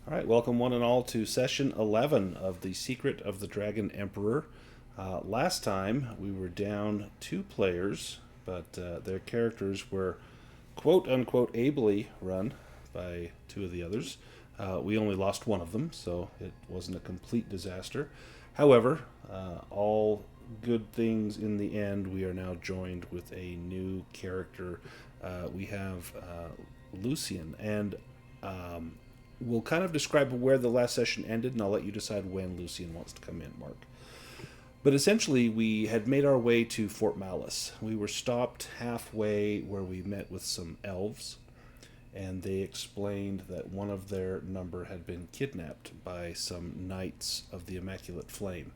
All right, welcome one and all to session 11 of The Secret of the Dragon Emperor. Last time we were down 2 players, but their characters were quote unquote ably run by 2 of the others. We only lost one of them, so it wasn't a complete disaster. However, all good things in the end. We are now joined with a new character. We have Lucien, and we'll kind of describe where the last session ended, and I'll let you decide when Lucien wants to come in, Mark. But essentially, we had made our way to Fort Malice. We were stopped halfway where we met with some elves, and they explained that one of their number had been kidnapped by some knights of the Immaculate Flame.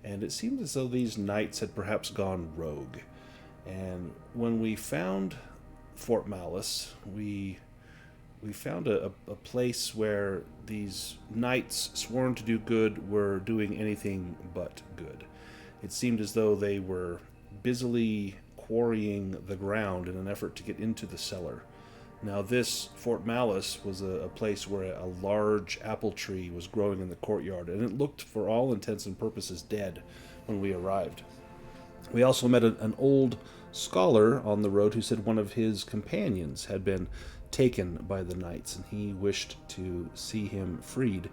And it seemed as though these knights had perhaps gone rogue. And when we found Fort Malice, we found a place where these knights sworn to do good were doing anything but good. It seemed as though they were busily quarrying the ground in an effort to get into the cellar. Now, this Fort Malice was a place where a large apple tree was growing in the courtyard, and it looked, for all intents and purposes, dead when we arrived. We also met an old scholar on the road who said one of his companions had been taken by the knights, and he wished to see him freed.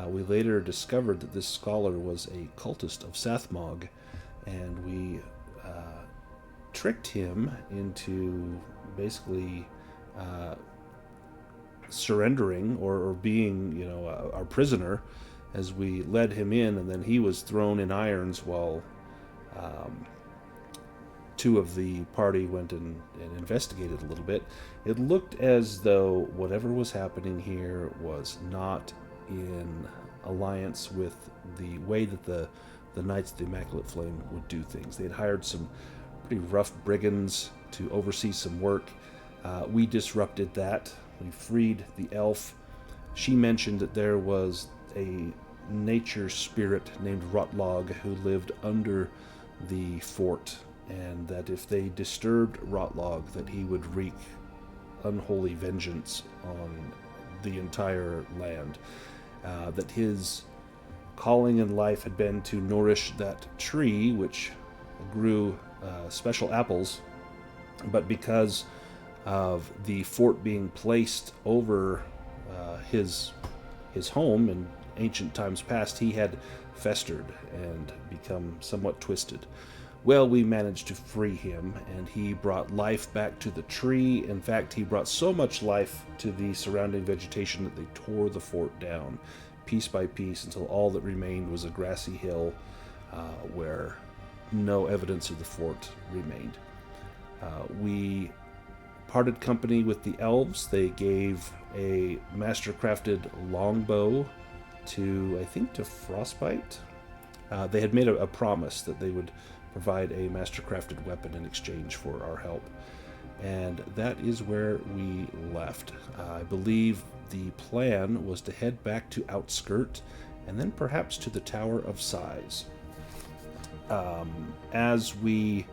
We later discovered that this scholar was a cultist of Sathmog, and we tricked him into basically surrendering or being, our prisoner, as we led him in, and then he was thrown in irons while 2 of the party went and investigated a little bit. It looked as though whatever was happening here was not in alliance with the way that the Knights of the Immaculate Flame would do things. They had hired some pretty rough brigands to oversee some work. We disrupted that. We freed the elf. She mentioned that there was a nature spirit named Rotlog who lived under the fort, and that if they disturbed Rotlog, that he would wreak unholy vengeance on the entire land. That his calling in life had been to nourish that tree, which grew special apples, but because of the fort being placed over his home in ancient times past, he had festered and become somewhat twisted. Well, we managed to free him, and he brought life back to the tree. In fact, he brought so much life to the surrounding vegetation that they tore the fort down, piece by piece, until all that remained was a grassy hill where no evidence of the fort remained. We parted company with the elves. They gave a master-crafted longbow to Frostbyte. They had made a promise that they would provide a master-crafted weapon in exchange for our help. And that is where we left. I believe the plan was to head back to Outskirt and then perhaps to the Tower of Sighs. As we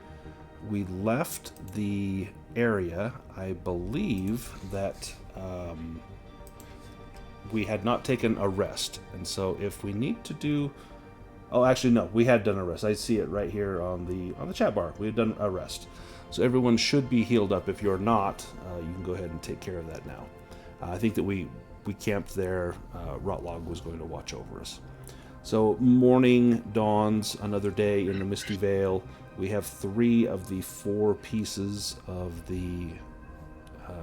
left the area, I believe that we had not taken a rest. And so if we need to do... Oh, actually, no, we had done a rest. I see it right here on the chat bar. We had done a rest. So everyone should be healed up. If you're not, you can go ahead and take care of that now. I think that we camped there. Rotlog was going to watch over us. So morning dawns, another day in the Misty Vale. We have 3 of the 4 pieces of the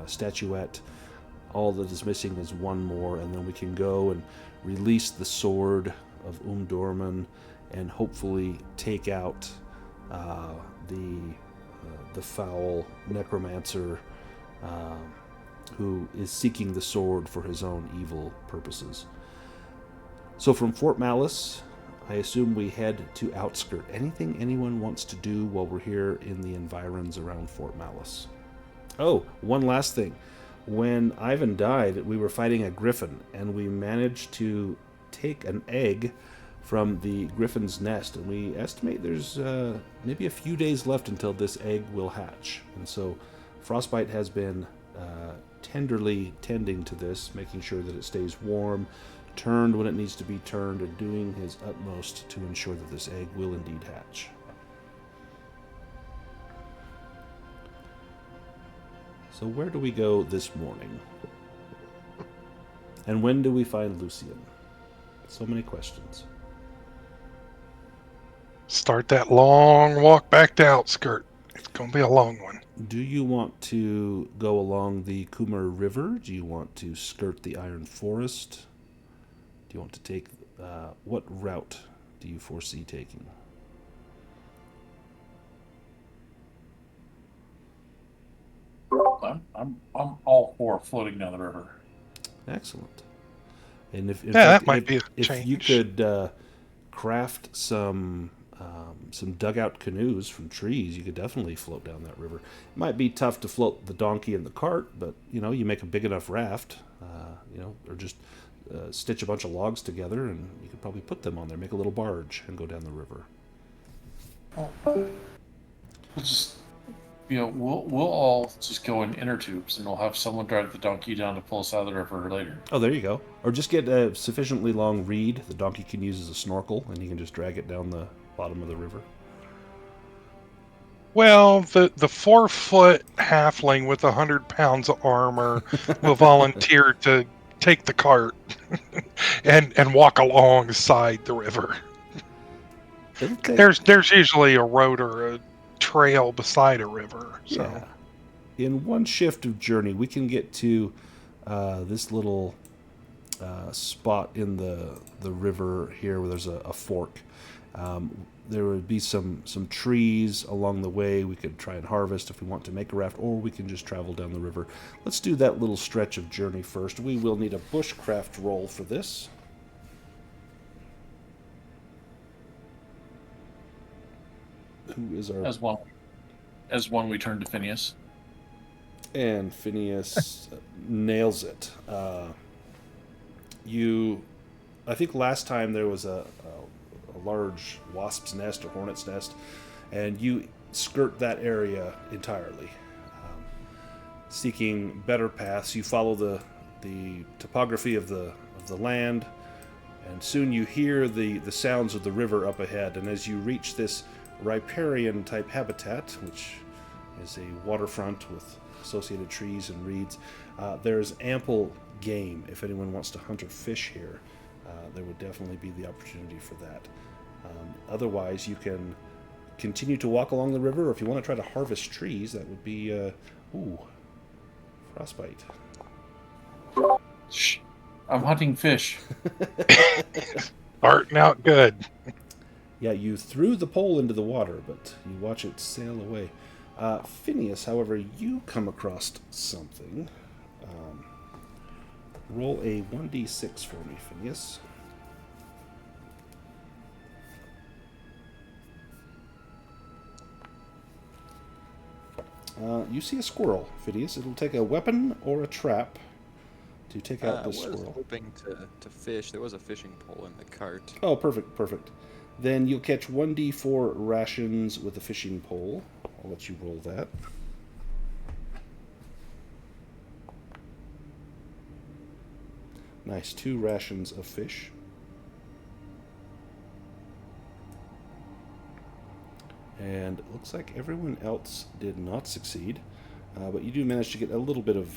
statuette. All that is missing is 1 more, and then we can go and release the sword of Umdorman and hopefully take out the foul necromancer who is seeking the sword for his own evil purposes. So from Fort Malice, I assume we head to Outskirt. Anything anyone wants to do while we're here in the environs around Fort Malice? Oh, one last thing. When Ivan died, we were fighting a griffin, and we managed to take an egg from the griffin's nest, and we estimate there's maybe a few days left until this egg will hatch. And so Frostbyte has been tenderly tending to this, making sure that it stays warm, turned when it needs to be turned, and doing his utmost to ensure that this egg will indeed hatch. So where do we go this morning? And when do we find Lucien? So many questions. Start that long walk back to Outskirt. It's going to be a long one. Do you want to go along the Kumar River? Do you want to skirt the Iron Forest? Do you want to take... what route do you foresee taking? I'm all for floating down the river. Excellent. And if that might be a change. If you could craft some dugout canoes from trees, you could definitely float down that river. It might be tough to float the donkey and the cart, but you make a big enough raft, or just stitch a bunch of logs together, and you could probably put them on there, make a little barge, and go down the river. We'll just, we'll all just go in inner tubes, and we'll have someone drive the donkey down to pull us out of the river later. Oh, there you go. Or just get a sufficiently long reed the donkey can use as a snorkel, and you can just drag it down the bottom of the river. Well, the 4-foot halfling with 100 pounds of armor will volunteer to take the cart and walk alongside the river. There's usually a road or a trail beside a river. So. Yeah. In one shift of journey, we can get to this little spot in the river here where there's a fork. There would be some trees along the way we could try and harvest if we want to make a raft, or we can just travel down the river. Let's do that little stretch of journey first. We will need a bushcraft roll for this. Who is our... As one we turn to Phineas. And Phineas nails it. I think last time there was a large wasp's nest or hornet's nest, and you skirt that area entirely, seeking better paths. You follow the topography of the land, and soon you hear the sounds of the river up ahead. And as you reach this riparian type habitat, which is a waterfront with associated trees and reeds, there's ample game. If anyone wants to hunt or fish here, there would definitely be the opportunity for that. Otherwise, you can continue to walk along the river, or if you want to try to harvest trees, that would be Frostbyte. Shh. I'm hunting fish. Starting out good. Yeah, you threw the pole into the water, but you watch it sail away. Phineas, however, you come across something. Roll a 1d6 for me, Phineas. You see a squirrel, Phineas. It'll take a weapon or a trap to take out this squirrel. I was hoping to fish. There was a fishing pole in the cart. Oh, perfect. Then you'll catch 1d4 rations with a fishing pole. I'll let you roll that. Nice, 2 rations of fish. And it looks like everyone else did not succeed, but you do manage to get a little bit of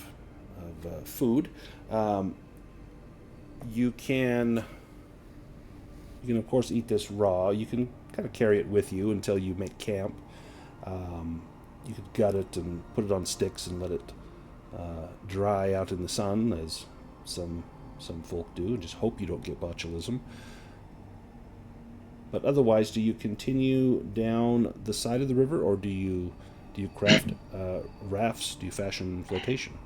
food. You can of course eat this raw. You can kind of carry it with you until you make camp. You could gut it and put it on sticks and let it dry out in the sun, as some folk do, and just hope you don't get botulism. But otherwise, do you continue down the side of the river, or do you craft rafts? Do you fashion flotation?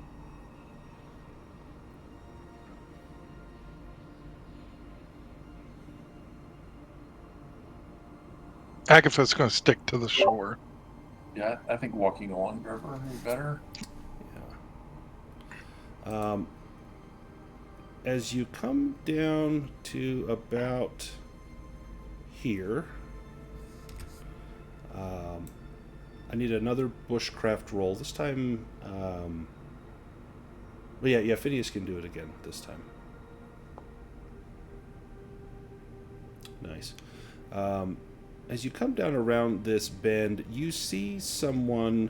Agatha's going to stick to the shore. Yeah, I think walking along the river would be better. Yeah. As you come down to about here, I need another bushcraft roll. This time, Well, yeah, Phineas can do it again this time. Nice. As you come down around this bend, you see someone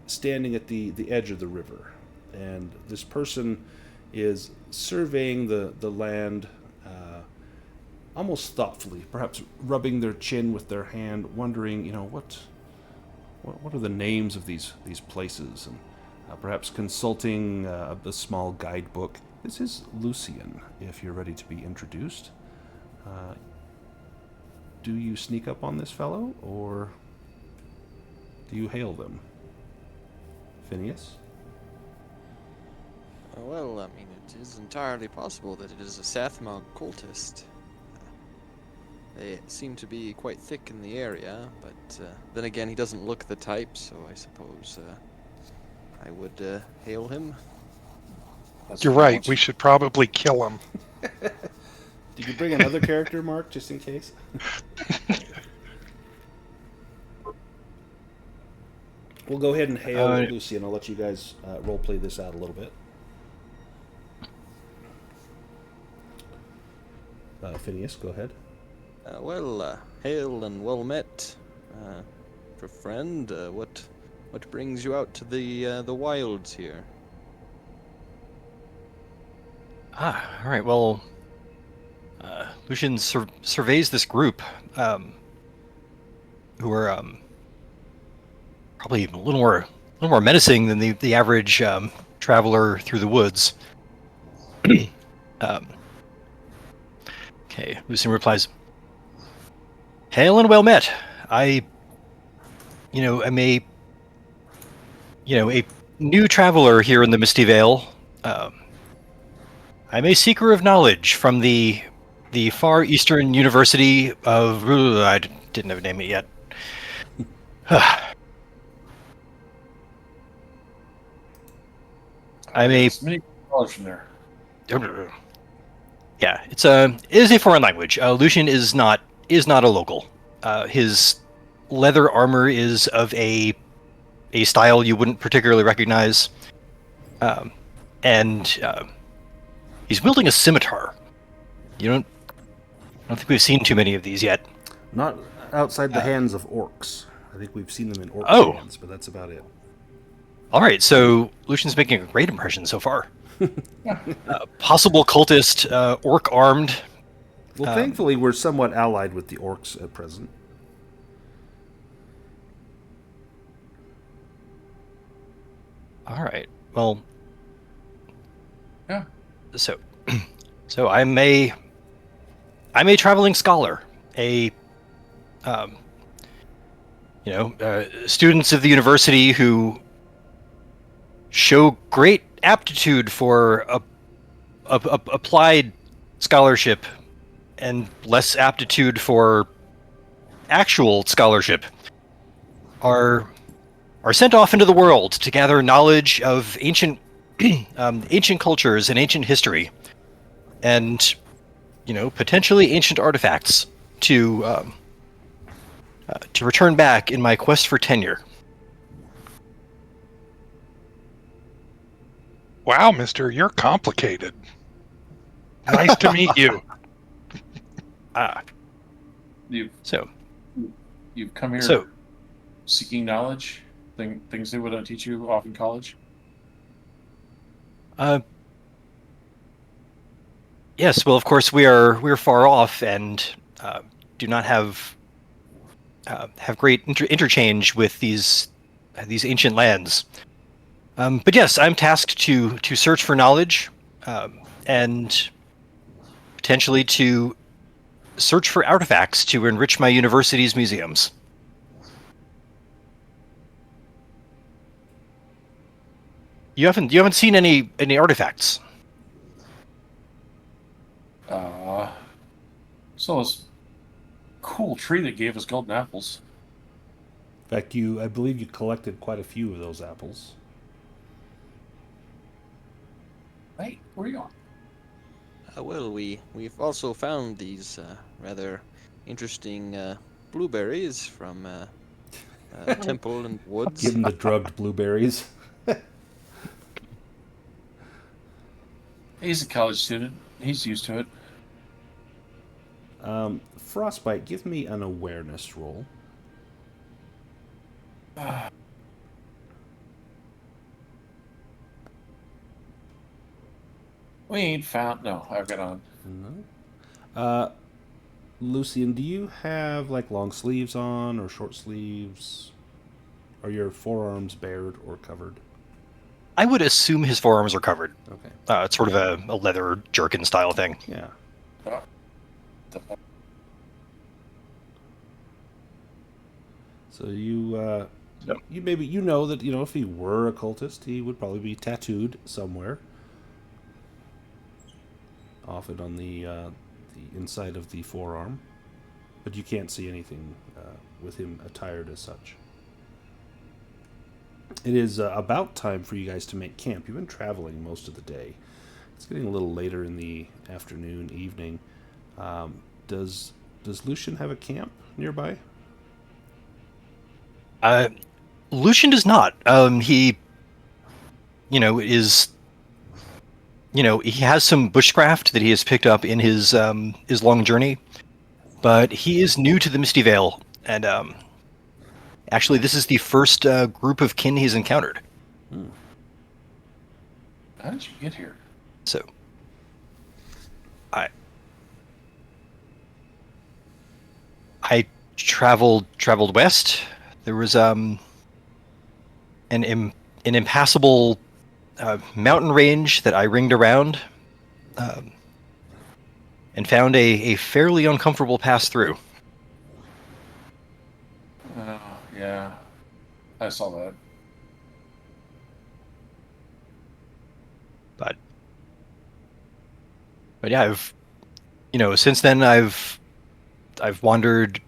standing at the edge of the river. And this person is surveying the land almost thoughtfully, perhaps rubbing their chin with their hand, wondering, what are the names of these places, and perhaps consulting a small guidebook. This is Lucien, if you're ready to be introduced. Do you sneak up on this fellow, or do you hail them? Phineas? Well, I mean, it is entirely possible that it is a Sathmog cultist. They seem to be quite thick in the area, but then again, he doesn't look the type, so I suppose I would hail him. You're right. We should probably kill him. Did you bring another character, Mark, just in case? We'll go ahead and hail Lucien. I'll let you guys roleplay this out a little bit. Phineas, go ahead. Hail and well met, friend. What brings you out to the wilds here? All right. Well, Lucien surveys this group, who are probably a little more menacing than the average traveler through the woods. Okay, Lucien replies, "Hail and well met. I am a new traveler here in the Misty Vale. I'm a seeker of knowledge from the Far Eastern University of... I didn't have a name yet. I'm a... Many college from there. Yeah, it is a foreign language. Lucien is not a local. His leather armor is of a style you wouldn't particularly recognize, and he's wielding a scimitar. I don't think we've seen too many of these yet. Not outside the hands of orcs. I think we've seen them in orc hands, but that's about it. All right, so Lucien's making a great impression so far. Possible cultist, orc armed. Well, thankfully, we're somewhat allied with the orcs at present. All right. Well. Yeah. So I'm a traveling scholar, students of the university who show great aptitude for applied scholarship and less aptitude for actual scholarship are sent off into the world to gather knowledge of ancient cultures and ancient history, and potentially ancient artifacts to return back in my quest for tenure. Wow, mister, you're complicated. Nice to meet you. You've come here seeking knowledge, things they wouldn't teach you off in college. Yes, well, of course we're far off and do not have great interchange with these ancient lands. But yes, I'm tasked to search for knowledge, and potentially to search for artifacts to enrich my university's museums. You haven't seen any artifacts? So this cool tree that gave us golden apples. In fact, I believe you collected quite a few of those apples. Hey, where are you going? Well, we've also found these rather interesting blueberries from temple in the woods. Give him the drugged blueberries. He's a college student. He's used to it. Frostbyte, give me an awareness roll. We ain't found. No, I've got on. No. Lucien, do you have like long sleeves on or short sleeves? Are your forearms bared or covered? I would assume his forearms are covered. Okay. It's sort of a leather jerkin style thing. Yeah. So you maybe know that if he were a cultist, he would probably be tattooed somewhere, often on the inside of the forearm, but you can't see anything with him attired as such. It is about time for you guys to make camp. You've been traveling most of the day. It's getting a little later in the afternoon, evening. Does Lucien have a camp nearby? Lucien does not. He is. He has some bushcraft that he has picked up in his long journey, but he is new to the Misty Vale, and actually, this is the first group of kin he's encountered. How did you get here? So, I traveled west. There was an impassable mountain range that I ringed around, and found a fairly uncomfortable pass through. Yeah, I saw that. But yeah, since then I've wandered,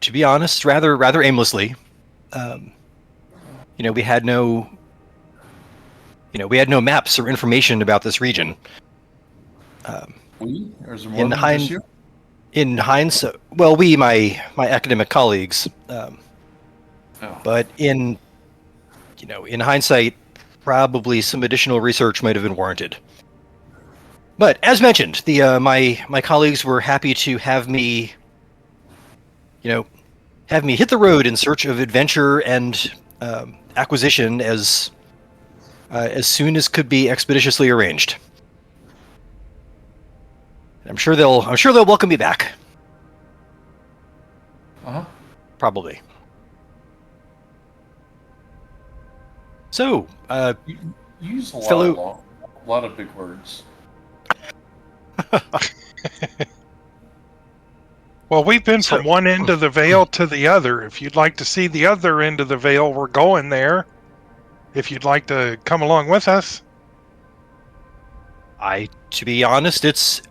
to be honest, rather aimlessly. We had no maps or information about this region. Or is there more than just you? In hindsight, well, my academic colleagues, but in hindsight, probably some additional research might have been warranted. But as mentioned, my colleagues were happy to have me hit the road in search of adventure and acquisition as soon as could be expeditiously arranged. I'm sure they'll welcome me back. Probably. So, You use a lot of big words. Well, we've been from one end of the Vale to the other. If you'd like to see the other end of the Vale, we're going there. If you'd like to come along with us. To be honest, it's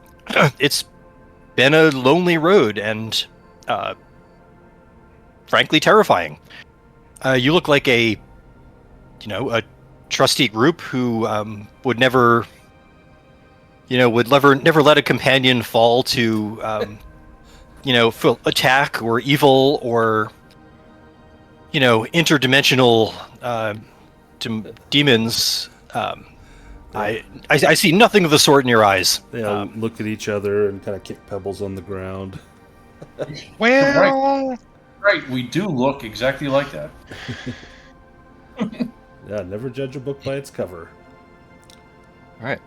been a lonely road and frankly terrifying. You look like a trusty group who would never let a companion fall to attack or evil or interdimensional demons. I see nothing of the sort in your eyes. They all look at each other and kind of kick pebbles on the ground. Well, right, we do look exactly like that. Yeah, never judge a book by its cover. All right.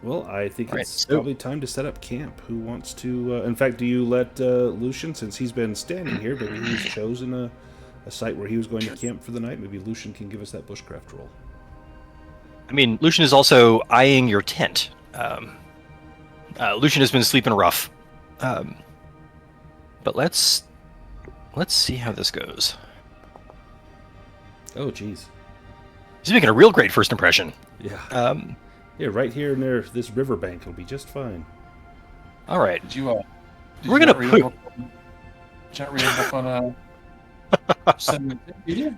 Well, I think it's probably time to set up camp. Who wants to... in fact, do you let Lucien, since he's been standing here, maybe he's chosen a site where he was going to camp for the night, maybe Lucien can give us that bushcraft roll. I mean, Lucien is also eyeing your tent. Lucien has been sleeping rough. But let's see how this goes. Oh, geez. He's making a real great first impression. Yeah. Yeah, right here near this riverbank will be just fine. All right. Did you We're gonna read up on Did you?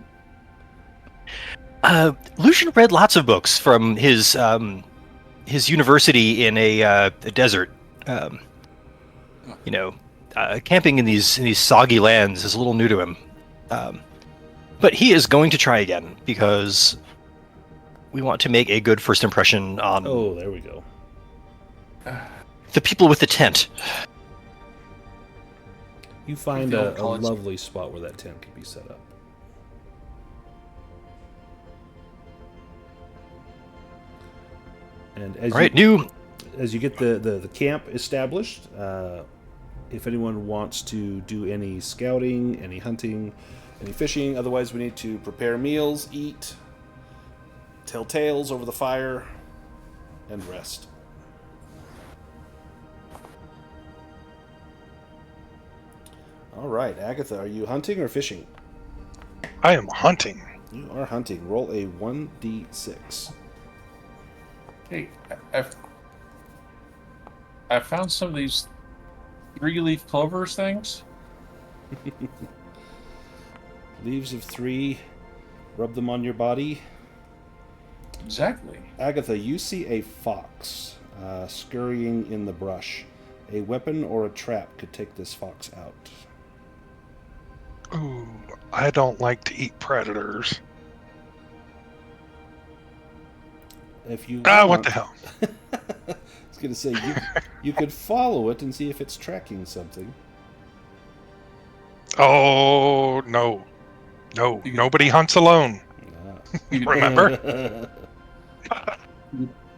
Lucien read lots of books from his university in a desert. Camping in these soggy lands is a little new to him. But he is going to try again because we want to make a good first impression on Oh, there we go. the people with the tent. You find feel a college- lovely spot where that tent can be set up. And as All right, new. as you get the camp established, if anyone wants to do any scouting, any hunting, any fishing, otherwise we need to prepare meals, eat, tell tales over the fire, and rest. All right, Agatha, are you hunting or fishing? I am hunting. You are hunting. Roll a 1d6. Hey, I found some of these 3-leaf clovers things. Leaves of 3. Rub them on your body. Exactly. Agatha, you see a fox scurrying in the brush. A weapon or a trap could take this fox out. Ooh, I don't like to eat predators. If you Ah, what want- the hell? I was going to say, you could follow it and see if it's tracking something. Oh, no. No, You- nobody hunts alone. You could, Remember?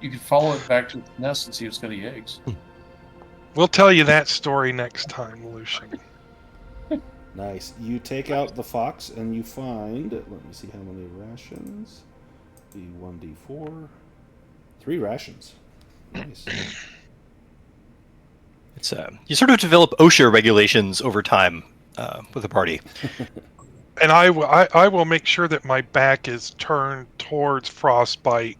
you could follow it back to its nest and see if it's got any eggs. We'll tell you that story next time, Lucien. Nice. You take out the fox and you find, let me see how many rations. The 1d4. 3 rations. Nice. It's you sort of develop OSHA regulations over time with the party. And I will make sure that my back is turned towards Frostbyte,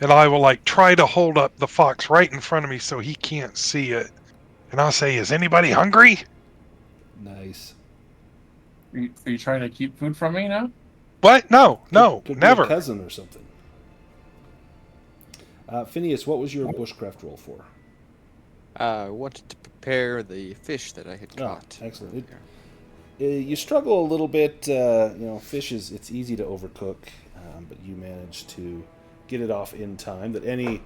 and I will try to hold up the fox right in front of me so he can't see it. And I'll say, "Is anybody hungry?" Nice. Are you trying to keep food from me now? What? No, no, Could be never. a cousin or something. Phineas, what was your bushcraft roll for? I wanted to prepare the fish that I had Oh, caught. excellent. earlier. You struggle a little bit. Fish it's easy to overcook, but you manage to get it off in time. That any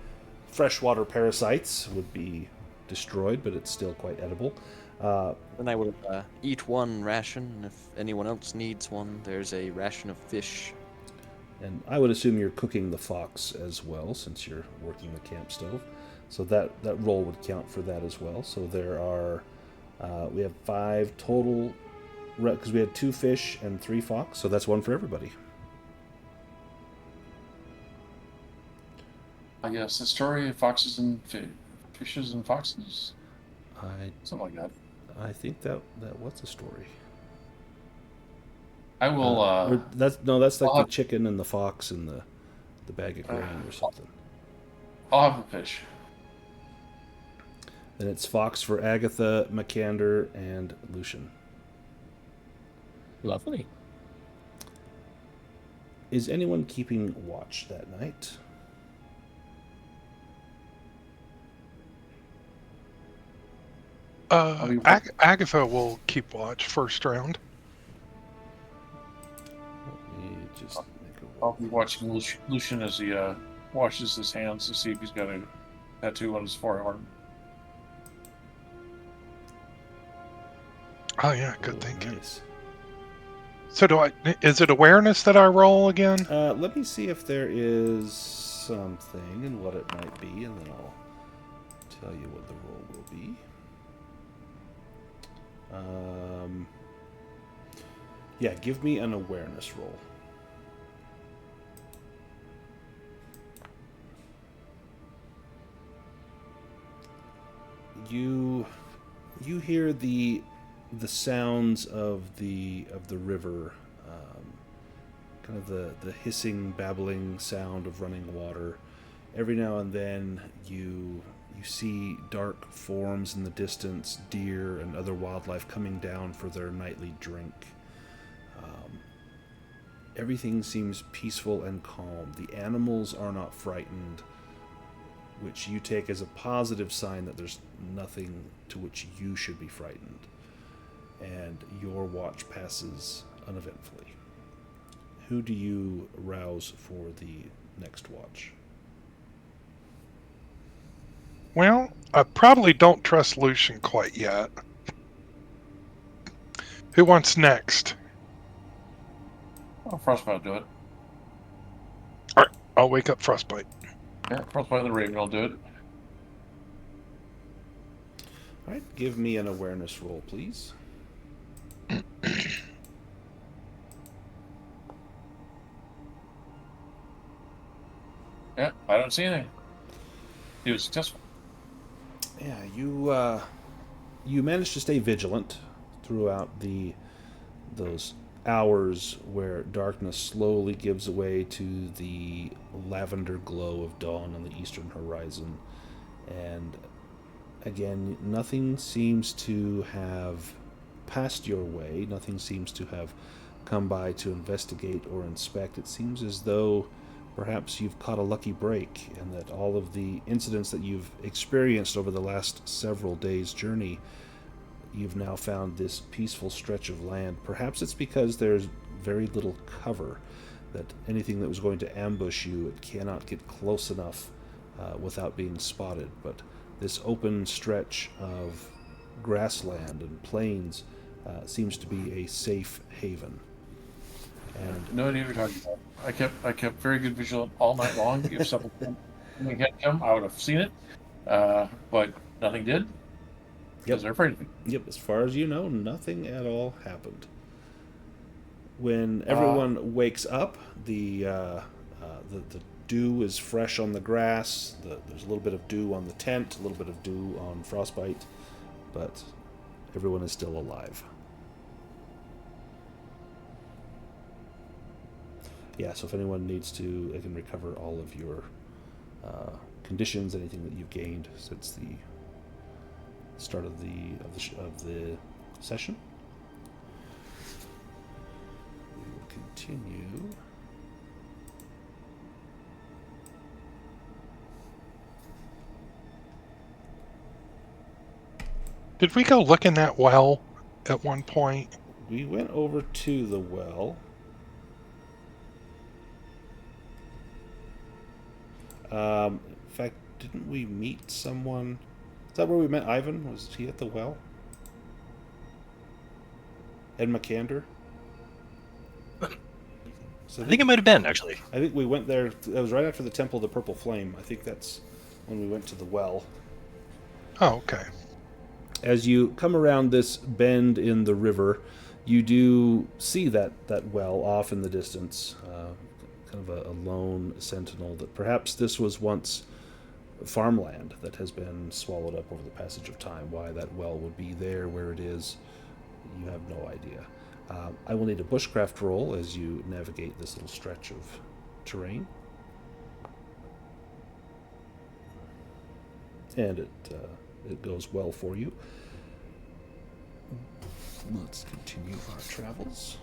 freshwater parasites would be destroyed, but it's still quite edible. Then I will eat one ration. If anyone else needs one, there's a ration of fish. And I would assume you're cooking the fox as well, since you're working the camp stove. So that roll would count for that as well. So there are, we have 5 total, because we had 2 fish and 3 fox, so that's 1 for everybody. I guess the story of foxes and fishes and foxes, something like that. I think that was a story. I will. That's like I'll the have- chicken and the fox and the bag of grain or something. I'll have the fish. Then it's fox for Agatha, Makander, and Lucien. Lovely. Is anyone keeping watch that night? Agatha will keep watch first round. Let me just make a I'll be watching Lucien as he washes his hands to see if he's got a tattoo on his forearm. Oh yeah, good thinking. Nice. So is it awareness that I roll again? Let me see if there is something and what it might be, and then I'll tell you what the roll will be. Yeah, give me an awareness roll. You hear the sounds of the river, kind of the hissing, babbling sound of running water. Every now and then you see dark forms in the distance, deer and other wildlife coming down for their nightly drink. Everything seems peaceful and calm. The animals are not frightened, which you take as a positive sign that there's nothing to which you should be frightened. And your watch passes uneventfully. Who do you rouse for the next watch? Well, I probably don't trust Lucien quite yet. Who wants next? Oh, Frostbite will do it. All right, I'll wake up Frostbite. Yeah, Frostbite and the Raven will do it. All right, give me an awareness roll, please. Yeah, I don't see anything. He was successful. Yeah, you managed to stay vigilant throughout those hours where darkness slowly gives way to the lavender glow of dawn on the eastern horizon. And again, nothing seems to have passed your way. Nothing seems to have come by to investigate or inspect. It seems as though perhaps you've caught a lucky break, and that all of the incidents that you've experienced over the last several days' journey, you've now found this peaceful stretch of land. Perhaps it's because there's very little cover, that anything that was going to ambush you, it cannot get close enough without being spotted. But this open stretch of grassland and plains seems to be a safe haven. And No idea what you're talking about. I kept very good vigilant all night long. If something had come, I would have seen it, but nothing did. Because they're afraid of me. Yep, as far as you know, nothing at all happened. When everyone wakes up, the dew is fresh on the grass. There's a little bit of dew on the tent, a little bit of dew on Frostbite, but everyone is still alive. Yeah, so if anyone needs to, they can recover all of your conditions, anything that you've gained since the start of the session. We will continue. Did we go look in that well at one point? We went over to the well. In fact, didn't we meet someone? Is that where we met Ivan? Was he at the well? And Makander? So I think it might have been, actually. I think we went there. That was right after the Temple of the Purple Flame. I think that's when we went to the well. Oh, okay. As you come around this bend in the river, you do see that well off in the distance. Kind of a lone sentinel, that perhaps this was once farmland that has been swallowed up over the passage of time. Why that well would be there where it is, you have no idea. I will need a bushcraft roll as you navigate this little stretch of terrain. And it goes well for you. Let's continue our travels.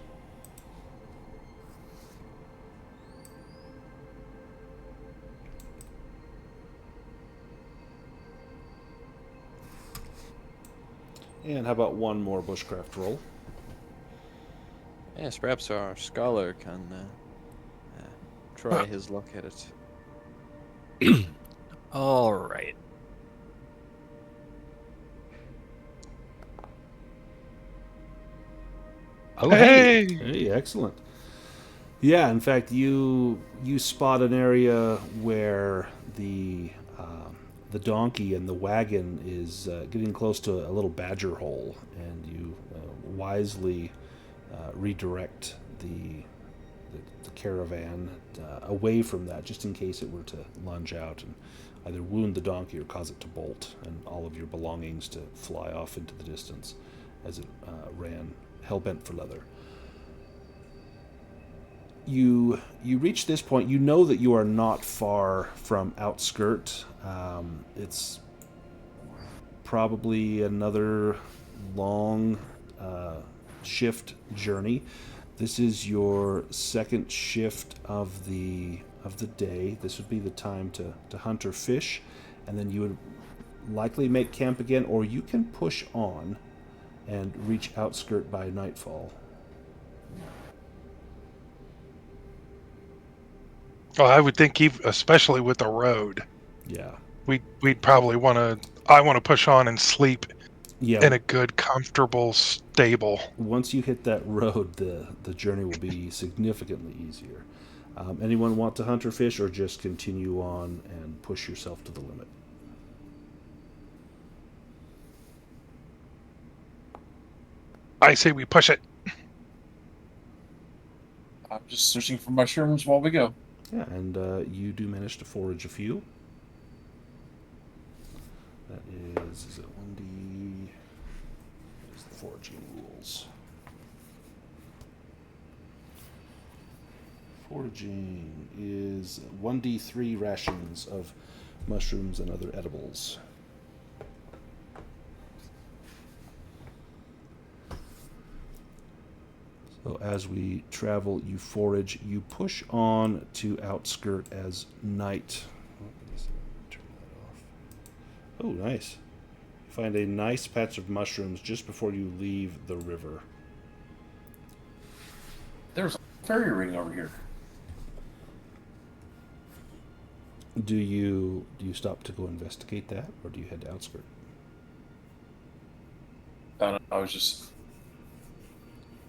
And how about one more bushcraft roll? Yes, perhaps our scholar can try his luck at it. All right. Oh, hey. Hey, excellent. Yeah, in fact, you spot an area where the donkey and the wagon is getting close to a little badger hole, and you wisely redirect the caravan away from that, just in case it were to lunge out and either wound the donkey or cause it to bolt, and all of your belongings to fly off into the distance as it ran hell-bent for leather. You reach this point. You know that you are not far from outskirt. It's probably another long shift journey. This is your second shift of the day. This would be the time to hunt or fish, and then you would likely make camp again, or you can push on and reach outskirt by nightfall. Well, I would think, especially with the road, Yeah. we'd probably want to. I want to push on and sleep Yeah. in a good, comfortable stable. Once you hit that road, the journey will be significantly easier. Anyone want to hunt or fish, or just continue on and push yourself to the limit? I say we push it. I'm just searching for mushrooms while we go. Yeah, and you do manage to forage a few. That is it 1D? Here's the foraging rules. Foraging is 1D3 rations of mushrooms and other edibles. So as we travel, you forage, you push on to outskirt as night. Turn that off. Oh, nice. You find a nice patch of mushrooms just before you leave the river. There's a fairy ring over here. Do you stop to go investigate that, or do you head to outskirt? I was just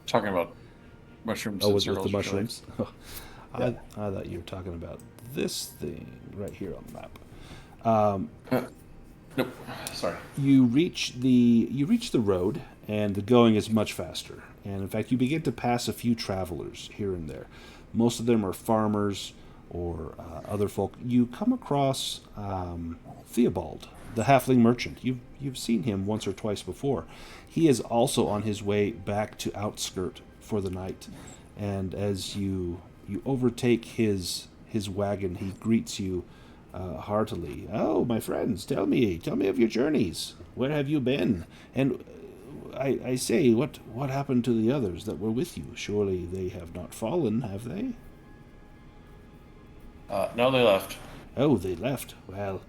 talking about mushrooms. Oh, and with the circles, mushrooms? Yeah. I thought you were talking about this thing right here on the map. Nope. Sorry. You reach the road, and the going is much faster. And in fact, you begin to pass a few travelers here and there. Most of them are farmers or other folk. You come across Theobald, the halfling merchant. You've seen him once or twice before. He is also on his way back to outskirt for the night. And as you overtake his wagon, he greets you heartily. Oh, my friends, tell me of your journeys. Where have you been? And I say, what happened to the others that were with you? Surely they have not fallen, have they? No, they left. Oh, they left. Well,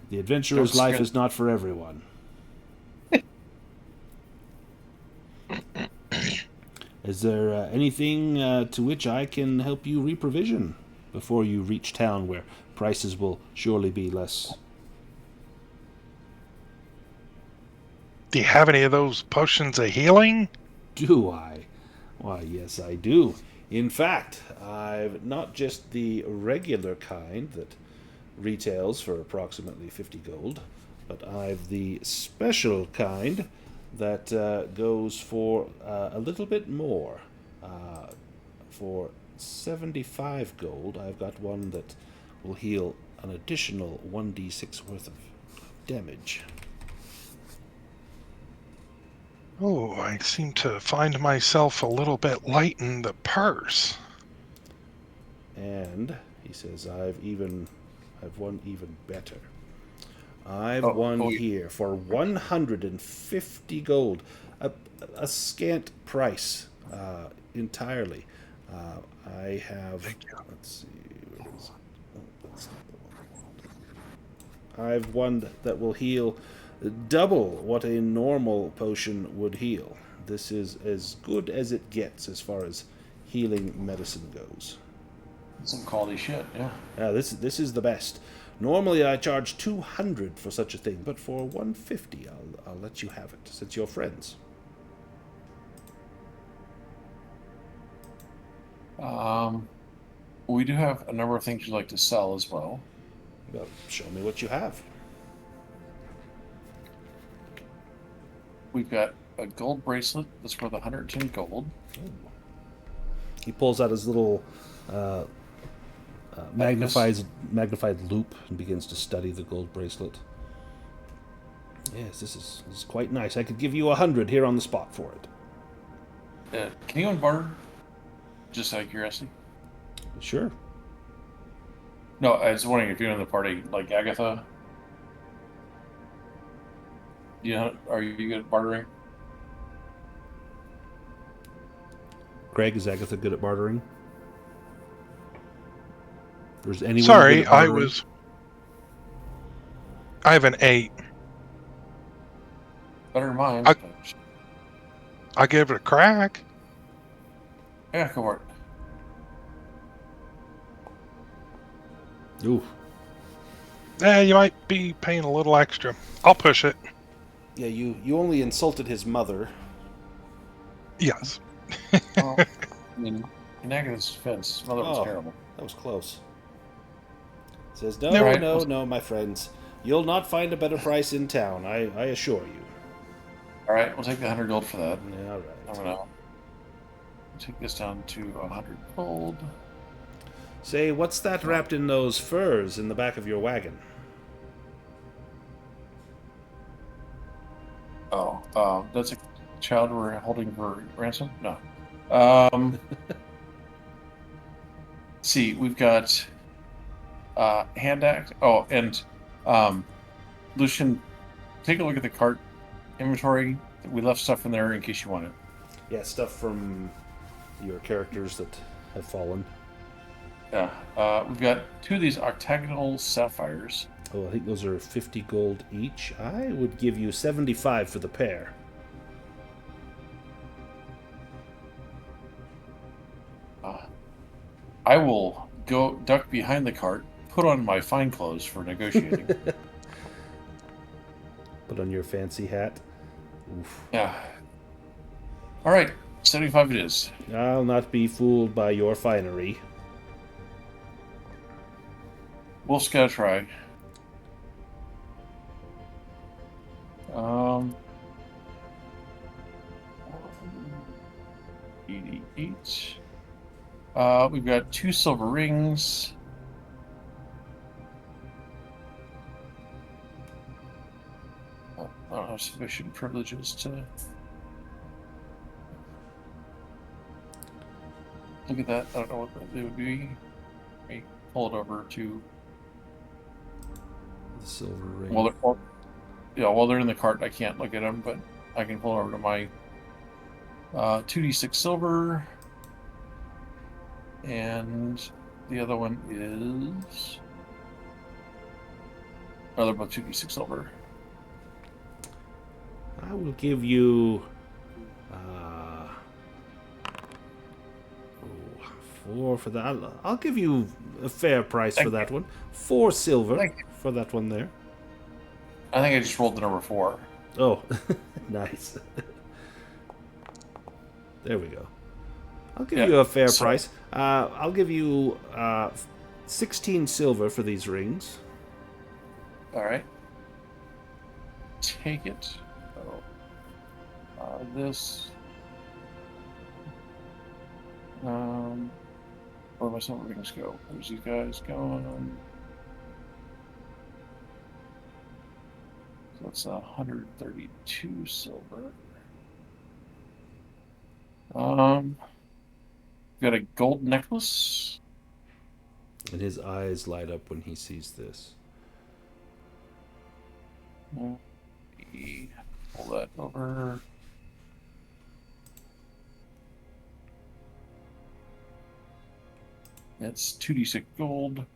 the adventurer's life is not for everyone. Is there anything to which I can help you reprovision before you reach town, where prices will surely be less? Do you have any of those potions of healing? Do I? Why, yes, I do. In fact, I've not just the regular kind that retails for approximately 50 gold, but I've the special kind that goes for a little bit more. For 75 gold, I've got one that will heal an additional 1d6 worth of damage. Oh, I seem to find myself a little bit light in the purse. And he says, I've one even better. I've one here for 150 gold, a scant price entirely. I have. Let's see. Where is it? Oh, that's not the one I want. I've one that will heal double what a normal potion would heal. This is as good as it gets as far as healing medicine goes. Some quality shit, yeah. This is the best. Normally I charge 200 for such a thing, but for 150 I'll let you have it, since you're friends. We do have a number of things you'd like to sell as well. Well, show me what you have. We've got a gold bracelet that's worth 110 gold. Ooh. He pulls out his little magnified loop and begins to study the gold bracelet. Yes, this is quite nice. I could give you 100 here on the spot for it. Can you barter? Just out of curiosity. Sure. No, I was wondering if you're in the party, like Agatha. Are you good at bartering? Craig, is Agatha good at bartering? There's anyone Sorry, good at bartering? I have an 8. Better than mine. I give it a crack. Yeah, go for it. Ooh. You might be paying a little extra. I'll push it. Yeah, you only insulted his mother. Yes. Well, I mean, in Agatha's defense, his mother was Oh, terrible. that was close. Says, No. no, Right. no, no, my friends. You'll not find a better price in town, I assure you. All right, we'll take the 100 gold for that. Yeah, all I'm right. gonna take this down to 100 gold. Say, what's that wrapped in those furs in the back of your wagon? Oh, that's a child we're holding for ransom? No. Let's see, we've got hand axe. Oh, and Lucien, take a look at the cart inventory. We left stuff in there in case you want it. Yeah, stuff from your characters that have fallen. Yeah. We've got 2 of these octagonal sapphires. Oh, I think those are 50 gold each. I would give you 75 for the pair. I will go duck behind the cart, put on my fine clothes for negotiating. Put on your fancy hat. Oof. Yeah. All right, 75 it is. I'll not be fooled by your finery. Wolf's gotta try. 88. We've got 2 silver rings. I don't have sufficient privileges to look at that. I don't know what they would be. Let me pull it over to. The silver ring. While they're in the cart, I can't look at them, but I can pull over to my 2d6 silver, and the other one is another about 2d6 silver. I will give you 4 for that. I'll give you a fair price for that one. 4 silver for that one there. I think I just rolled the number 4. Oh, nice. There we go. I'll give you a fair price. I'll give you 16 silver for these rings. All right. Take it. This. Where my silver rings go? Where's these guys going? So that's 132 silver. Got a gold necklace. And his eyes light up when he sees this. Pull that over. That's 2d6 gold.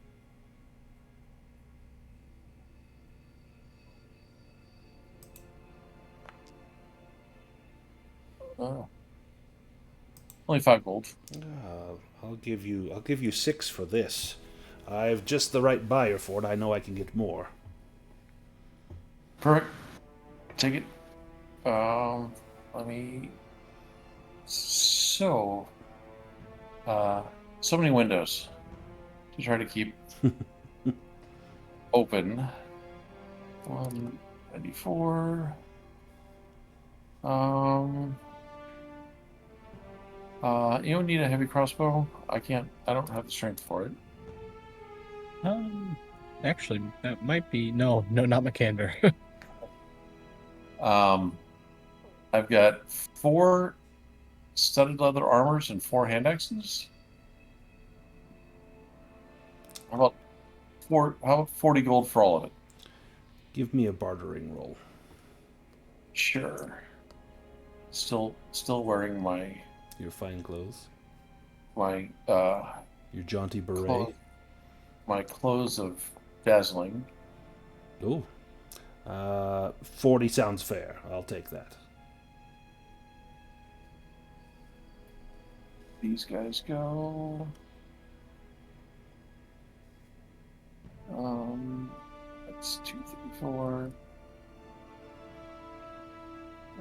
Oh. Only 5 gold. I'll give you 6 for this. I've just the right buyer for it. I know I can get more. Perfect. Take it. Let me. So many windows to try to keep open. 194. You don't need a heavy crossbow. I don't have the strength for it. Actually, that might be no, not Makander. I've got 4 studded leather armors and 4 hand axes. How about 40 gold for all of it? Give me a bartering roll. Sure. Still wearing Your fine clothes. my Your jaunty beret. my clothes of dazzling. Oh. 40 sounds fair. I'll take that. these guys go? That's 2, 3, 4.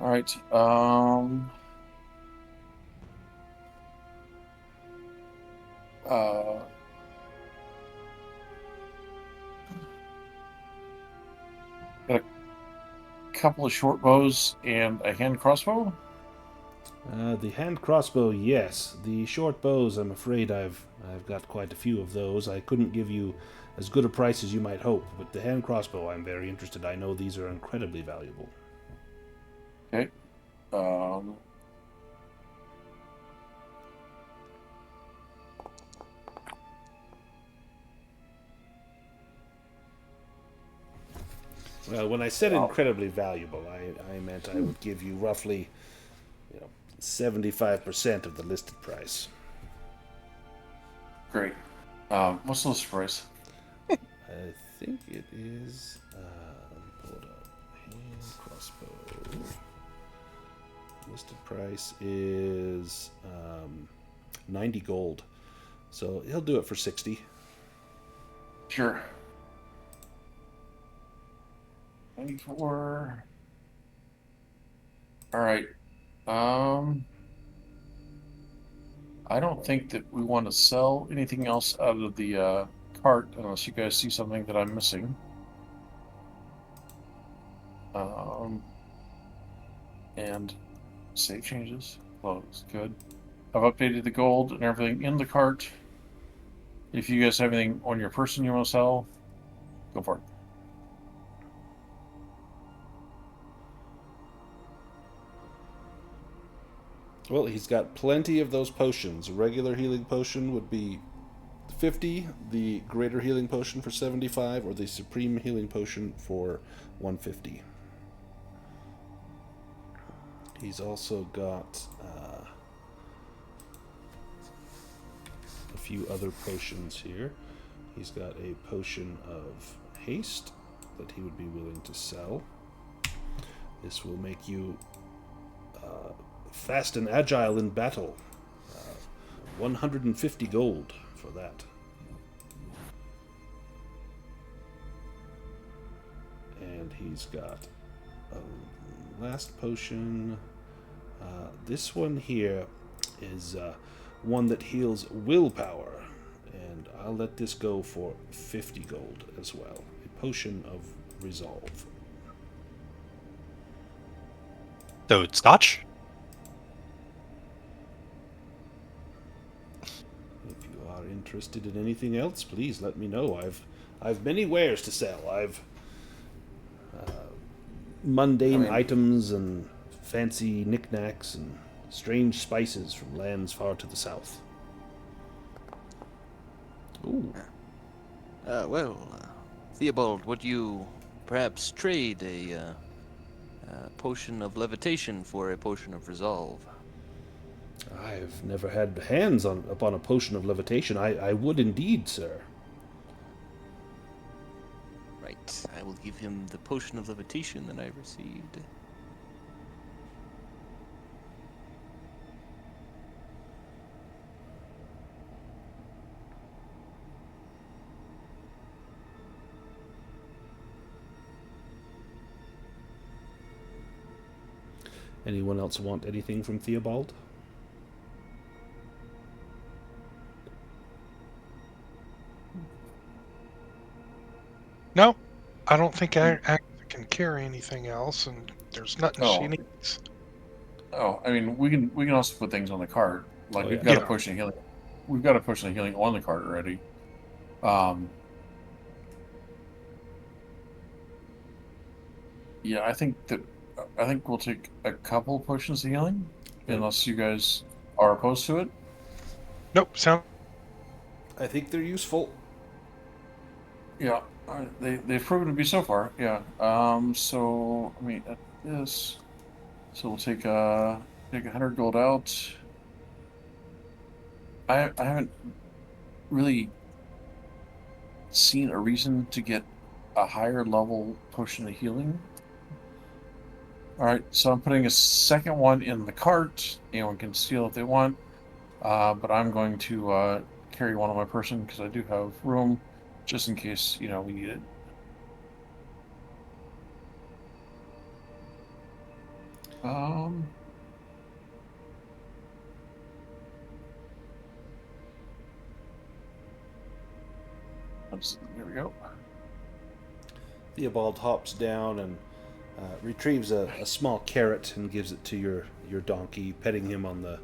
All right. Got a couple of short bows and a hand crossbow. The hand crossbow, yes. The short bows, I'm afraid I've got quite a few of those. I couldn't give you as good a price as you might hope, but the hand crossbow, I'm very interested. I know these are incredibly valuable. Okay. Well, when I said incredibly valuable, I meant I would give you roughly, 75% of the listed price. Great. What's the list price? I think it is. Hold up. Hand crossbow. Listed price is 90 gold. So he'll do it for 60. Sure. 94. All right. I don't think that we want to sell anything else out of the cart unless you guys see something that I'm missing. And save changes. Close. Good. I've updated the gold and everything in the cart. If you guys have anything on your person you want to sell, go for it. Well, he's got plenty of those potions. A regular healing potion would be 50, the greater healing potion for 75, or the supreme healing potion for 150. He's also got a few other potions here. He's got a potion of haste that he would be willing to sell. This will make you fast and agile in battle. 150 gold for that. And he's got a last potion. This one here is one that heals willpower, and I'll let this go for 50 gold as well. A potion of resolve. So it's Scotch? If you are interested in anything else, please let me know. I've many wares to sell. I've mundane items and fancy knickknacks and strange spices from lands far to the south. Ooh. Theobald, would you perhaps trade a potion of levitation for a potion of resolve? I've never had hands upon a potion of levitation. I would indeed, sir. Right. I will give him the potion of levitation that I received. Anyone else want anything from Theobald? No, I don't think Agatha can carry anything else, and there's nothing she needs. Oh, I mean, we can also put things on the cart. Like we've got a potion of healing. We've got a potion of healing on the cart already. Yeah, I think we'll take a couple potions of healing, unless you guys are opposed to it. Nope, I think they're useful. Yeah, they've proven to be so far. Yeah. So I mean, at this, so we'll take 100 gold out. I haven't really seen a reason to get a higher level potion of healing. All right, so I'm putting a second one in the cart. Anyone can steal if they want. But I'm going to carry one on my person because I do have room, just in case we need it. Here we go. Theobald hops down and retrieves a small carrot and gives it to your donkey, petting him on the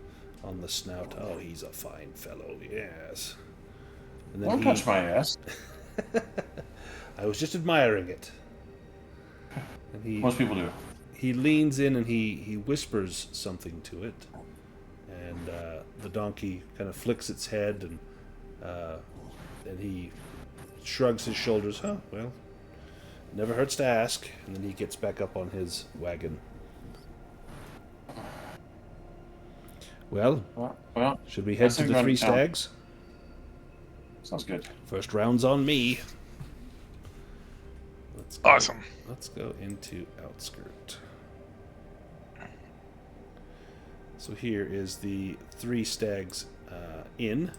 snout. Oh, he's a fine fellow, yes. And Don't touch my ass. I was just admiring it. And Most people do. He leans in and he whispers something to it, and the donkey kind of flicks its head and he shrugs his shoulders. Huh, well, never hurts to ask. And then he gets back up on his wagon. Well, should we head to the Three Stags? Sounds good. First round's on me. Awesome. Let's go into Outskirt. So here is the Three Stags Inn.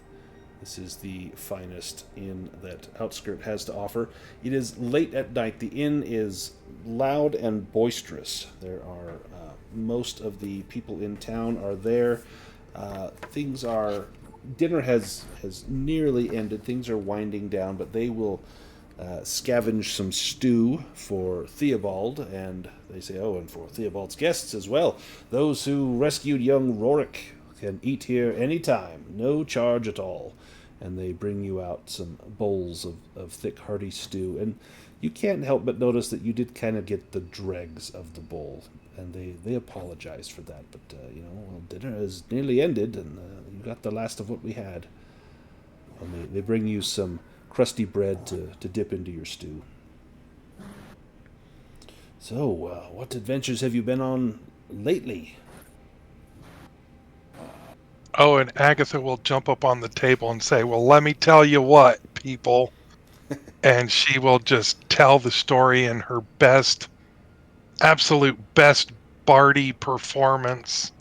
This is the finest inn that Outskirt has to offer. It is late at night. The inn is loud and boisterous. There are most of the people in town are there. Dinner has nearly ended. Things are winding down, but they will scavenge some stew for Theobald, and they say, oh, and for Theobald's guests as well. Those who rescued young Rorik can eat here any time, no charge at all. And they bring you out some bowls of thick, hearty stew, and you can't help but notice that you did kind of get the dregs of the bowl, and they apologize for that. But dinner has nearly ended, and you got the last of what we had. And they bring you some crusty bread to dip into your stew. So, what adventures have you been on lately? Oh, and Agatha will jump up on the table and say, well, let me tell you what, people. And she will just tell the story in her absolute best Barty performance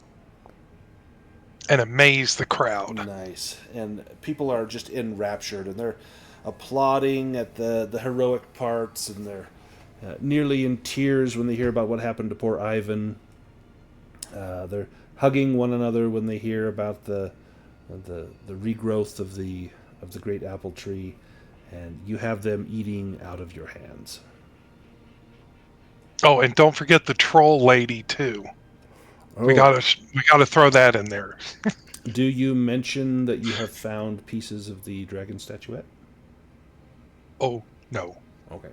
and amaze the crowd. Nice. And people are just enraptured, and they're applauding at the heroic parts, and they're nearly in tears when they hear about what happened to poor Ivan. They're hugging one another when they hear about the regrowth of the great apple tree, and you have them eating out of your hands. Oh, and don't forget the troll lady too. Oh. We gotta throw that in there. Do you mention that you have found pieces of the dragon statuette? Oh, no. Okay.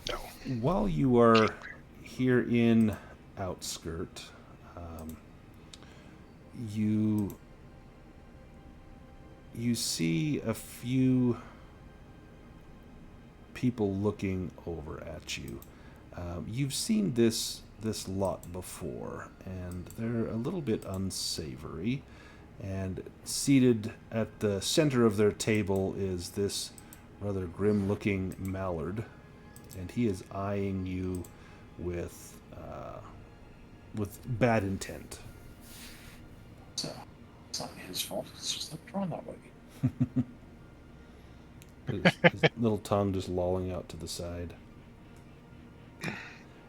No. While you are here in Outskirt, you see a few people looking over at you. You've seen this lot before, and they're a little bit unsavory. And seated at the center of their table is this rather grim-looking mallard, and he is eyeing you with bad intent. So, it's not his fault. It's just drawn that way. his little tongue just lolling out to the side.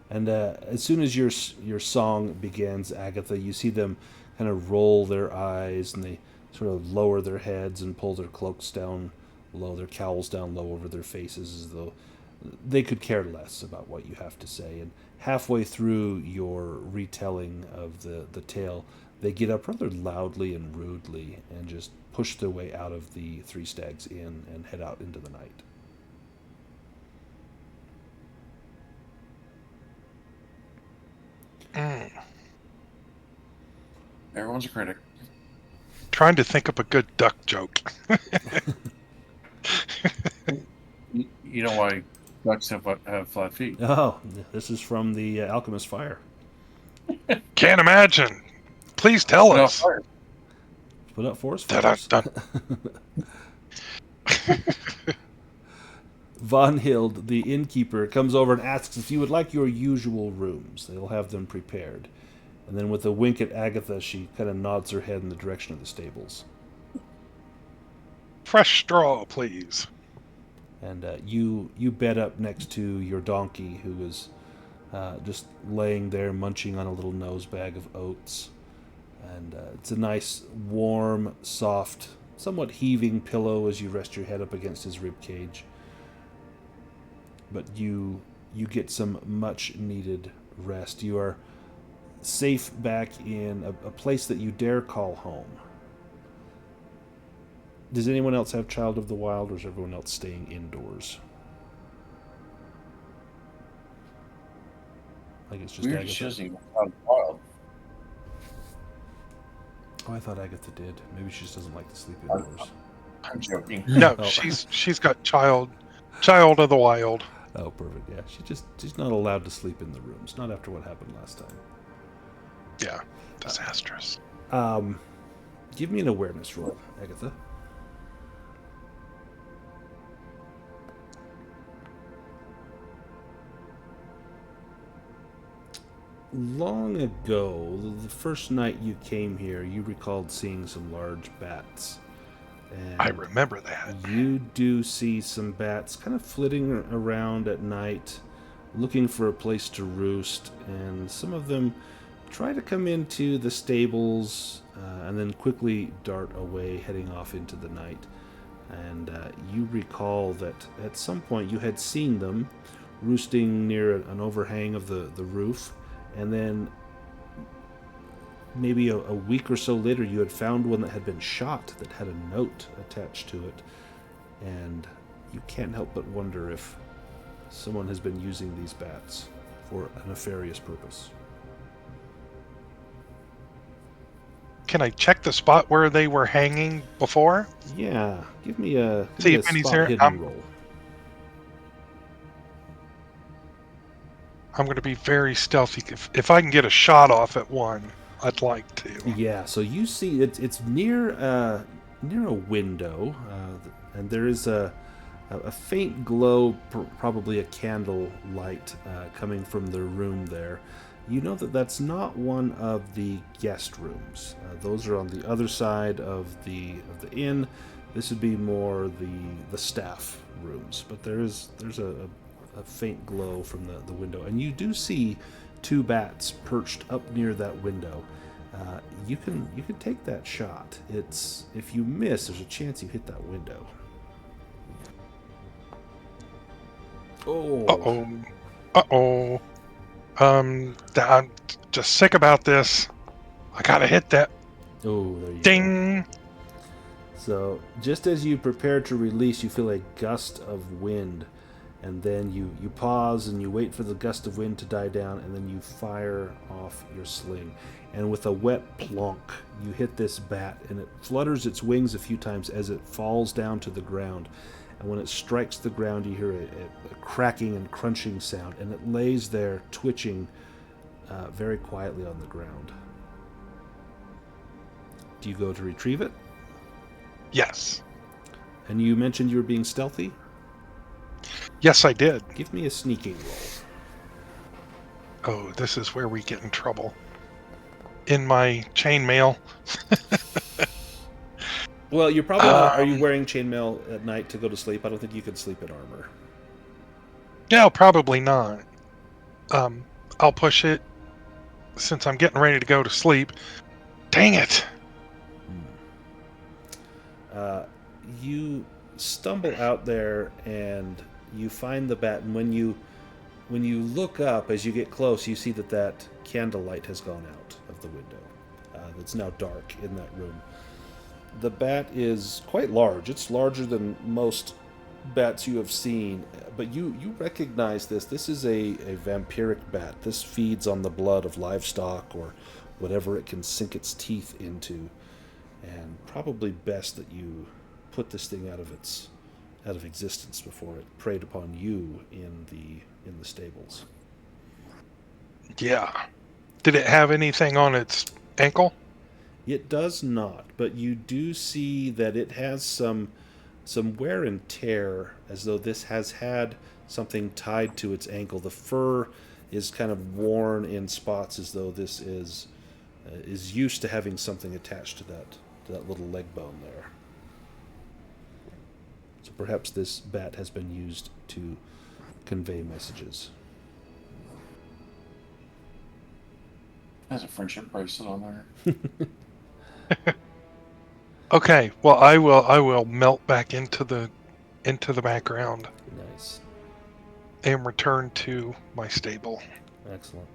And as soon as your song begins, Agatha, you see them kind of roll their eyes, and they sort of lower their heads and pull their cloaks down low, their cowls down low over their faces, as though they could care less about what you have to say. And halfway through your retelling of the tale, they get up rather loudly and rudely and just push their way out of the Three Stags Inn and head out into the night. Everyone's a critic. Trying to think up a good duck joke. You know why ducks have flat feet? Oh, this is from the Alchemist Fire. Can't imagine. Please tell us. Put up forest fires. Von Hild, the innkeeper, comes over and asks if you would like your usual rooms. They'll have them prepared. And then with a wink at Agatha, she kind of nods her head in the direction of the stables. Fresh straw, please. And you bed up next to your donkey, who is just laying there munching on a little nose bag of oats. And it's a nice, warm, soft, somewhat heaving pillow as you rest your head up against his rib cage. But you get some much needed rest. You are safe back in a place that you dare call home. Does anyone else have Child of the Wild, or is everyone else staying indoors? Like it's just Weird Agatha. she doesn't even sound wild. Oh, I thought Agatha did. Maybe she just doesn't like to sleep indoors. I'm joking. No, Oh. she's got Child of the Wild. Oh, perfect. Yeah, she's not allowed to sleep in the rooms. Not after what happened last time. Yeah, disastrous. Give me an awareness roll, Agatha. Long ago, the first night you came here, you recalled seeing some large bats. And I remember that. you do see some bats kind of flitting around at night, looking for a place to roost, and some of them try to come into the stables and then quickly dart away, heading off into the night. And you recall that at some point you had seen them roosting near an overhang of the roof, and then maybe a week or so later you had found one that had been shot that had a note attached to it. And you can't help but wonder if someone has been using these bats for a nefarious purpose. Can I check the spot where they were hanging before? Yeah, give me a See if any's spot there. hidden roll. I'm going to be very stealthy. If I can get a shot off at one, I'd like to. Yeah, so you see it's near a window, and there is a faint glow, probably a candle light coming from the room there. You know that that's not one of the guest rooms. Those are on the other side of the inn. This would be more the staff rooms, but there's a faint glow from the window, and you do see two bats perched up near that window. You can take that shot. It's if you miss, there's a chance you hit that window. Oh. Uh-oh. I'm just sick about this. I gotta hit that. Oh, there you Ding! go. So, just as you prepare to release, you feel a gust of wind, and then you pause and you wait for the gust of wind to die down, and then you fire off your sling. And with a wet plonk, you hit this bat, and it flutters its wings a few times as it falls down to the ground. And when it strikes the ground, you hear a cracking and crunching sound, and it lays there twitching very quietly on the ground. Do you go to retrieve it? Yes. And you mentioned you were being stealthy? Yes, I did. Give me a sneaking roll. Oh, this is where we get in trouble. In my chainmail. Well, you're probably not. Are you wearing chainmail at night to go to sleep? I don't think you can sleep in armor. No, probably not. I'll push it since I'm getting ready to go to sleep. Dang it! You stumble out there and you find the bat, and when you look up as you get close, you see that candlelight has gone out of the window. It's now dark in that room. The bat is quite large. It's larger than most bats you have seen, but you recognize this. This is a vampiric bat. This feeds on the blood of livestock or whatever it can sink its teeth into, and probably best that you put this thing out of existence before it preyed upon you in the stables. Yeah. Did it have anything on its ankle? It does not, but you do see that it has some wear and tear, as though this has had something tied to its ankle. The fur is kind of worn in spots, as though this is is used to having something attached to that little leg bone there. So perhaps this bat has been used to convey messages. Has a friendship bracelet on there. Okay, well, I will melt back into the background Nice. and return to my stable. Excellent.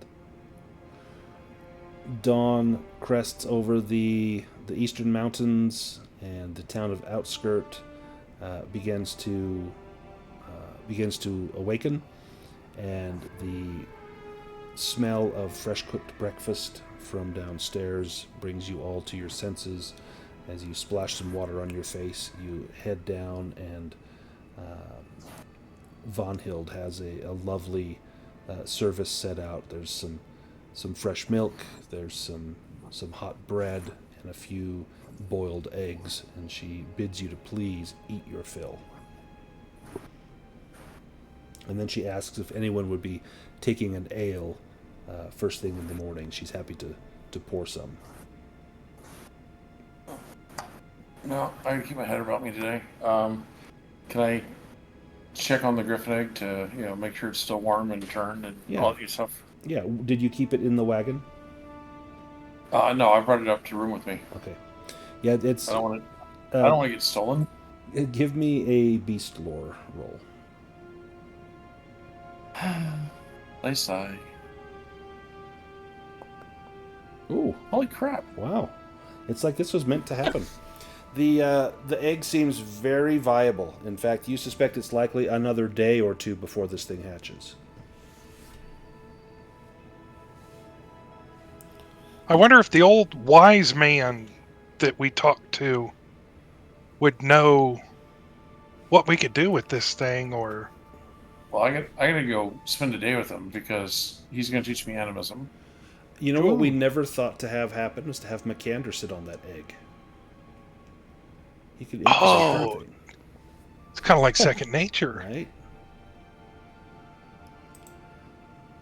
Dawn crests over the eastern mountains, and the town of Outskirt begins to awaken, and the smell of fresh cooked breakfast from downstairs brings you all to your senses. As you splash some water on your face, you head down, and Von Hild has a lovely service set out. There's some fresh milk, there's some hot bread, and a few boiled eggs, and she bids you to please eat your fill. And then she asks if anyone would be taking an ale first thing in the morning. She's happy to pour some. No, I can keep my head about me today. Can I check on the griffin egg to make sure it's still warm and turned and all that good stuff? Yeah, did you keep it in the wagon? No, I brought it up to the room with me. Okay. Yeah, it's... I don't want to get stolen. Give me a beast lore roll. I sigh. Ooh. Holy crap. Wow. It's like this was meant to happen. The egg seems very viable. In fact, you suspect it's likely another day or two before this thing hatches. I wonder if the old wise man that we talked to would know what we could do with this thing, or... Well, I gotta go spend a day with him because he's gonna teach me animism. You know what we never thought to have happen was to have Makander sit on that egg. He could implement everything. It's kind of like second nature. Right?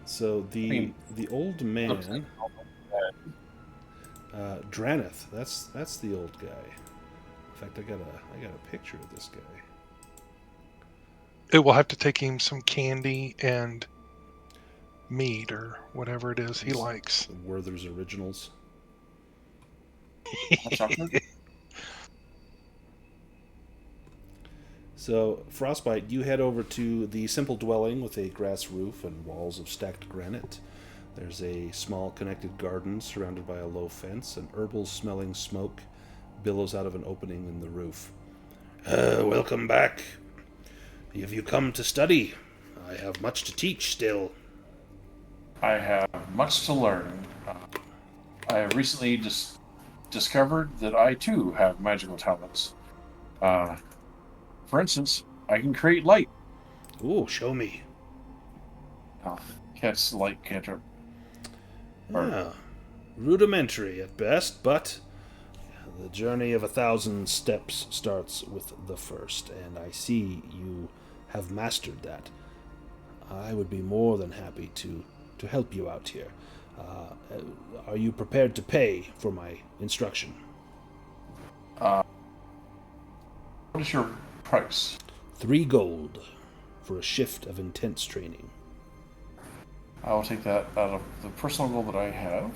So the old man... Draneth, that's the old guy. In fact, I got a picture of this guy. It will have to take him some candy and meat or whatever it is he likes. Werther's Originals. So, Frostbyte, you head over to the simple dwelling with a grass roof and walls of stacked granite. There's a small connected garden surrounded by a low fence, and herbal-smelling smoke billows out of an opening in the roof. Welcome back. Have you come to study? I have much to teach still. I have much to learn. I have recently discovered that I, too, have magical talents. For instance, I can create light. Ooh, show me. Cast light cantrip. Rudimentary at best, but the journey of 1,000 steps starts with the first, and I see you have mastered that. I would be more than happy to help you out here. Are you prepared to pay for my instruction? What is your price? 3 gold for a shift of intense training. I will take that out of the personal goal that I have.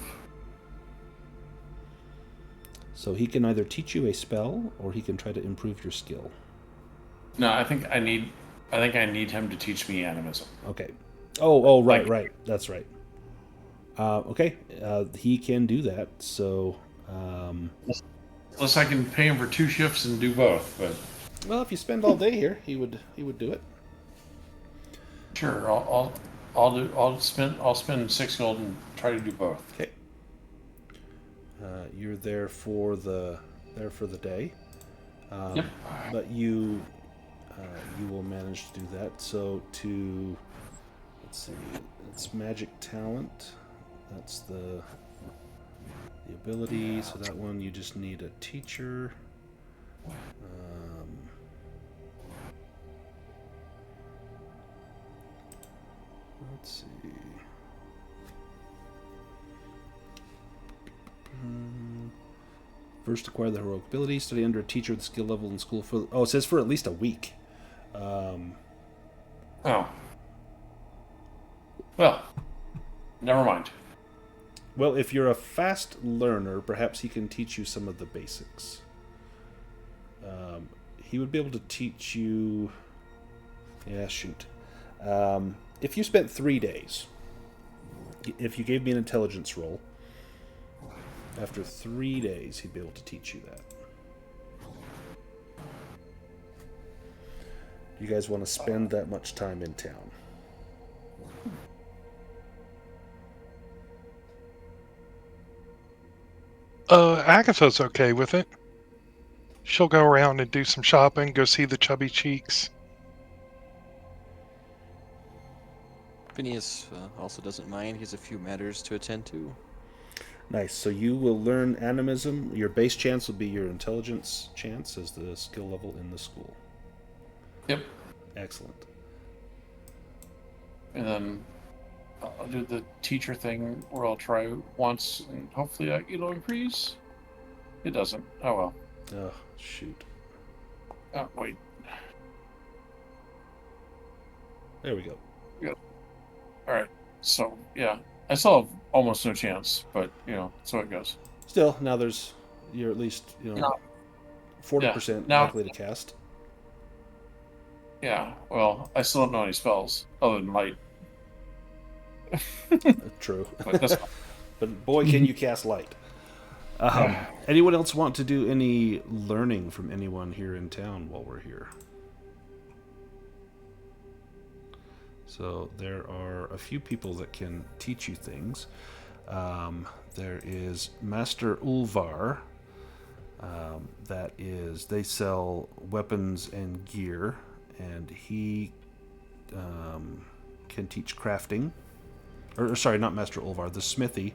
So he can either teach you a spell, or he can try to improve your skill. No, I think I need him to teach me animism. Okay. Oh, right. That's right. Okay. He can do that. So. Unless I can pay him for 2 shifts and do both, but. Well, if you spend all day here, he would do it. Sure, I'll spend 6 gold and try to do both. Okay. You're there for the day. Yep. But you will manage to do that. So let's see, it's magic talent. That's the ability. So that one you just need a teacher. Let's see. First, acquire the heroic ability. Study under a teacher with skill level in school for... Oh, it says for at least a week. Oh. Well, never mind. Well, if you're a fast learner, perhaps he can teach you some of the basics. He would be able to teach you... Yeah, shoot. If you spent 3 days, if you gave me an intelligence roll, after 3 days, he'd be able to teach you that. You guys want to spend that much time in town? Agatha's okay with it. She'll go around and do some shopping, go see the chubby cheeks. Phineas also doesn't mind. He has a few matters to attend to. Nice. So you will learn animism. Your base chance will be your intelligence chance as the skill level in the school. Yep. Excellent. And then I'll do the teacher thing where I'll try once and hopefully it'll increase. It doesn't. Oh well. Oh, shoot. Oh, wait. There we go. Alright. So, yeah. I still have almost no chance, but, so it goes. Still, now you're at least, 40% Now- likely to cast. Yeah, well, I still don't know any spells other than light. True. But that's fine. But boy, can you cast light. Anyone else want to do any learning from anyone here in town while we're here? So there are a few people that can teach you things. There is Master Ulvar. They sell weapons and gear, and he can teach crafting. Or sorry, not Master Ulvar, the smithy.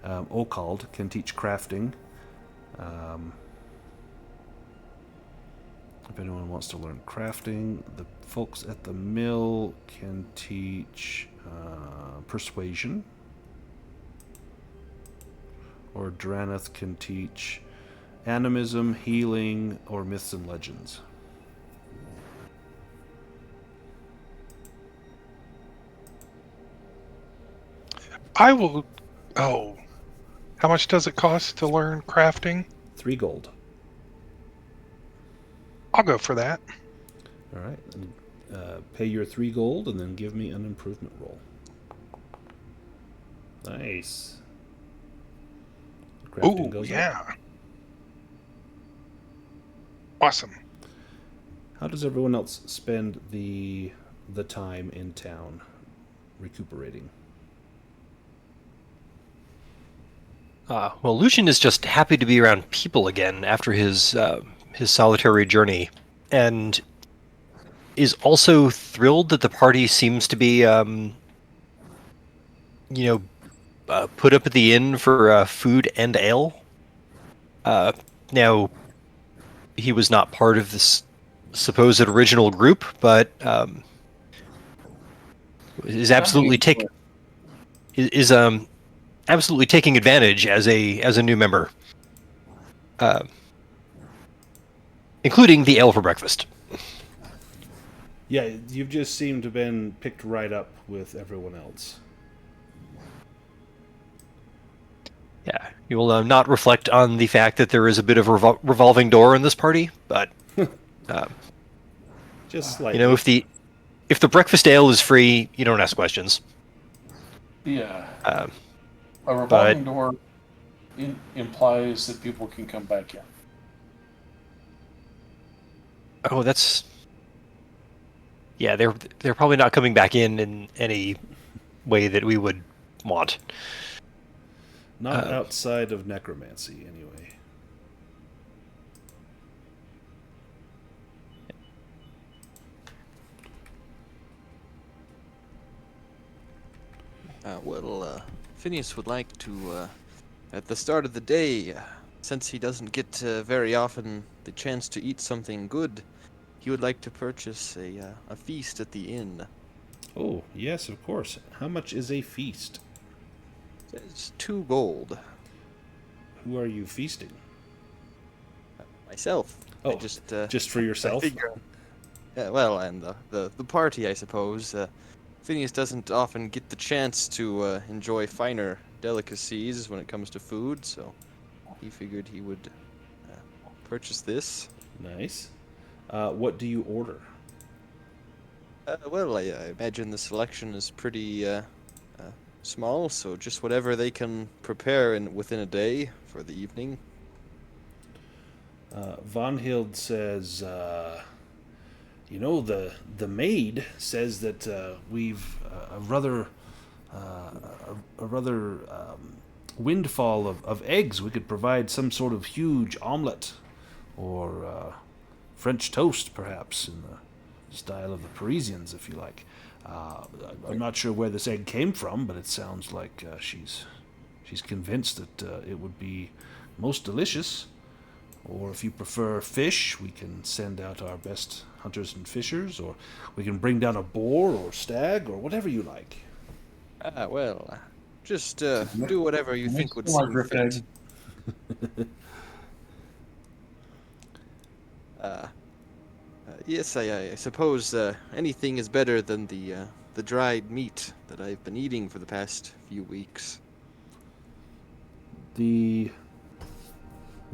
Okald can teach crafting. If anyone wants to learn crafting, the folks at the mill can teach persuasion. Or Draneth can teach animism, healing, or myths and legends. I will... Oh. How much does it cost to learn crafting? 3 gold. I'll go for that. All right. And, pay your 3 gold and then give me an improvement roll. Nice. Crafting Ooh, goes up. yeah. Awesome. How does everyone else spend the time in town recuperating? Well, Lucien is just happy to be around people again after his solitary journey, and is also thrilled that the party seems to be, put up at the inn for food and ale. Now, he was not part of this supposed original group, but is absolutely absolutely taking advantage as a new member, including the ale for breakfast. Yeah, you've just seemed to have been picked right up with everyone else. Yeah, you will not reflect on the fact that there is a bit of a revolving door in this party, but Just like if the breakfast ale is free, you don't ask questions. Yeah. A revolving door implies that people can come back in. Oh, that's... Yeah, they're probably not coming back in any way that we would want. Not outside of necromancy, anyway. Phineas would like to, at the start of the day, since he doesn't get very often the chance to eat something good, he would like to purchase a feast at the inn. Oh, yes, of course. How much is a feast? It's 2 gold. Who are you feasting? myself. Oh, I just just for yourself? I figure, well, and the party, I suppose. Phineas doesn't often get the chance to enjoy finer delicacies when it comes to food, so he figured he would purchase this. Nice. What do you order? Well, I imagine the selection is pretty small, so just whatever they can prepare within a day for the evening. Von Hild says, you know, the maid says that we've a rather windfall of eggs. We could provide some sort of huge omelet or French toast, perhaps, in the style of the Parisians, if you like. I'm not sure where this egg came from, but it sounds like she's convinced that it would be most delicious. Or if you prefer fish, we can send out our best hunters and fishers, or we can bring down a boar or stag, or whatever you like. Well, just do whatever you think would seem fit. Yes, I suppose anything is better than the dried meat that I've been eating for the past few weeks.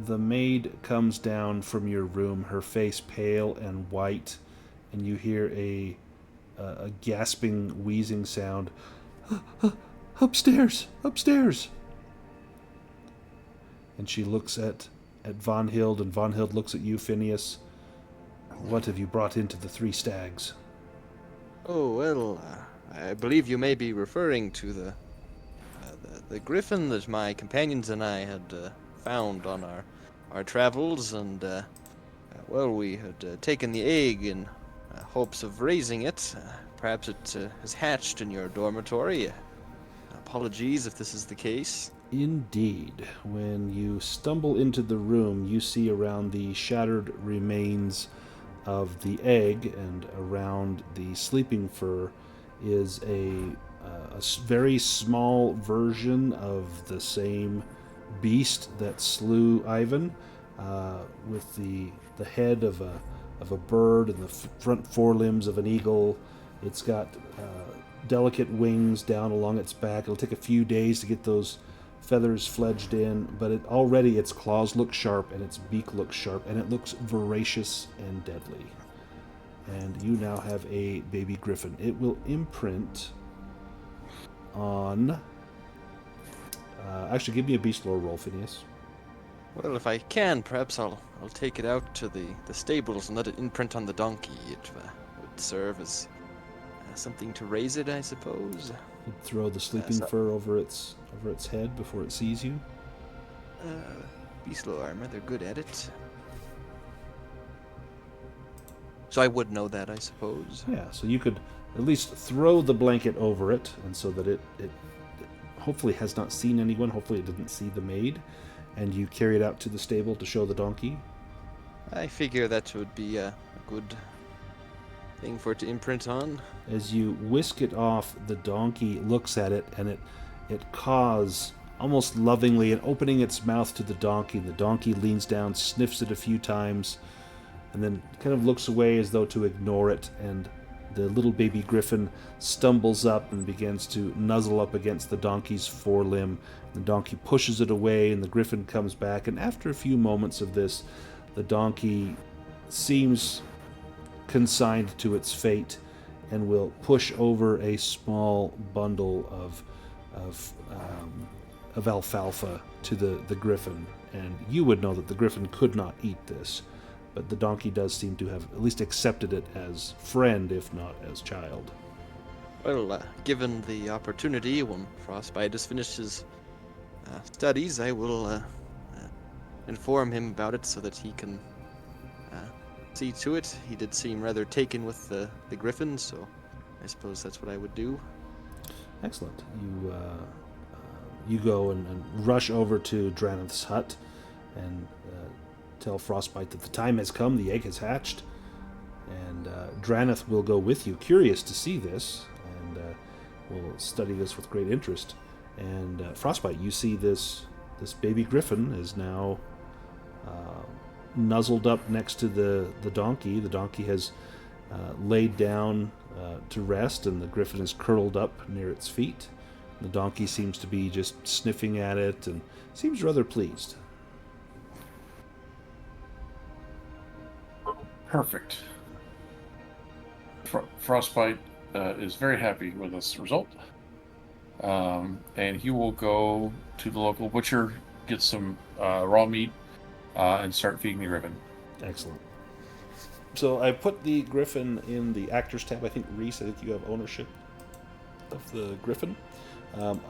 The maid comes down from your room, her face pale and white, and you hear a gasping, wheezing sound. Upstairs! Upstairs! And she looks at Von Hild, and Von Hild looks at you, Phineas. What have you brought into the Three Stags? Oh, well, I believe you may be referring to the griffin that my companions and I had found on our travels, and well, we had taken the egg in hopes of raising it. Perhaps it has hatched in your dormitory. Apologies if this is the case. Indeed. When you stumble into the room, you see around the shattered remains of the egg and around the sleeping fur is a very small version of the same beast that slew Ivan, with the head of a bird and the front forelimbs of an eagle. It's got delicate wings down along its back. It'll take a few days to get those feathers fledged in, but already its claws look sharp and its beak looks sharp, and it looks voracious and deadly. And you now have a baby griffin. It will imprint on... actually, give me a beast lore roll, Phineas. Well, if I can, perhaps I'll take it out to the stables and let it imprint on the donkey. It would serve as something to raise it, I suppose. You'd throw the sleeping fur over its head before it sees you. Beast lore, I'm rather good at it. So I would know that, I suppose. Yeah, so you could at least throw the blanket over it, and so that it hopefully has not seen anyone. Hopefully it didn't see the maid. And you carry it out to the stable to show the donkey. I figure that would be a good thing for it to imprint on. As you whisk it off, the donkey looks at it, and it caws almost lovingly, and opening its mouth to the donkey. The donkey leans down, sniffs it a few times, and then kind of looks away as though to ignore it, and the little baby griffin stumbles up and begins to nuzzle up against the donkey's forelimb. The donkey pushes it away, and the griffin comes back, and after a few moments of this, the donkey seems consigned to its fate and will push over a small bundle of alfalfa to the griffin. And you would know that the griffin could not eat this, but the donkey does seem to have at least accepted it as friend, if not as child. Well, given the opportunity, when Frostbyte has finished his studies, I will inform him about it so that he can see to it. He did seem rather taken with the griffin, so I suppose that's what I would do. Excellent. You go and rush over to Dranoth's hut and tell Frostbyte that the time has come, the egg has hatched, and Dranoth will go with you, curious to see this, and will study this with great interest. And Frostbyte, you see this baby griffin is now nuzzled up next to the donkey. The donkey has laid down to rest, and the griffin is curled up near its feet. The donkey seems to be just sniffing at it and seems rather pleased. Perfect. Frostbyte is very happy with this result. And he will go to the local butcher, get some raw meat, and start feeding the griffin. Excellent. So I put the griffin in the actors tab. I think, Reese, I think you have ownership of the griffin.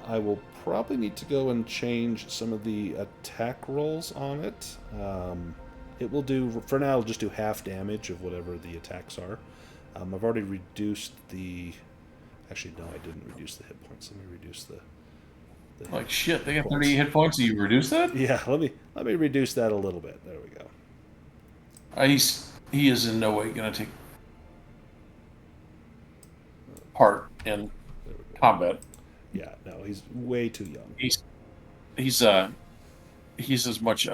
I will probably need to go and change some of the attack rolls on it. It will do, for now, it'll just do half damage of whatever the attacks are. I've already reduced the... Actually, no, I didn't reduce the hit points. Let me reduce the like shit, they got 30 hit points. You reduce that? Yeah, let me reduce that a little bit. There we go. He is in no way going to take part in combat. Yeah, no, he's way too young. He's as much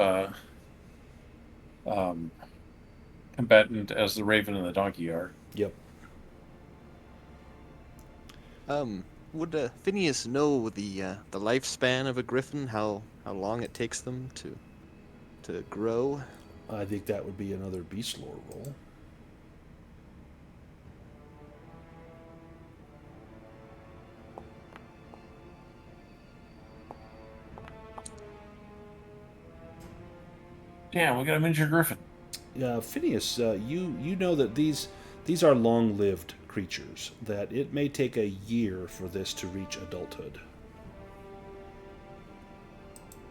combatant as the raven and the donkey are. Yep. Would Phineas know the lifespan of a griffin? How long it takes them to grow? I think that would be another beast lore roll. Damn, we got a miniature griffin. Phineas, you know that these are long-lived creatures, that it may take a year for this to reach adulthood.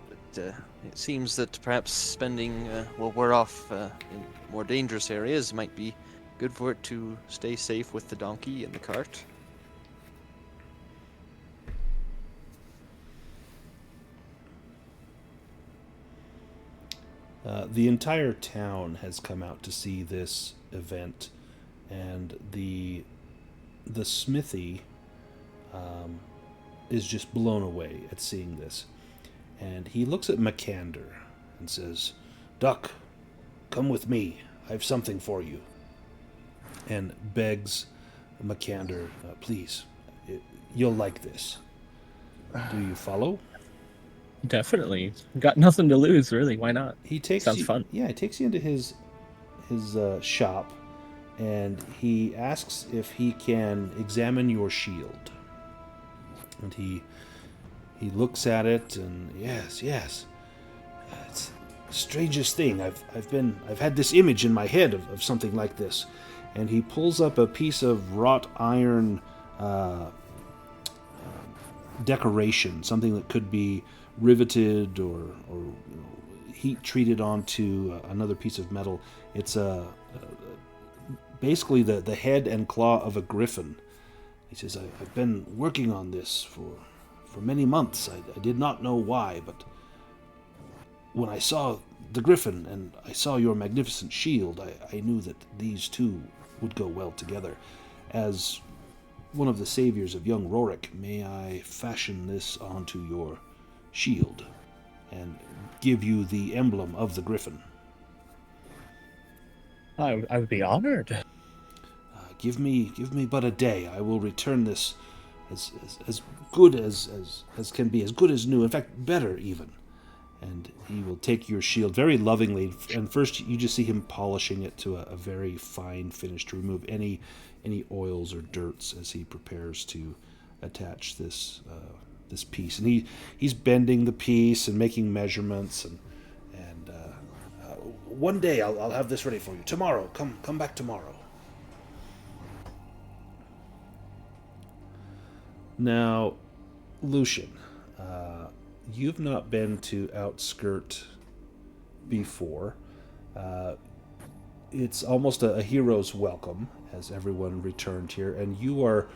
But it seems that perhaps spending while we're off in more dangerous areas might be good for it to stay safe with the donkey and the cart. The entire town has come out to see this event, and the smithy is just blown away at seeing this. And he looks at Makander and says, "Duck, come with me. I have something for you." And begs Makander, "Please, you'll like this." Do you follow? Definitely. Got nothing to lose, really. Why not? He takes Sounds you, fun. Yeah, he takes you into his shop, and he asks if he can examine your shield. And he looks at it, and yes, it's the strangest thing. I've had this image in my head of something like this, and he pulls up a piece of wrought iron decoration, something that could be riveted or heat treated onto another piece of metal. It's basically the head and claw of a griffin. He says, I've been working on this for many months. I did not know why, but when I saw the griffin and I saw your magnificent shield, I knew that these two would go well together. As one of the saviors of young Rorik, may I fashion this onto your shield and give you the emblem of the griffin. I would be honored. Give me but a day. I will return this as good as can be, as good as new. In fact, better even. And he will take your shield very lovingly. And first, you just see him polishing it to a very fine finish to remove any oils or dirts as he prepares to attach this piece. And he's bending the piece and making measurements. And one day I'll have this ready for you. Tomorrow, come back tomorrow. Now, Lucien, you've not been to Outskirt before. It's almost a hero's welcome as everyone returned here, and you are,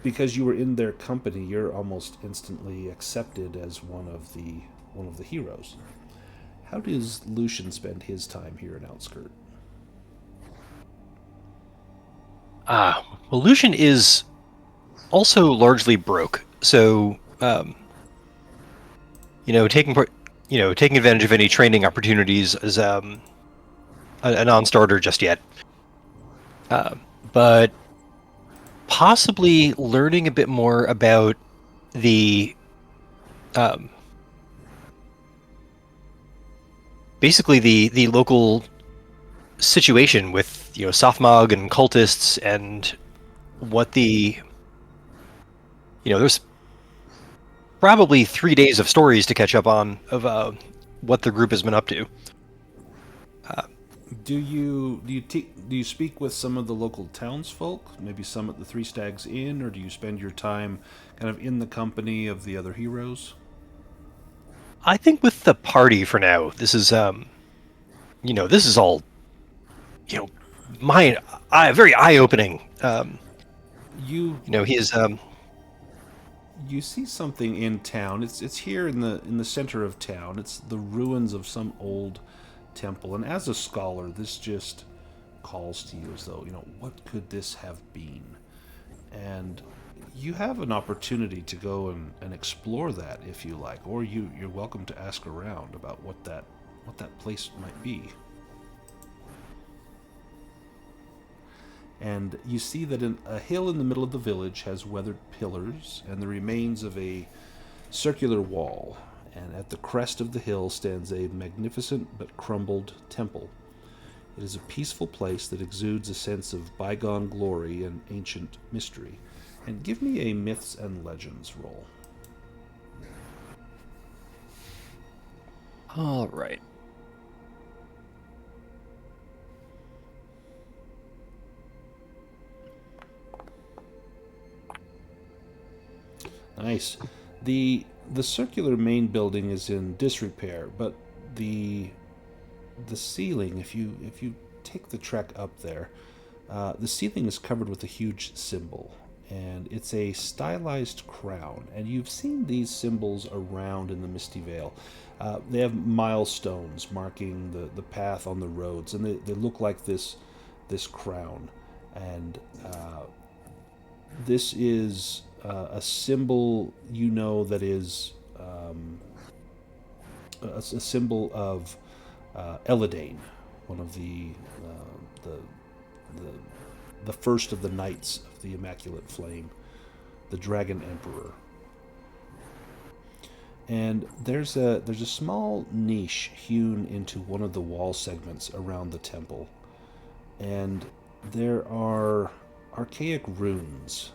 because you were in their company, you're almost instantly accepted as one of the heroes. How does Lucien spend his time here in Outskirt? Well, Lucien is also largely broke, so taking part. taking advantage of any training opportunities as a non-starter just yet. But possibly learning a bit more about the basically the local situation with Sothmog and cultists, and what there's probably 3 days of stories to catch up on of what the group has been up to. Do you speak with some of the local townsfolk? Maybe some at the Three Stags Inn, or do you spend your time kind of in the company of the other heroes? I think with the party for now, this is this is all very eye-opening. You He is you see something in town. It's here in the center of town. It's the ruins of some old temple, and as a scholar, this just calls to you as though, what could this have been? And you have an opportunity to go and explore that if you like, or you're welcome to ask around about what that place might be. And you see that a hill in the middle of the village has weathered pillars and the remains of a circular wall. And at the crest of the hill stands a magnificent but crumbled temple. It is a peaceful place that exudes a sense of bygone glory and ancient mystery. And give me a Myths and Legends roll. all right. Nice. The circular main building is in disrepair, but the ceiling, if you take the trek up there, the ceiling is covered with a huge symbol, and it's a stylized crown. And you've seen these symbols around in the Misty Vale. They have milestones marking the path on the roads, and they look like this crown. And this is a symbol, that is a symbol of Eladane, one of the first of the Knights of the Immaculate Flame, the Dragon Emperor. And there's a small niche hewn into one of the wall segments around the temple, and there are archaic runes.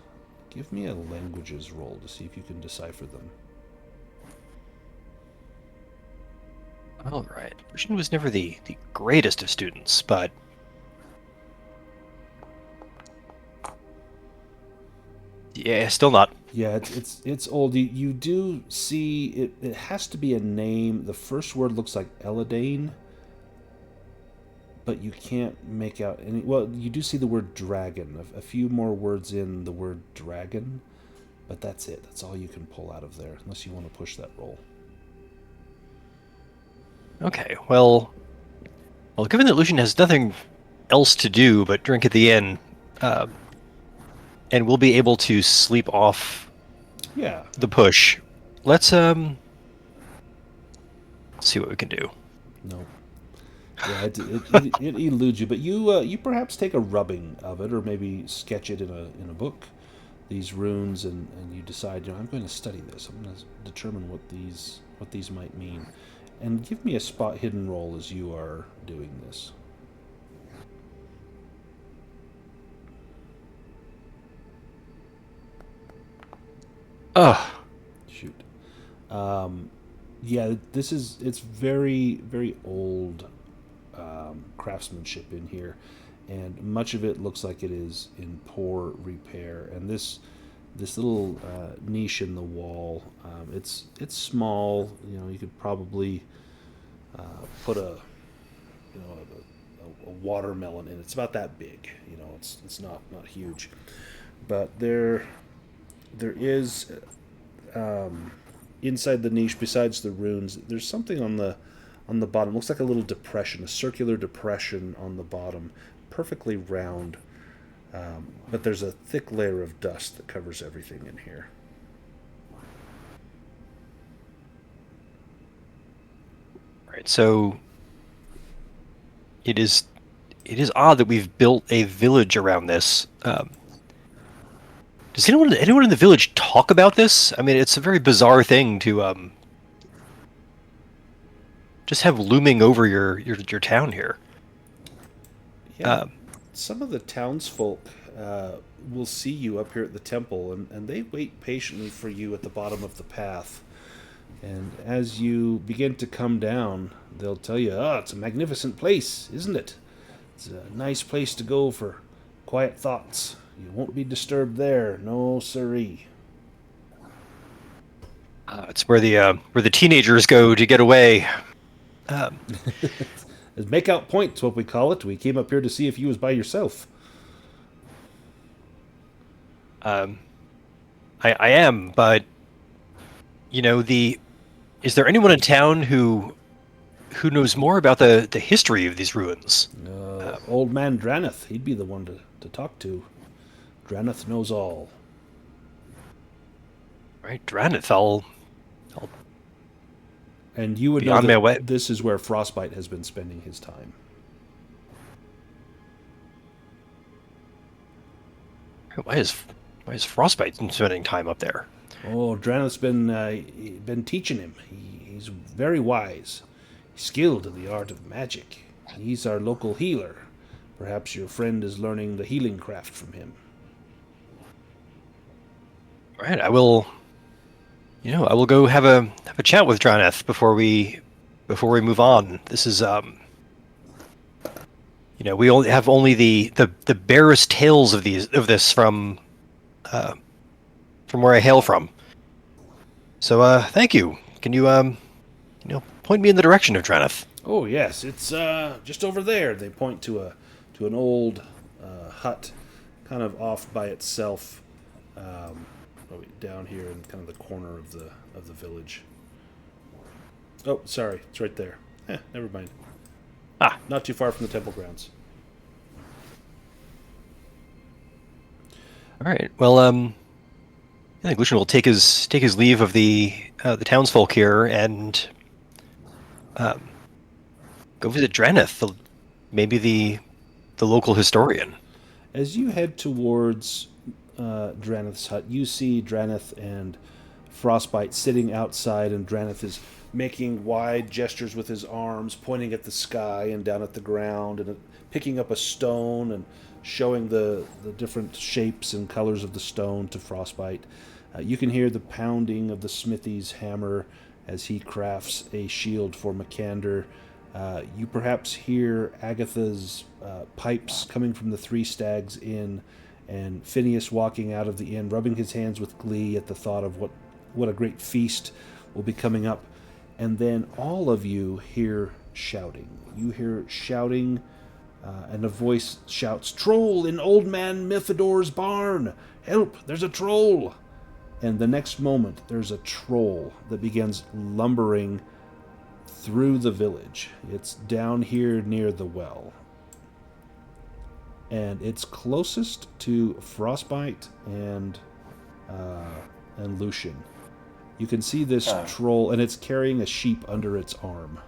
Give me a languages roll to see if you can decipher them. All right. Lucien was never the greatest of students, but yeah, still not. Yeah, it's old. You do see it. It has to be a name. The first word looks like Eladane, but you can't make out any. Well, you do see the word dragon. A few more words in the word dragon, but that's it. That's all you can pull out of there, unless you want to push that roll. Okay, well, given that Lucien has nothing else to do but drink at the inn, and we'll be able to sleep off the push, let's see what we can do. No. Yeah, it eludes you, but you perhaps take a rubbing of it, or maybe sketch it in a book, these runes, and you decide, I'm going to study this. I'm going to determine what these might mean. And give me a spot hidden roll as you are doing this. Oh, shoot. Yeah, it's very, very old craftsmanship in here, and much of it looks like it is in poor repair. And this little niche in the wall, it's small. You could probably put a watermelon in. It's about that big. It's not huge, but there is inside the niche, besides the runes, there's something on the bottom. It looks like a little depression, a circular depression on the bottom, perfectly round, but there's a thick layer of dust that covers everything in here. Right, so it is odd that we've built a village around this. Does anyone in the village talk about this? I mean, it's a very bizarre thing to just have looming over your town here. Yeah, some of the townsfolk will see you up here at the temple, and they wait patiently for you at the bottom of the path. And as you begin to come down, they'll tell you, "Oh, it's a magnificent place, isn't it? It's a nice place to go for quiet thoughts. You won't be disturbed there, no siree." It's where the teenagers go to get away. As make out point's what we call it. We came up here to see if you was by yourself. I am, but you know, is there anyone in town who knows more about the history of these ruins? Old man Draneth, he'd be the one to talk to. Draneth knows all. Right, Draneth, I'll And you would be know on my way. that this is where Frostbyte has been spending his time. Why is Frostbyte spending time up there? Oh, Draneth's been teaching him. He's very wise, skilled in the art of magic. He's our local healer. Perhaps your friend is learning the healing craft from him. Right, I will go have a chat with Draneth before we move on. This is we only have the barest tales of this from where I hail from. So thank you. Can you point me in the direction of Draneth? Oh yes, it's just over there. They point to an old hut, kind of off by itself, down here in kind of the corner of the village. Oh, sorry, it's right there. Never mind. Not too far from the temple grounds. All right. Well, I think Lucien will take his leave of the townsfolk here and go visit Draneth, maybe the local historian. As you head towards Draneth's hut, you see Draneth and Frostbyte sitting outside, and Draneth is making wide gestures with his arms, pointing at the sky and down at the ground, and picking up a stone and showing the different shapes and colors of the stone to Frostbyte. You can hear the pounding of the smithy's hammer as he crafts a shield for Makander. You perhaps hear Agatha's pipes coming from the Three Stags Inn, and Phineas walking out of the inn, rubbing his hands with glee at the thought of what a great feast will be coming up. And then all of you hear shouting. You hear shouting, and a voice shouts, "Troll in Old Man Mythador's barn! Help, there's a troll!" And the next moment, there's a troll that begins lumbering through the village. It's down here near the well. And it's closest to Frostbyte and Lucien. You can see this troll, and it's carrying a sheep under its arm.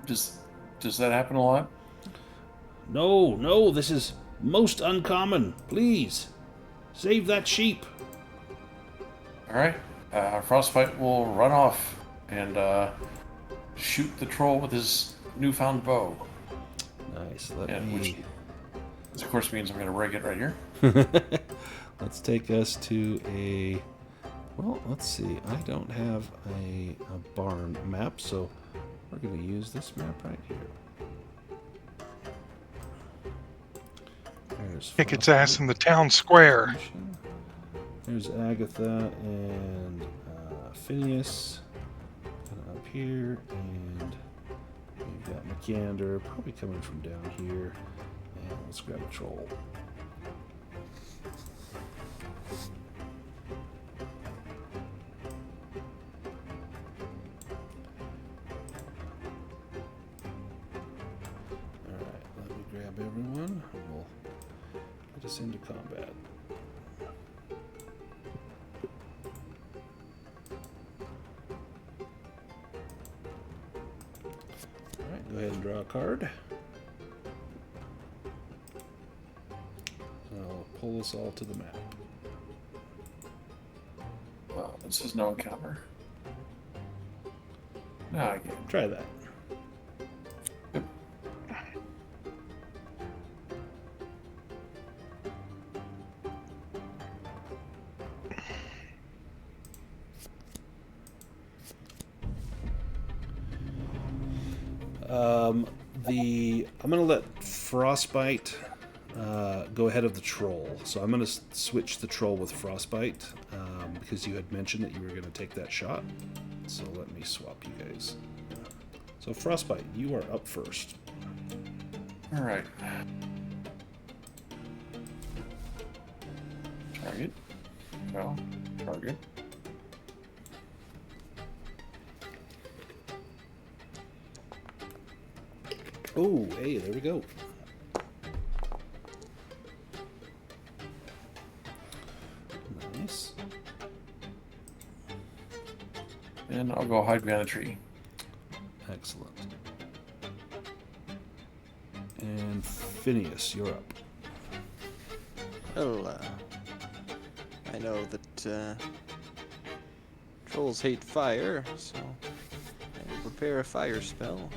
Does that happen a lot? No, this is most uncommon. Please, save that sheep. All right. Frostbyte will run off and shoot the troll with his newfound bow. Nice. Which of course means I'm going to rig it right here. Let's take us to a... Well, let's see. I don't have a barn map, so we're going to use this map right here. There's Kick its ass in the town square. There's Agatha and Phineas up here, and we've got Makander probably coming from down here. And let's grab a troll. Alright, let me grab everyone. We'll get us into combat. card. I'll pull us all to the map. Well, this is no encounter. No, I get it. Try that. I'm gonna let Frostbite go ahead of the troll. So I'm gonna switch the troll with Frostbite because you had mentioned that you were gonna take that shot. So let me swap you guys. So Frostbite, you are up first. All right. Target. Go. Target. Oh, hey, there we go. Nice. And I'll go hide behind a tree. Excellent. And Phineas, you're up. Well, I know that trolls hate fire, so I will prepare a fire spell.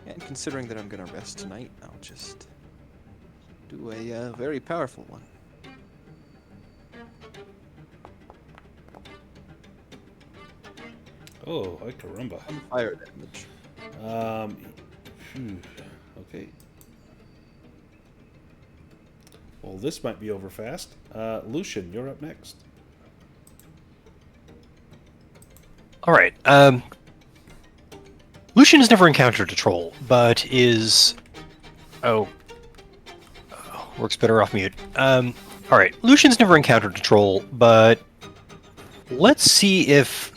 And considering that I'm gonna rest tonight, I'll just do a very powerful one. Oh, ay caramba. Some fire damage. Okay. Well, this might be over fast. Lucien, you're up next. All right. Lucien has never encountered a troll, but is... works better off mute. All right. Lucian's never encountered a troll, but let's see if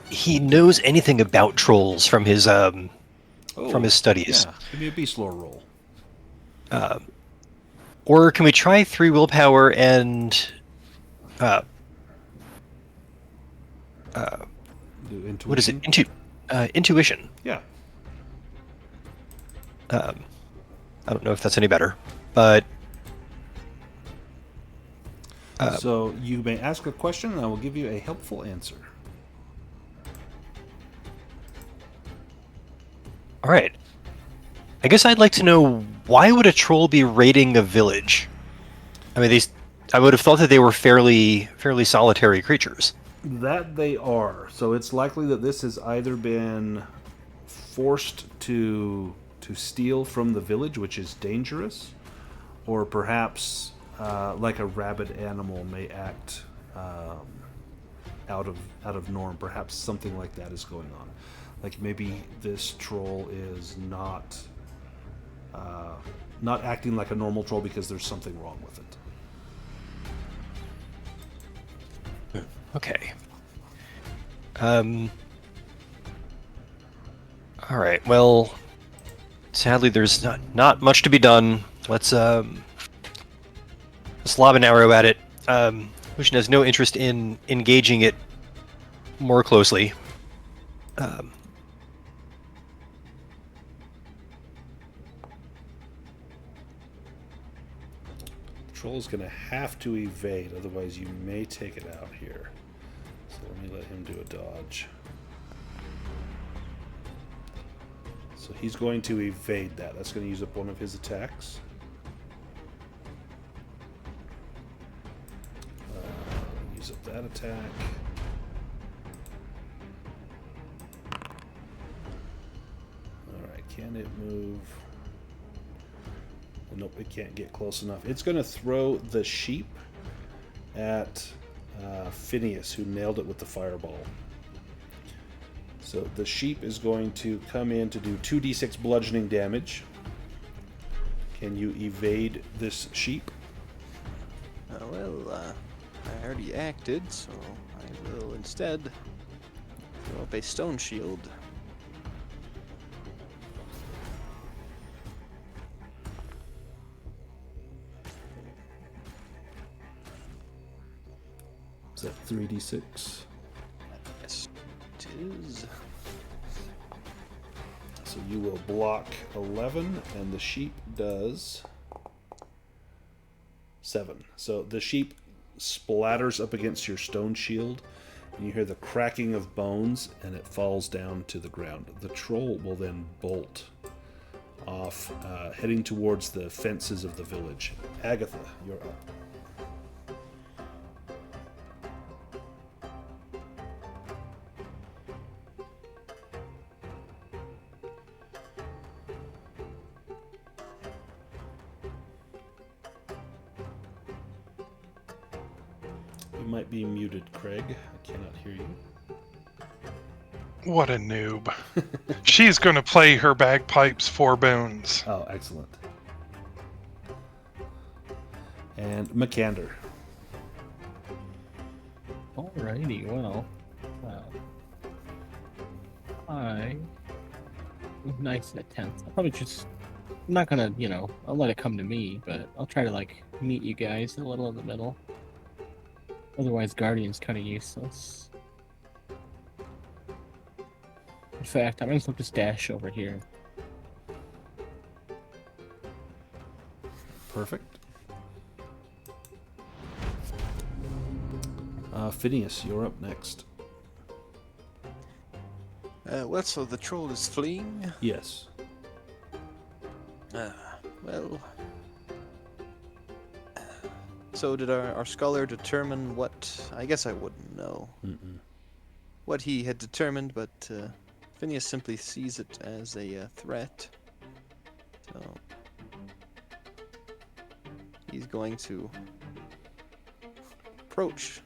he knows anything about trolls from his studies. Yeah, give me a beast lore roll. Or can we try 3 willpower and Do intuition. what is it? Intuition. Yeah. I don't know if that's any better, but So you may ask a question, and I will give you a helpful answer. all right. I guess I'd like to know, why would a troll be raiding a village? I mean, I would have thought that they were fairly solitary creatures. That they are. So it's likely that this has either been forced to steal from the village, which is dangerous, or perhaps like a rabid animal may act out of norm. Perhaps something like that is going on. Like maybe this troll is not acting like a normal troll because there's something wrong with it. Okay. All right. Well, sadly, there's not much to be done. Let's lob an arrow at it. Lucien has no interest in engaging it more closely. Troll's going to have to evade, otherwise you may take it out here. So let me let him do a dodge. So he's going to evade that. That's going to use up one of his attacks. Use up that attack. Alright, can it move? Nope, it can't get close enough. It's going to throw the sheep at Phineas, who nailed it with the fireball. So the sheep is going to come in to do 2d6 bludgeoning damage. Can you evade this sheep? Well, I already acted, so I will instead throw up a stone shield. Is that 3d6? Yes, it is. So you will block 11, and the sheep does 7. So the sheep splatters up against your stone shield, and you hear the cracking of bones, and it falls down to the ground. The troll will then bolt off, heading towards the fences of the village. Agatha, you're up. You might be muted, Craig. I cannot hear you. What a noob. She's going to play her bagpipes for boons. Oh, excellent. And Makander. Alrighty, well. Nice attempt. I'll probably just. I'm not gonna, I'll let it come to me, but I'll try to, meet you guys a little in the middle. Otherwise, Guardian's kind of useless. In fact, I might as well just dash over here. Perfect. Phineas, you're up next. Well, so the troll is fleeing? Yes. Well... So did our scholar determine what... I guess I wouldn't know. What he had determined, but Phineas simply sees it as a threat. So... he's going to approach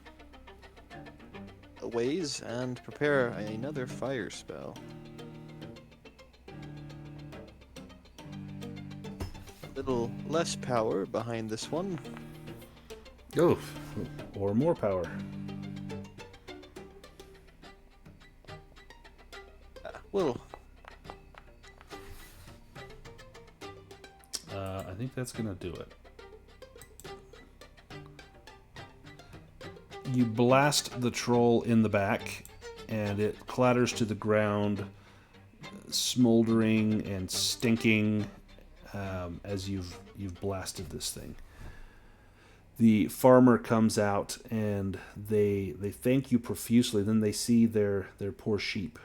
a ways and prepare another fire spell. A little less power behind this one. Oh, or more power. Well, I think that's gonna do it. You blast the troll in the back, and it clatters to the ground, smoldering and stinking as you've blasted this thing. The farmer comes out, and they thank you profusely. Then they see their poor sheep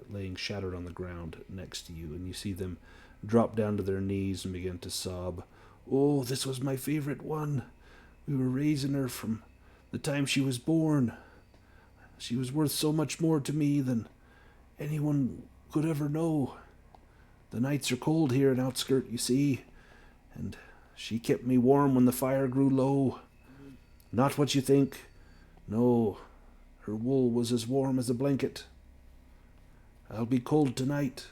laying shattered on the ground next to you, and you see them drop down to their knees and begin to sob. "Oh, this was my favorite one. We were raising her from the time she was born. She was worth so much more to me than anyone could ever know. The nights are cold here in Outskirt, you see, and she kept me warm when the fire grew low. Not what you think. No, her wool was as warm as a blanket. I'll be cold tonight."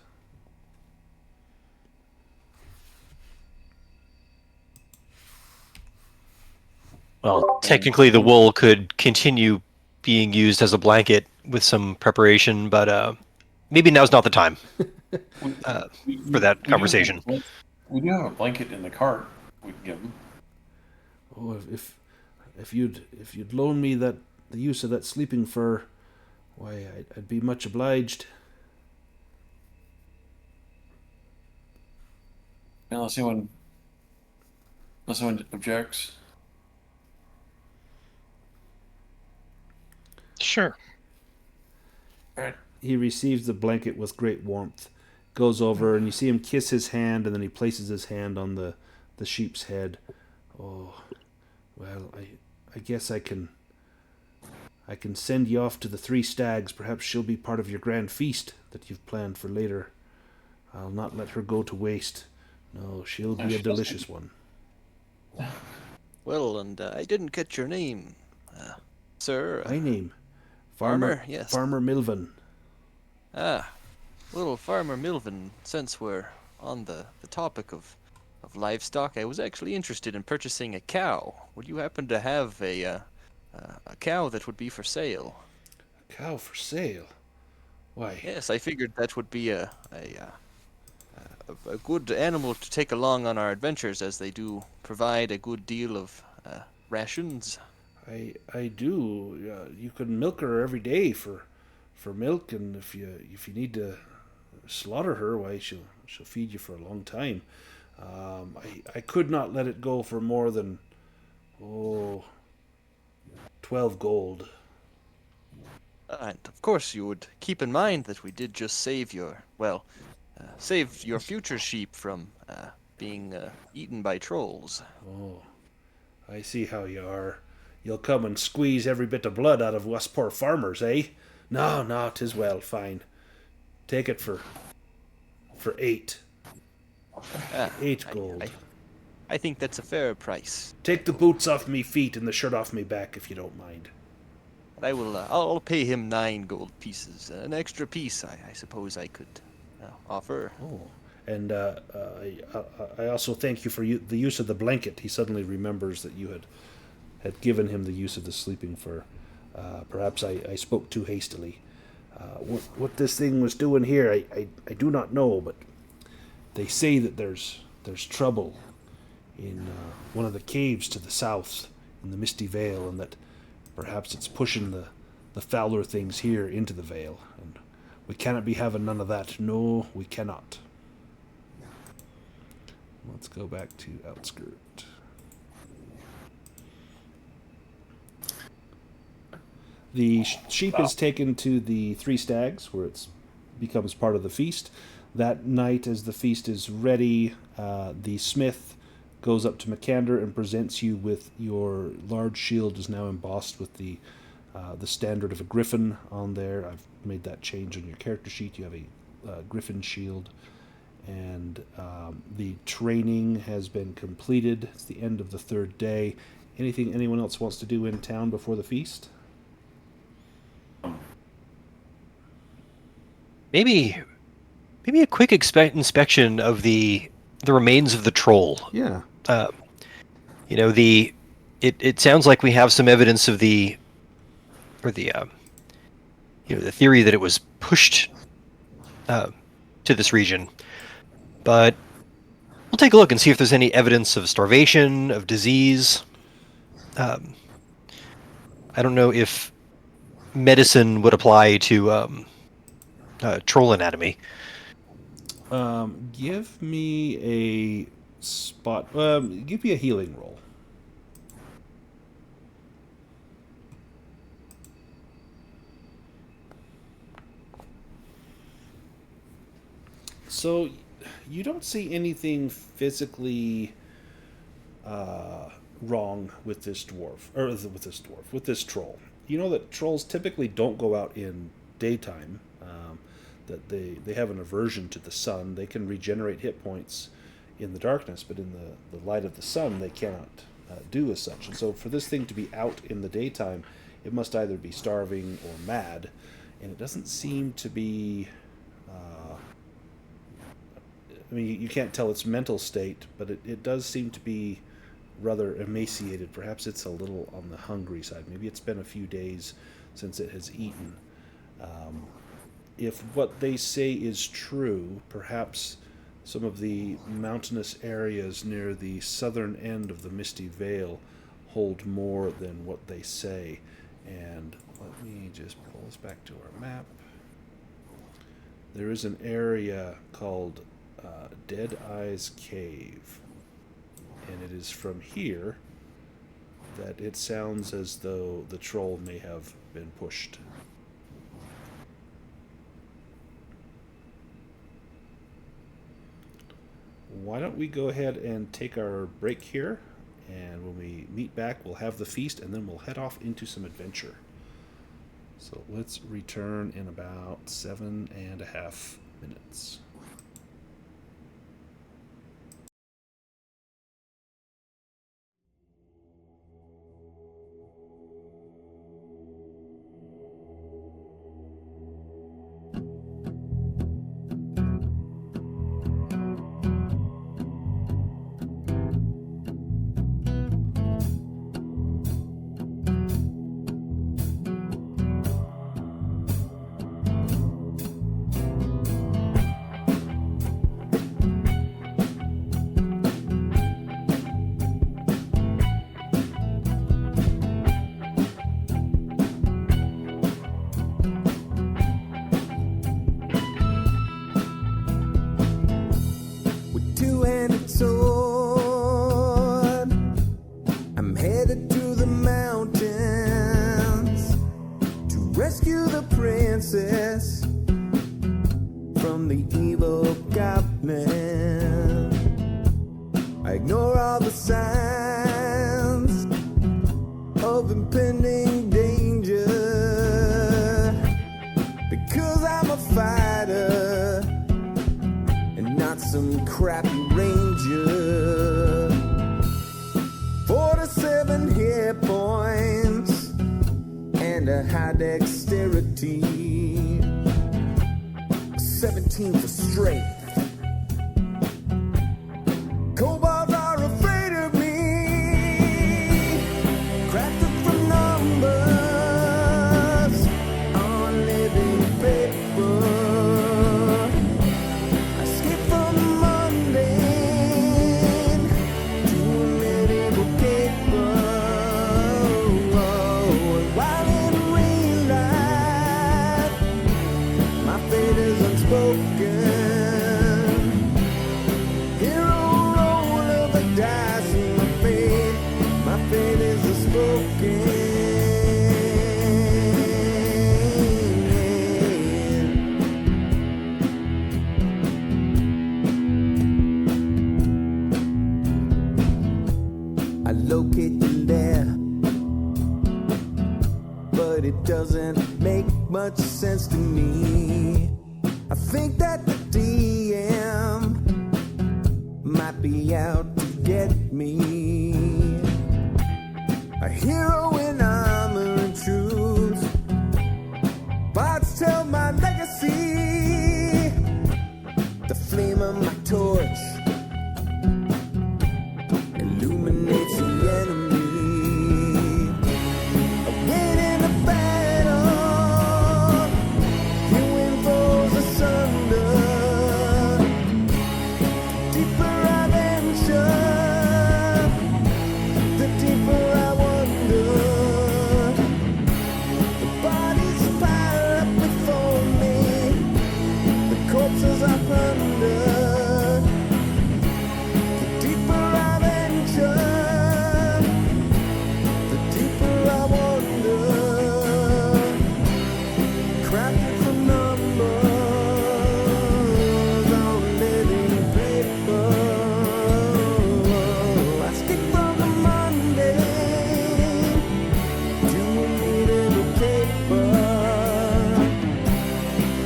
Well, technically the wool could continue being used as a blanket with some preparation, but maybe now's not the time for that conversation. We do have a blanket in the cart we can give them. Oh, if you'd loan me the use of that sleeping fur, why, I'd be much obliged. Unless anyone objects. Sure. Alright. He receives the blanket with great warmth, goes over, and you see him kiss his hand, and then he places his hand on the sheep's head. "Oh, well, I guess I can send you off to the Three Stags. Perhaps she'll be part of your grand feast that you've planned for later. I'll not let her go to waste. No, she'll be a delicious one." Well, and I didn't get your name, sir. My name, Farmer, yes. Farmer Milvan. Little Farmer Milvan, since we're on the topic of livestock, I was actually interested in purchasing a cow. Would you happen to have a cow that would be for sale? A cow for sale? Why? Yes, I figured that would be a good animal to take along on our adventures, as they do provide a good deal of rations. I do. You can milk her every day for milk, and if you need to slaughter her, why she'll feed you for a long time. I could not let it go for more than 12 gold. And of course, you would keep in mind that we did just save save your future sheep from being eaten by trolls. Oh, I see how you are. You'll come and squeeze every bit of blood out of us poor farmers, eh? No, 'tis well, fine. Take it for 8. 8 gold. I think that's a fair price. Take the boots off me feet and the shirt off me back, if you don't mind. I will. I'll pay him 9 gold pieces. An extra piece, I suppose I could offer. Oh, and I also thank you for the use of the blanket. He suddenly remembers that you had given him the use of the sleeping fur. Perhaps I spoke too hastily. What this thing was doing here, I do not know, but they say that there's trouble in one of the caves to the south in the Misty Vale, and that perhaps it's pushing the fouler things here into the Vale, and we cannot be having none of that. No, we cannot. Let's go back to Outskirt. The sheep is taken to the Three Stags, where it becomes part of the feast. That night, as the feast is ready, the smith goes up to Makander and presents you with your large shield is now embossed with the standard of a griffin on there. I've made that change on your character sheet. You have a griffin shield. And the training has been completed. It's the end of the 3rd day. Anything anyone else wants to do in town before the feast? Maybe a quick inspection of the remains of the troll. Yeah. It sounds like we have some evidence of the theory that it was pushed to this region, but we'll take a look and see if there's any evidence of starvation, of disease. I don't know if medicine would apply to troll anatomy. Give me a spot. Give me a healing roll. So, you don't see anything physically wrong with this dwarf, with this troll. You know that trolls typically don't go out in daytime. That they have an aversion to the sun. They can regenerate hit points in the darkness, but in the light of the sun, they cannot do as such. And so for this thing to be out in the daytime, it must either be starving or mad, and it doesn't seem to be... you can't tell its mental state, but it does seem to be rather emaciated. Perhaps it's a little on the hungry side. Maybe it's been a few days since it has eaten. If what they say is true, perhaps some of the mountainous areas near the southern end of the Misty Vale hold more than what they say. And let me just pull us back to our map. There is an area called Dead Eyes Cave, and it is from here that it sounds as though the troll may have been pushed. Why don't we go ahead and take our break here, and when we meet back, we'll have the feast, and then we'll head off into some adventure. So let's return in about 7.5 minutes. from the evil goblin. I ignore all the signs of impending danger, because I'm a fighter and not some crappy ranger. 47 hit points and a high dexterity, 17 for strength. Kobolds are afraid of me, crafted from numbers on living paper. I skip from the mundane to a medieval caper. While in real life, my fate is unspoken. Hero roll of the dice, and my fate is unspoken. I locate the lair, but it doesn't make much sense to me. I think that the DM might be out to get me. A hero in armor and truth, bards tell my legacy. The flame of my torch illuminates the enemy. I win in the battle, you win foes asunder. Deeper I venture, the deeper I wonder. The bodies pile up before me, the corpses I plunder. The deeper I venture, the deeper I wonder. Crafted from numbers on living paper. I skip from the mundane to a medieval caper.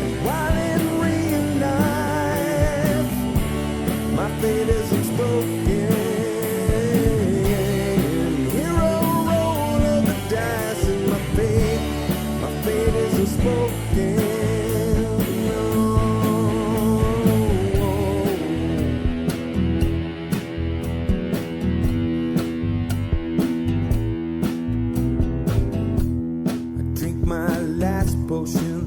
And while in real life, my fate is unspoken. Hero roll of the dice, and my fate is unspoken. I drink my last potion,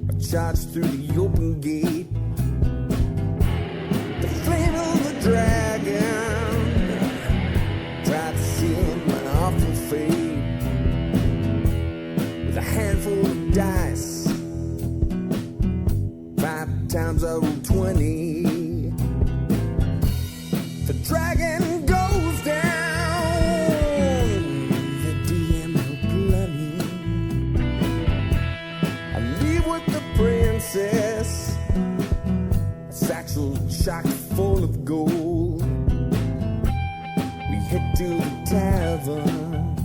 I charge through the open gate. The flame of the dragon tried to seal my awful fate. With a handful of dice, 5 times I roll 20. The dragon goes down, the DM no bloody. I leave with the princess, a satchel chock full of gold. We head to the tavern,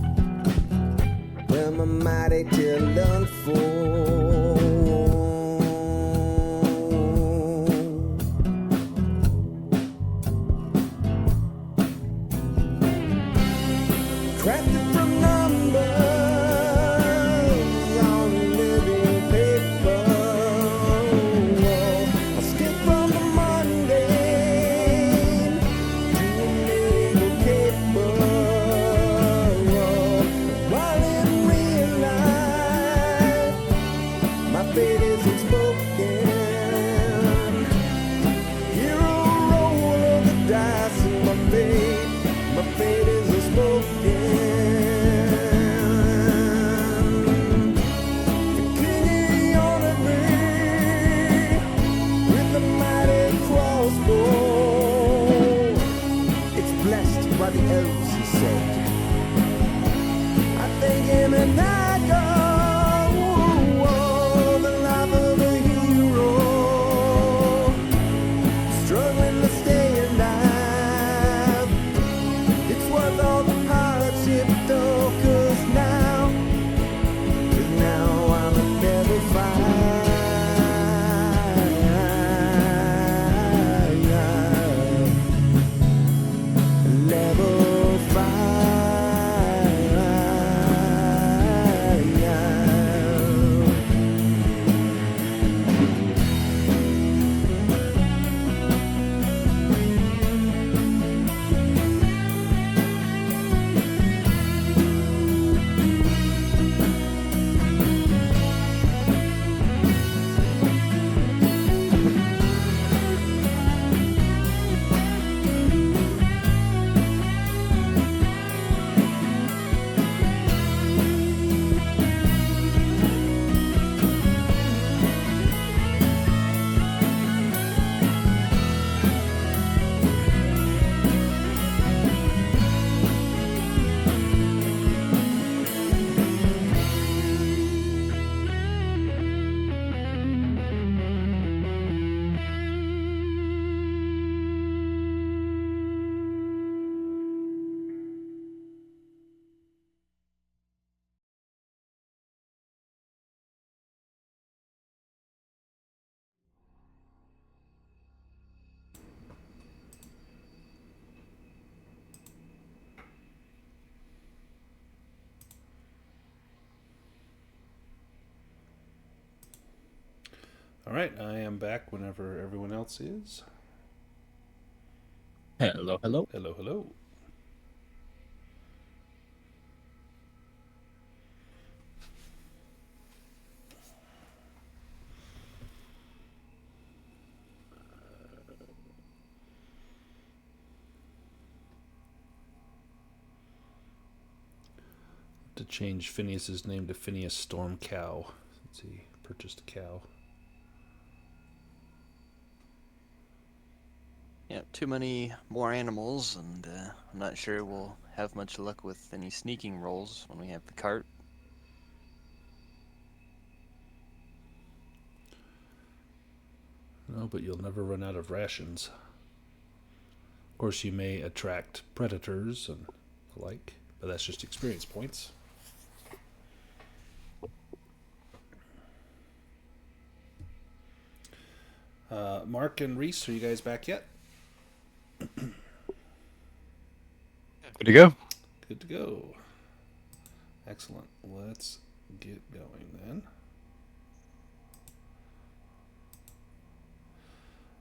where my mighty tale unfolds. Crafted from numbers on living paper. I skip from the mundane All right, I am back whenever everyone else is. Hello, hello. Hello, hello. To change Phineas's name to Phineas Stormcrow since he purchased a cow. Yeah, too many more animals, and I'm not sure we'll have much luck with any sneaking rolls when we have the cart. No, but you'll never run out of rations. Of course, you may attract predators and the like, but that's just experience points. Mark and Reese, are you guys back yet? Good to go. Good to go. Excellent. Let's get going then.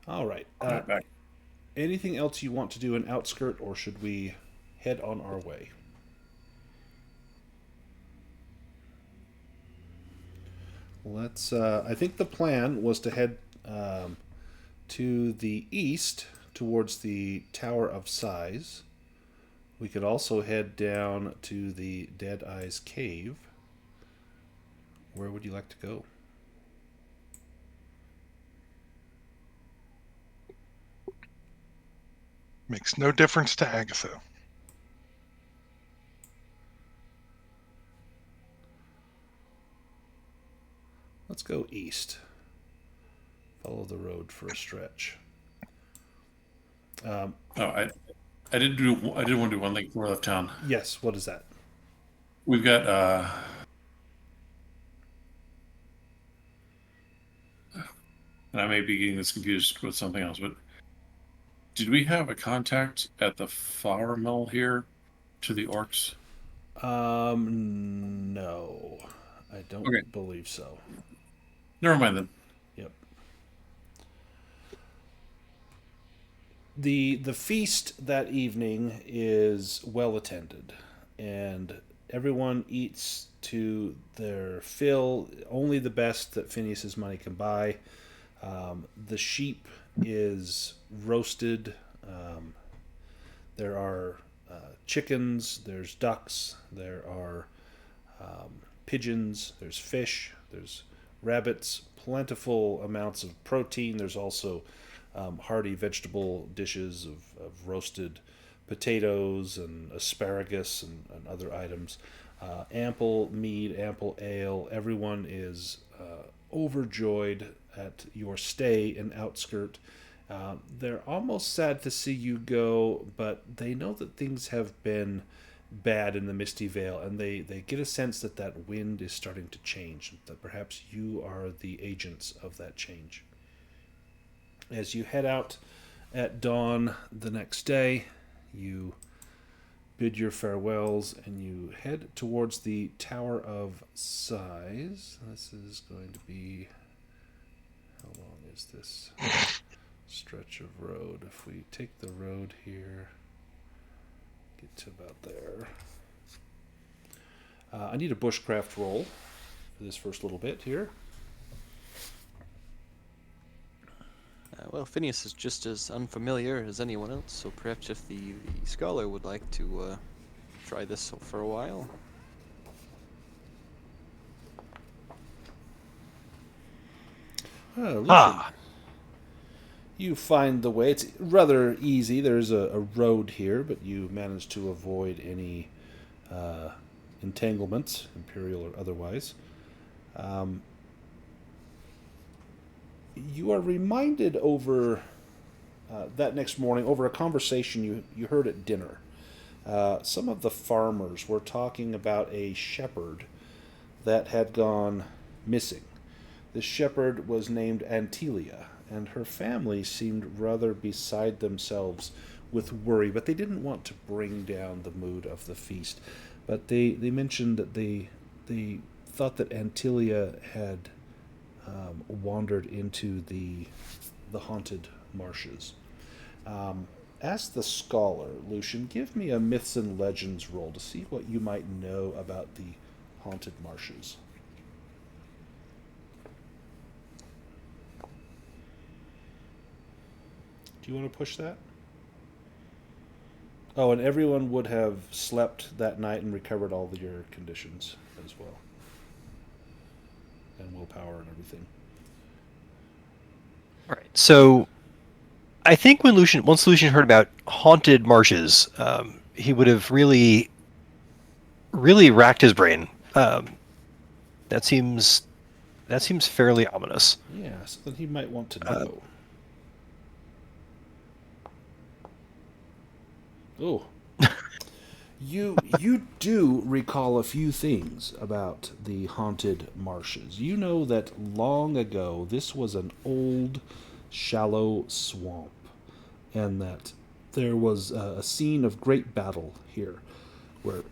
All right. Back. Anything else you want to do in Outskirt, or should we head on our way? Let's. I think the plan was to head to the east towards the Tower of Sighs. We could also head down to the Dead Eyes Cave. Where would you like to go? Makes no difference to Agatha. Let's go east. Follow the road for a stretch. I did want to do one thing before we left town. Yes, what is that? We've got and I may be getting this confused with something else, but did we have a contact at the flour mill here to the orcs? No. I don't believe so. Never mind then. Yep. The feast that evening is well attended, and everyone eats to their fill, only the best that Phineas's money can buy. The sheep is roasted. There are chickens, there's ducks, there are pigeons, there's fish, there's rabbits, plentiful amounts of protein. There's also hearty vegetable dishes of roasted potatoes and asparagus and other items. Ample mead, ample ale. Everyone is overjoyed at your stay in Outskirt. They're almost sad to see you go, but they know that things have been bad in the Misty Vale, and they get a sense that that wind is starting to change, that perhaps you are the agents of that change. As you head out at dawn the next day, you bid your farewells and you head towards the Tower of Sighs. This is going to be... How long is this stretch of road? If we take the road here, get to about there. I need a bushcraft roll for this first little bit here. Well, Phineas is just as unfamiliar as anyone else, so perhaps if the scholar would like to try this for a while. Lucien, you find the way. It's rather easy. There's a road here, but you manage to avoid any entanglements, imperial or otherwise. You are reminded over that next morning, over a conversation you heard at dinner. Some of the farmers were talking about a shepherd that had gone missing. This shepherd was named Antilia, and her family seemed rather beside themselves with worry, but they didn't want to bring down the mood of the feast. But they mentioned that they thought that Antilia had wandered into the Haunted Marshes. As the scholar, Lucien, give me a myths and legends roll to see what you might know about the Haunted Marshes. Do you want to push that? Oh, and everyone would have slept that night and recovered all of your conditions as well. And willpower and everything. All right. So I think once Lucien heard about Haunted Marshes, he would have really racked his brain. That seems fairly ominous. Yeah, something he might want to know. Oh. You do recall a few things about the Haunted Marshes. You know that long ago this was an old, shallow swamp, and that there was a scene of great battle here, where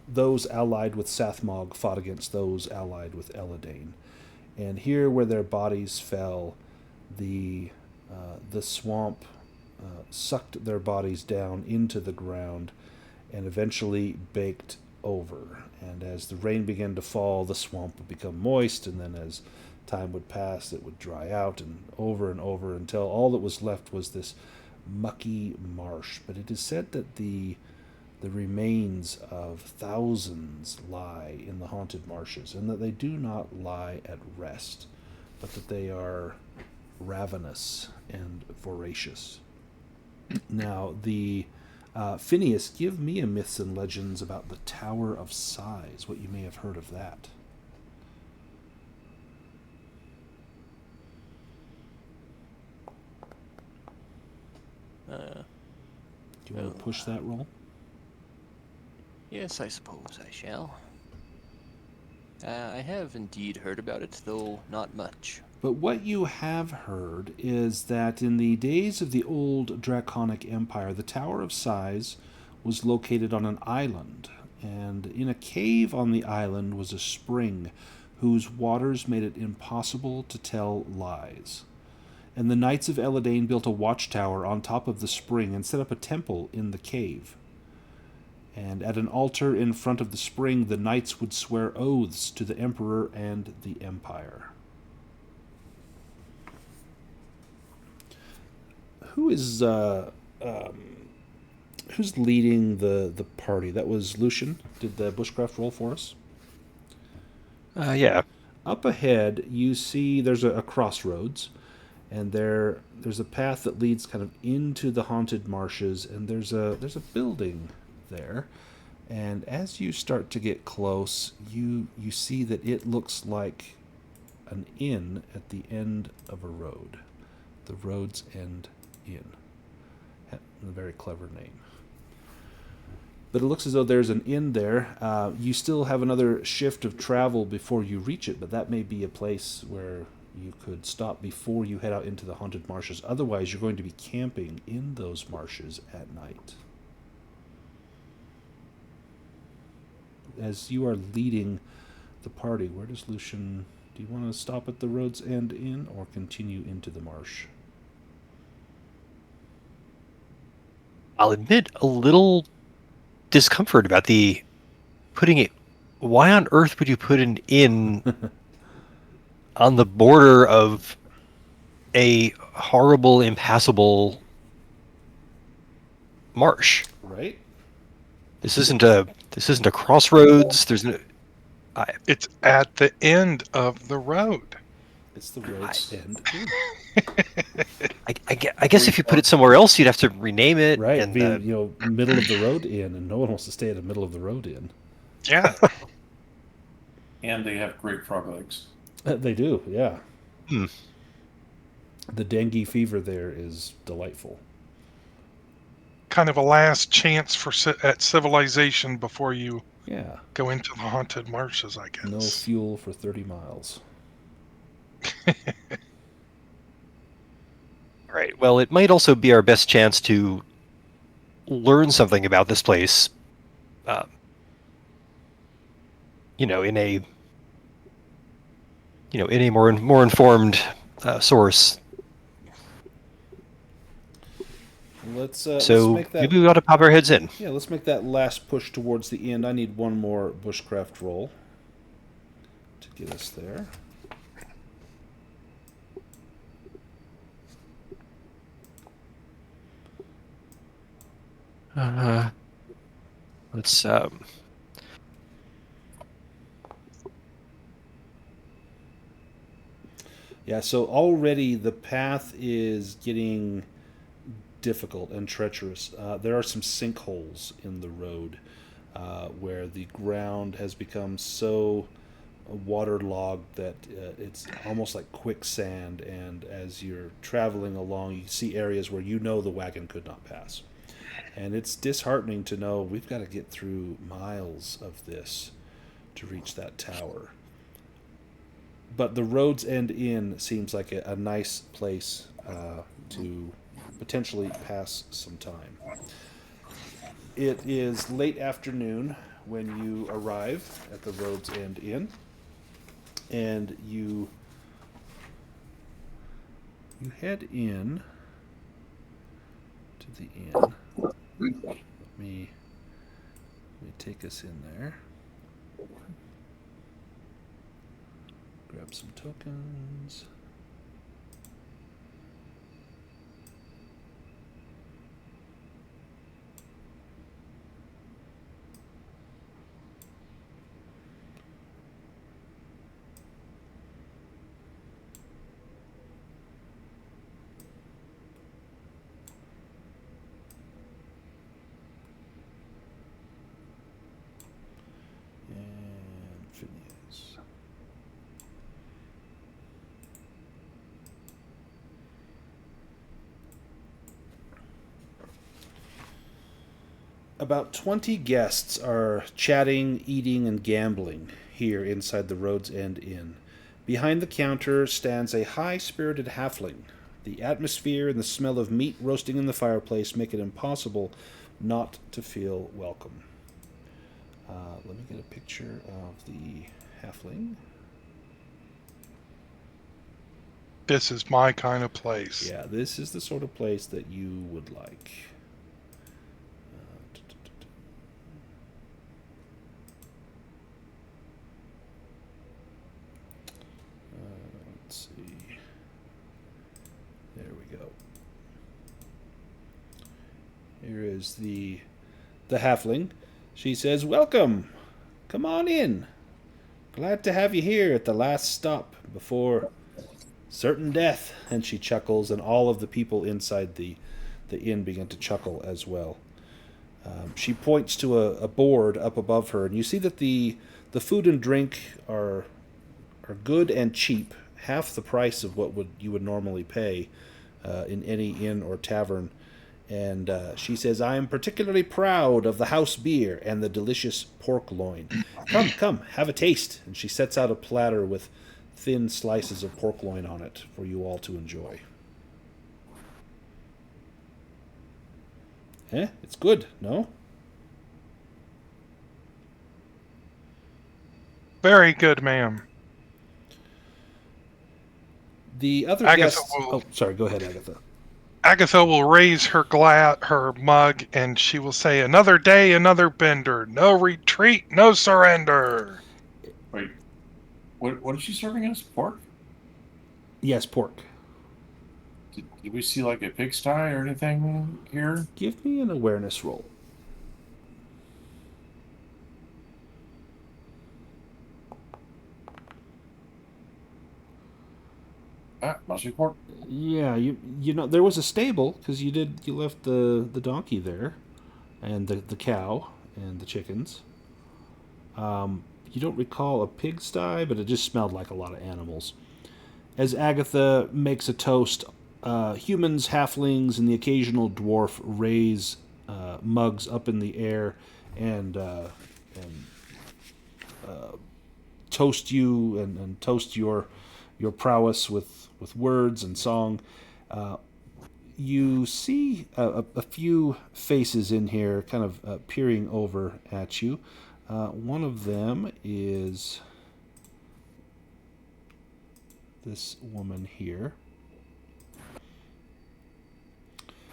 those allied with Sathmog fought against those allied with Eladane, and here where their bodies fell, the swamp sucked their bodies down into the ground and eventually baked over. And as the rain began to fall, the swamp would become moist, and then as time would pass, it would dry out and over until all that was left was this mucky marsh. But it is said that the remains of thousands lie in the Haunted Marshes, and that they do not lie at rest, but that they are ravenous and voracious. Now, Phineas, give me a myths and legends about the Tower of Sighs, what you may have heard of that. Do you want to push that roll? Yes, I suppose I shall. I have indeed heard about it, though not much. But what you have heard is that in the days of the old Draconic Empire, the Tower of Sighs was located on an island, and in a cave on the island was a spring whose waters made it impossible to tell lies. And the Knights of Eladane built a watchtower on top of the spring and set up a temple in the cave. And at an altar in front of the spring, the knights would swear oaths to the Emperor and the Empire. Who's leading the party? That was Lucien. Did the bushcraft roll for us? Yeah. Up ahead, you see there's a crossroads, and there's a path that leads kind of into the Haunted Marshes, and there's a building there. And as you start to get close, you see that it looks like an inn at the end of a road. The Road's End Inn. A very clever name. But it looks as though there's an inn there. You still have another shift of travel before you reach it, but that may be a place where you could stop before you head out into the Haunted Marshes. Otherwise, you're going to be camping in those marshes at night. As you are leading the party, where does Lucien... Do you want to stop at the Road's End Inn or continue into the marsh? I'll admit a little discomfort about the putting it. Why on earth would you put an inn on the border of a horrible, impassable marsh? Right? This isn't a crossroads. There's no. It's at the end of the road. It's the Road's End Inn. I guess if you put it somewhere else, you'd have to rename it. Right, And, be middle of the road inn, and no one wants to stay at the middle of the road inn. Yeah. And they have great frog legs. They do, yeah. Hmm. The dengue fever there is delightful. Kind of a last chance at civilization before you Yeah. go into the Haunted Marshes, I guess. No fuel for 30 miles. Right. Well, it might also be our best chance to learn something about this place. In a any more informed source. Let's So make that. maybe we ought to pop our heads in. Yeah, let's make that last push towards the end. I need one more bushcraft roll to get us there. Let's Yeah, so already the path is getting difficult and treacherous. There are some sinkholes in the road where the ground has become so waterlogged that it's almost like quicksand, and as you're traveling along, you see areas where the wagon could not pass. And it's disheartening to know we've got to get through miles of this to reach that tower. But the Road's End Inn seems like a nice place to potentially pass some time. It is late afternoon when you arrive at the Road's End Inn, and you head in to the inn. Let me take us in there. Grab some tokens. And Phineas. About 20 guests are chatting, eating, and gambling here inside the Road's End Inn. Behind the counter stands a high-spirited halfling. The atmosphere and the smell of meat roasting in the fireplace make it impossible not to feel welcome. Let me get a picture of the halfling. This is my kind of place. Yeah, this is the sort of place that you would like. Let's see. There we go. Here is the halfling. She says, "Welcome. Come on in. Glad to have you here at the last stop before certain death." And she chuckles, and all of the people inside the inn begin to chuckle as well. She points to a board up above her, and you see that the food and drink are good and cheap, half the price of what you would normally pay in any inn or tavern. And she says, "I am particularly proud of the house beer and the delicious pork loin. Come, have a taste." And she sets out a platter with thin slices of pork loin on it for you all to enjoy. It's good, no? Very good, ma'am. The other Agatha guests... will- Oh, sorry, go ahead, Agatha. Agatha will raise her mug, and she will say, "Another day, another bender. No retreat, no surrender." Wait, what is she serving us? Pork? Yes, pork. Did we see like a pigsty or anything here? Give me an awareness roll. Must be pork. Yeah, you know there was a stable because you left the donkey there, and the cow and the chickens. You don't recall a pigsty, but it just smelled like a lot of animals. As Agatha makes a toast, humans, halflings, and the occasional dwarf raise mugs up in the air and toast you and toast your prowess with words and song. You see a few faces in here kind of peering over at you. One of them is this woman here.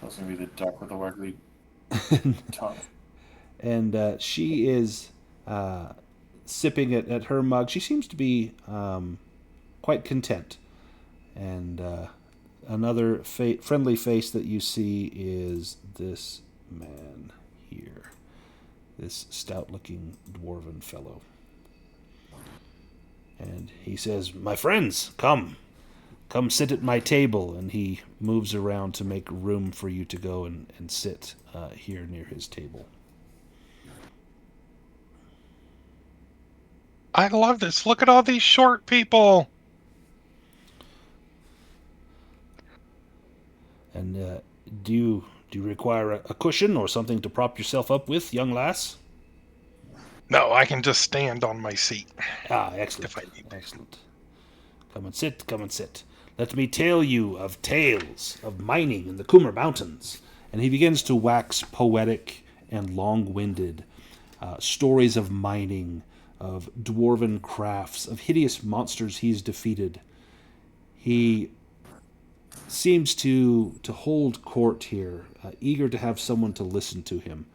That's going to be the duck with the waggly tongue. And she is sipping at her mug. She seems to be quite content. And another friendly face that you see is this man here. This stout-looking dwarven fellow. And he says, "My friends, come sit at my table." And he moves around to make room for you to go and sit here near his table. I love this. Look at all these short people. And do you require a cushion or something to prop yourself up with, young lass? No, I can just stand on my seat. Ah, excellent. If I need to. Excellent. Come and sit, come and sit. Let me tell you of tales of mining in the Coomer Mountains. And he begins to wax poetic and long-winded. Stories of mining, of dwarven crafts, of hideous monsters he's defeated. He seems to hold court here, eager to have someone to listen to him,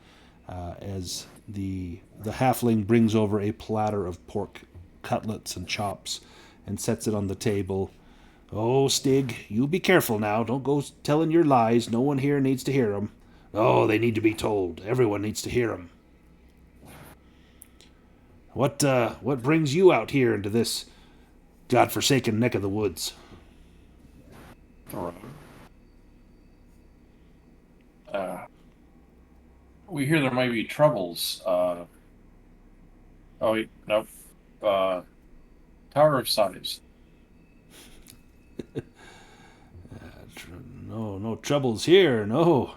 as the halfling brings over a platter of pork cutlets and chops and sets it on the table. "Oh, Stig, you be careful now. Don't go telling your lies. No one here needs to hear 'em. Oh, they need to be told. Everyone needs to hear 'em. What brings you out here into this godforsaken neck of the woods?" We hear there might be troubles. Oh, wait, nope. Tower of Size. No troubles here, no.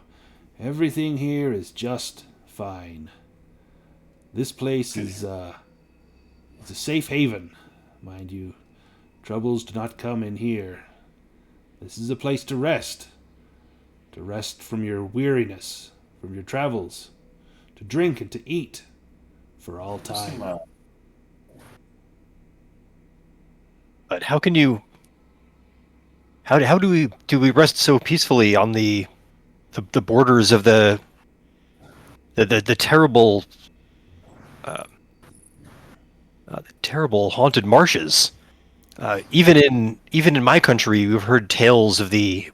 Everything here is just fine. This place is it's a safe haven, mind you. Troubles do not come in here. This is a place to rest from your weariness, from your travels, to drink and to eat for all time. But how can you? How do we rest so peacefully on the borders of the terrible the terrible haunted marshes? Even in my country, we've heard tales of the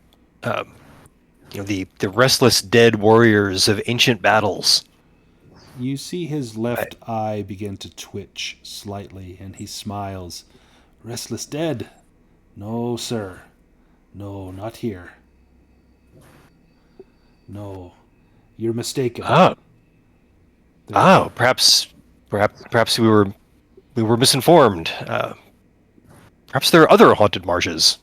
restless dead warriors of ancient battles. You see his left eye begin to twitch slightly, and he smiles. "Restless dead? No, sir. No, not here. No, you're mistaken." Perhaps we were misinformed. Perhaps there are other haunted marshes.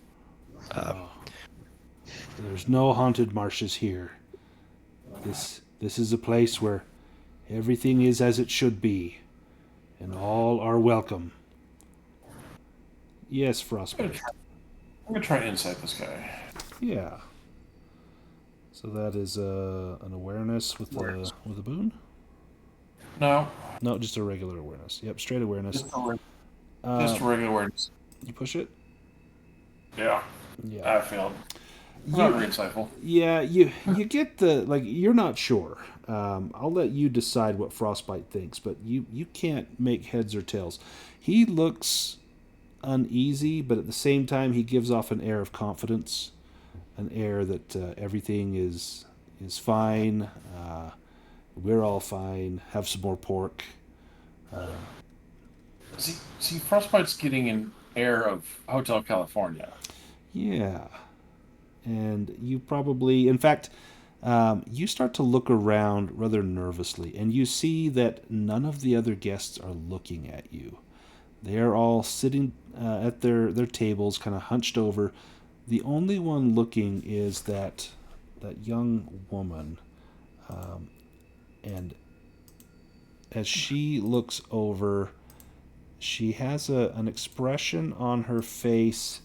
There's no haunted marshes here. This is a place where everything is as it should be, and all are welcome. Yes, Frostbyte. I'm gonna try to insight this guy. Yeah. So that is an awareness with a boon? No, No, just a regular awareness. Yep, straight awareness. just a regular awareness. You push it? Yeah, Yeah. I failed. Not very insightful. Yeah, you get you're not sure. I'll let you decide what Frostbyte thinks, but you can't make heads or tails. He looks uneasy, but at the same time he gives off an air of confidence, an air that everything is fine. We're all fine. Have some more pork. See, Frostbite's getting an air of Hotel California. Yeah. And you probably, in fact, you start to look around rather nervously, and you see that none of the other guests are looking at you. They are all sitting at their tables, kind of hunched over. The only one looking is that young woman. And as she looks over, she has an expression on her face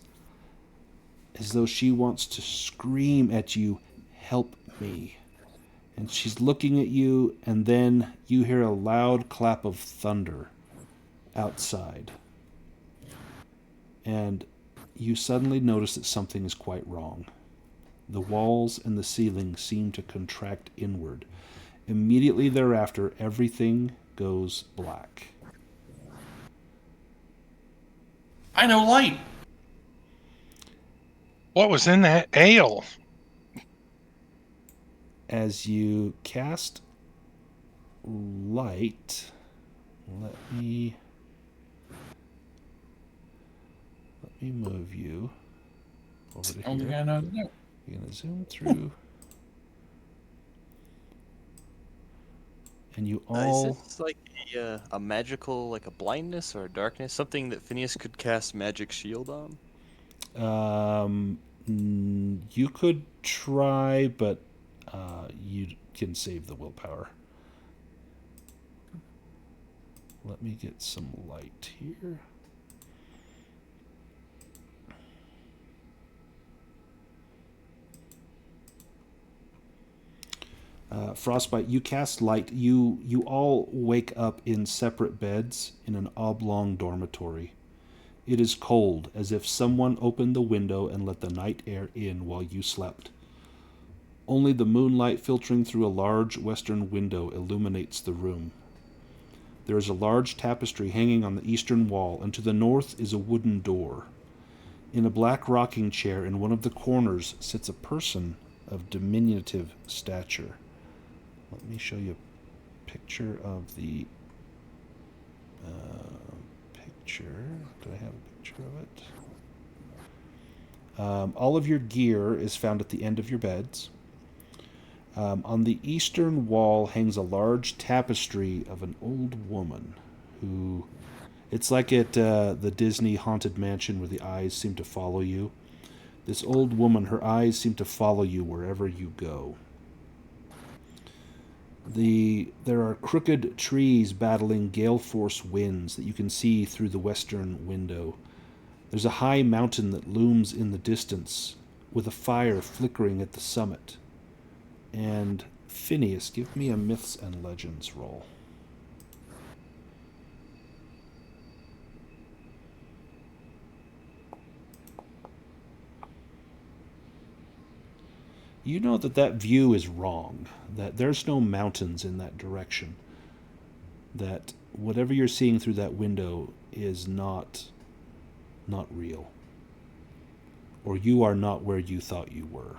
as though she wants to scream at you, "Help me." And she's looking at you, and then you hear a loud clap of thunder outside. And you suddenly notice that something is quite wrong. The walls and the ceiling seem to contract inward. Immediately thereafter, everything goes black. I know light. What was in that ale? As you cast light, let me move you over to Only here. I know how to do. You're going to zoom through. And you all... Is this like a magical, like a blindness or a darkness? Something that Phineas could cast magic shield on? You could try, but you can save the willpower. Let me get some light here. Frostbite, you cast light. You all wake up in separate beds in an oblong dormitory. It is cold, as if someone opened the window and let the night air in while you slept. Only the moonlight filtering through a large western window illuminates the room. There is a large tapestry hanging on the eastern wall, and to the north is a wooden door. In a black rocking chair in one of the corners sits a person of diminutive stature. Let me show you a picture of the picture. Do I have a picture of it? All of your gear is found at the end of your beds. On the eastern wall hangs a large tapestry of an old woman who... It's like at the Disney Haunted Mansion where the eyes seem to follow you. This old woman, her eyes seem to follow you wherever you go. There are crooked trees battling gale-force winds that you can see through the western window. There's a high mountain that looms in the distance, with a fire flickering at the summit. And Phineas, give me a Myths and Legends roll. You know that view is wrong, that there's no mountains in that direction, that whatever you're seeing through that window is not real, or you are not where you thought you were.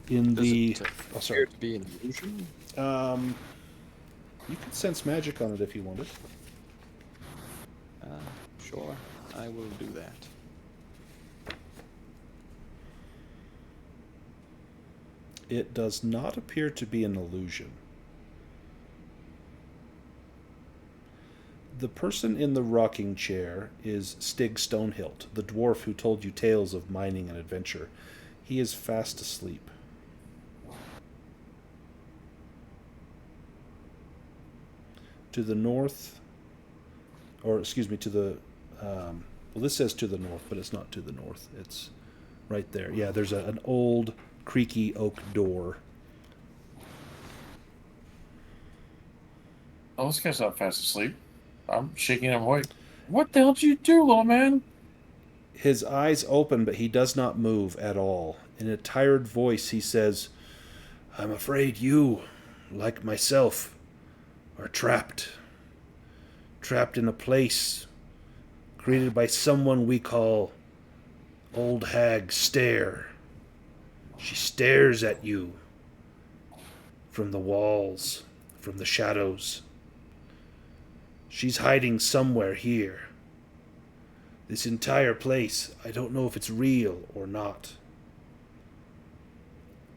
In the... Oh, sorry. To be an illusion? You could sense magic on it if you wanted. Sure, I will do that. It does not appear to be an illusion. The person in the rocking chair is Stig Stonehilt, the dwarf who told you tales of mining and adventure. He is fast asleep. To the north, or excuse me, to the... well, this says to the north, but it's not to the north. It's right there. Yeah, there's an old... creaky oak door. Oh, this guy's not fast asleep. I'm shaking him awake. What the hell did you do, little man? His eyes open, but he does not move at all. In a tired voice, he says, "I'm afraid you, like myself, are trapped. Trapped in a place created by someone we call Old Hag Stare. She stares at you from the walls, from the shadows. She's hiding somewhere here. This entire place, I don't know if it's real or not.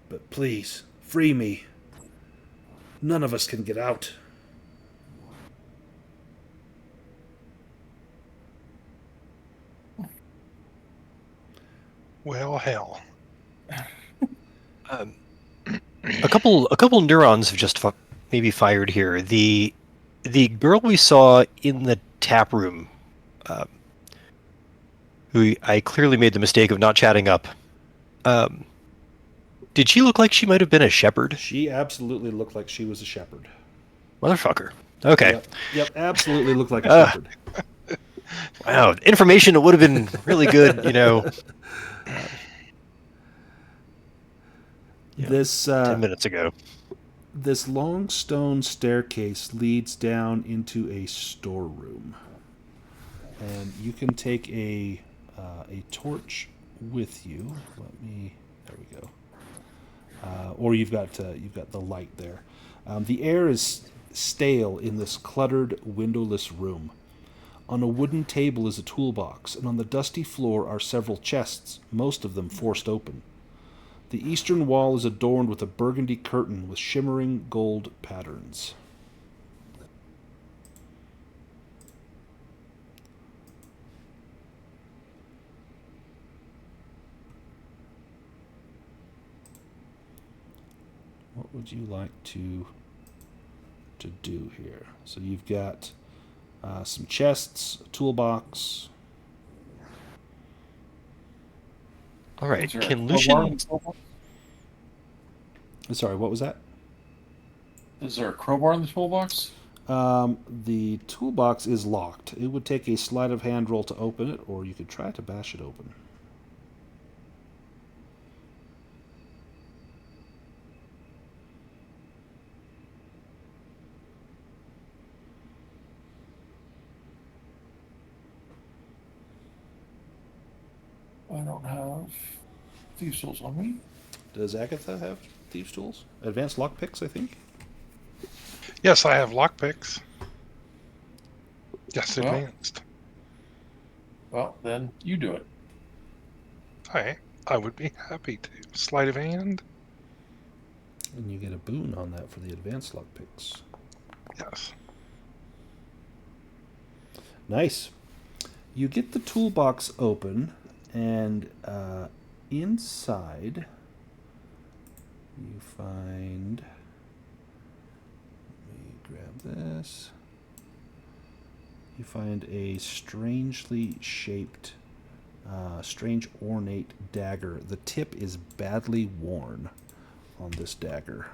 But please, free me. None of us can get out." Well, hell. A couple neurons have just maybe fired here. The girl we saw in the tap room, who I clearly made the mistake of not chatting up. Did she look like she might have been a shepherd? She absolutely looked like she was a shepherd. Motherfucker. Okay. Yep, absolutely looked like a shepherd. Wow, information that would have been really good, This 10 minutes ago. this long stone staircase leads down into a storeroom, and you can take a torch with you. There we go. Or you've got the light there. The air is stale in this cluttered, windowless room. On a wooden table is a toolbox, and on the dusty floor are several chests, most of them forced open. The eastern wall is adorned with a burgundy curtain with shimmering gold patterns. What would you like to do here? So you've got some chests, a toolbox. All right, Is there a can crowbar in Lucien... the toolbox? Sorry, what was that? Is there a crowbar in the toolbox? The toolbox is locked. It would take a sleight of hand roll to open it, or you could try to bash it open. I don't have thieves' tools on me. Does Agatha have thieves' tools? Advanced lockpicks, I think. Yes, I have lockpicks. Yes, Well. advanced. Well, then you do it. I would be happy to. Sleight of hand? And you get a boon on that for the advanced lockpicks. Yes. Nice. You get the toolbox open, and inside you find... Let me grab this. You find a strangely shaped, strange ornate dagger. The tip is badly worn on this dagger.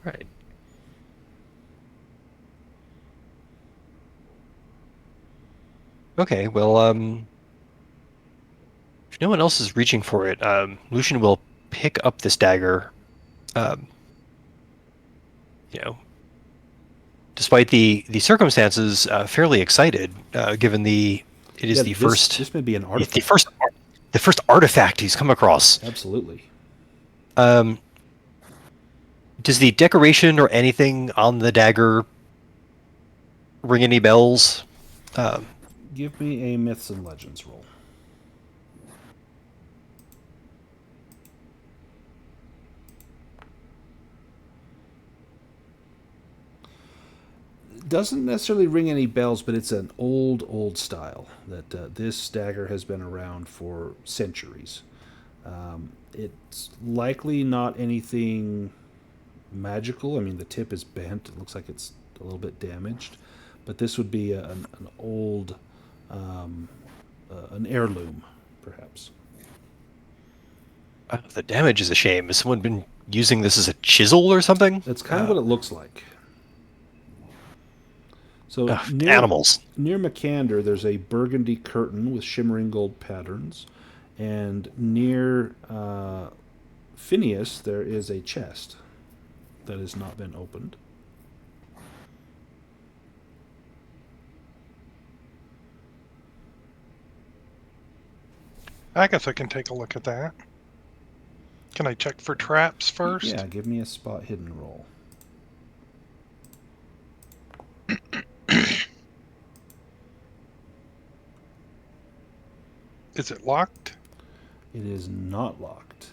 Right. Okay, well, if no one else is reaching for it, Lucian will pick up this dagger. Despite the circumstances, fairly excited, given it is the first. This may be an The artifact. first artifact he's come across. Absolutely. Does the decoration or anything on the dagger ring any bells? Give me a Myths and Legends roll. Doesn't necessarily ring any bells, but it's an old style. That this dagger has been around for centuries. It's likely not anything magical. I mean, the tip is bent. It looks like it's a little bit damaged. But this would be an old, an heirloom, perhaps. The damage is a shame. Has someone been using this as a chisel or something? That's kind of what it looks like. So Animals. Near Makander, there's a burgundy curtain with shimmering gold patterns. And near Phineas, there is a chest that has not been opened. Agatha can take a look at that. Can I check for traps first? Yeah, give me a spot hidden roll. Is it locked? It is not locked.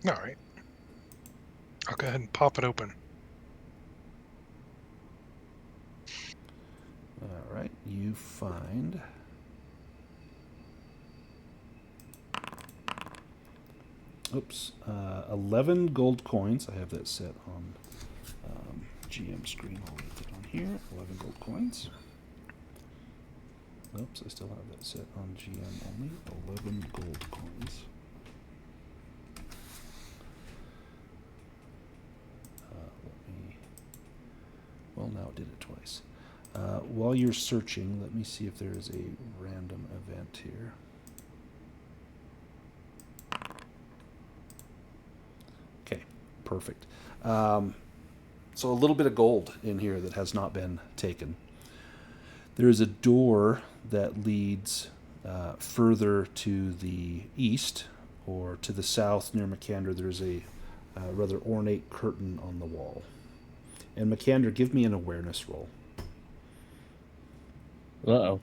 All right. I'll go ahead and pop it open. All right, you find... Oops, 11 gold coins. I have that set on GM screen. I'll leave it on here. 11 gold coins. Oops, I still have that set on GM only. 11 gold coins. Well, now it did it twice. While you're searching, let me see if there is a random event here. Okay, perfect. So a little bit of gold in here that has not been taken. There is a door that leads further to the east, or to the south near Makander. There's a rather ornate curtain on the wall. And Makander, give me an awareness roll. Uh-oh.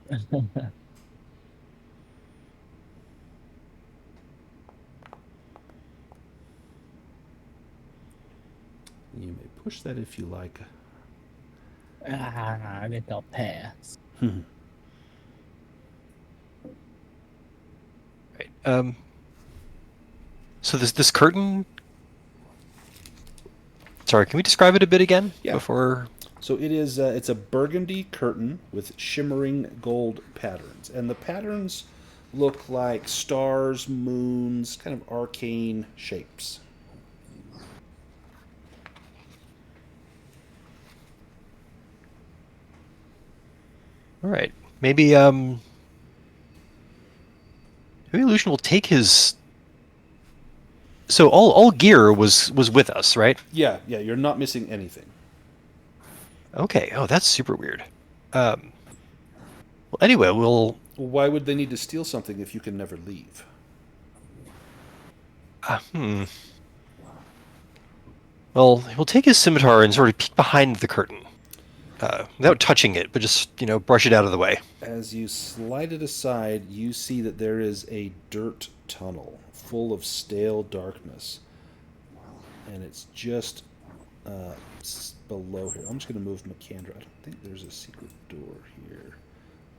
You may push that if you like. I think I'll pass. Right. So this curtain. Sorry, can we describe it a bit again? Yeah. Before. So it is. It's a burgundy curtain with shimmering gold patterns, and the patterns look like stars, moons, kind of arcane shapes. All right. Maybe Lucien will take his. So all gear was with us, right? Yeah. You're not missing anything. Okay. Oh, that's super weird. Well, anyway, we'll. Well, why would they need to steal something if you can never leave? Well, he'll take his scimitar and sort of peek behind the curtain, without touching it, but just brush it out of the way. As you slide it aside, you see that there is a dirt tunnel full of stale darkness, and it's just below here. I'm just going to move Makander. I don't think there's a secret door here.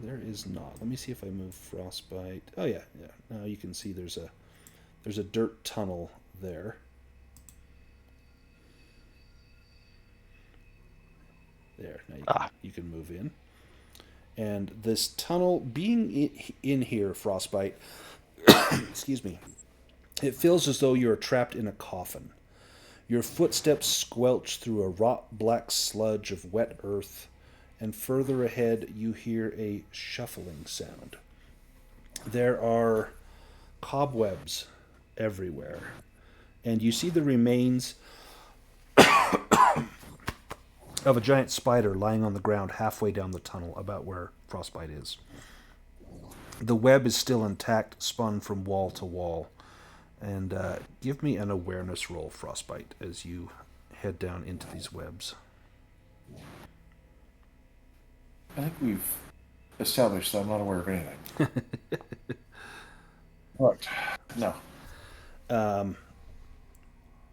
There is not. Let me see if I move Frostbyte. Oh yeah. Now you can see there's a dirt tunnel there. There. Now you can move in. And this tunnel, being in here, Frostbyte, excuse me, it feels as though you're trapped in a coffin. Your footsteps squelch through a wrought black sludge of wet earth, and further ahead you hear a shuffling sound. There are cobwebs everywhere, and you see the remains of a giant spider lying on the ground halfway down the tunnel, about where Frostbyte is. The web is still intact, spun from wall to wall. And give me an awareness roll, Frostbyte, as you head down into these webs. I think we've established that I'm not aware of anything. What? No.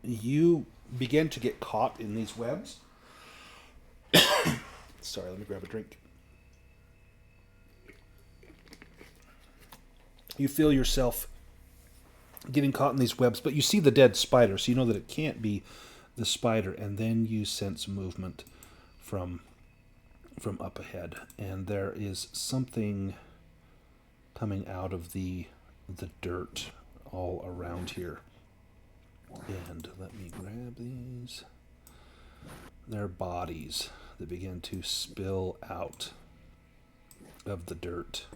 You begin to get caught in these webs. Sorry, let me grab a drink. You feel yourself getting caught in these webs, but you see the dead spider, so you know that it can't be the spider, and then you sense movement from up ahead, and there is something coming out of the dirt all around here. And let me grab these. They're bodies that begin to spill out of the dirt.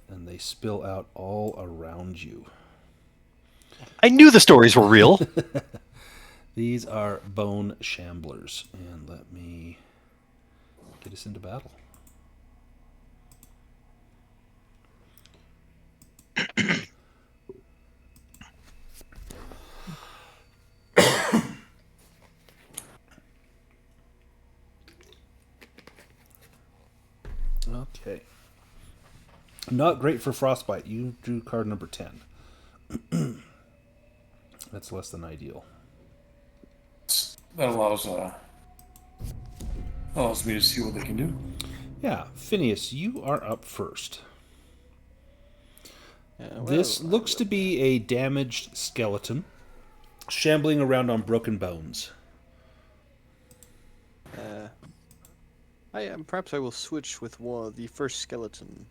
And they spill out all around you. I knew the stories were real. These are bone shamblers. And let me get us into battle. Okay. Not great for Frostbyte. You drew card number 10. That's less than ideal. That allows me to see what they can do. Yeah, Phineas, you are up first. Well, This looks to be a damaged skeleton, shambling around on broken bones. Perhaps I will switch with the first skeleton.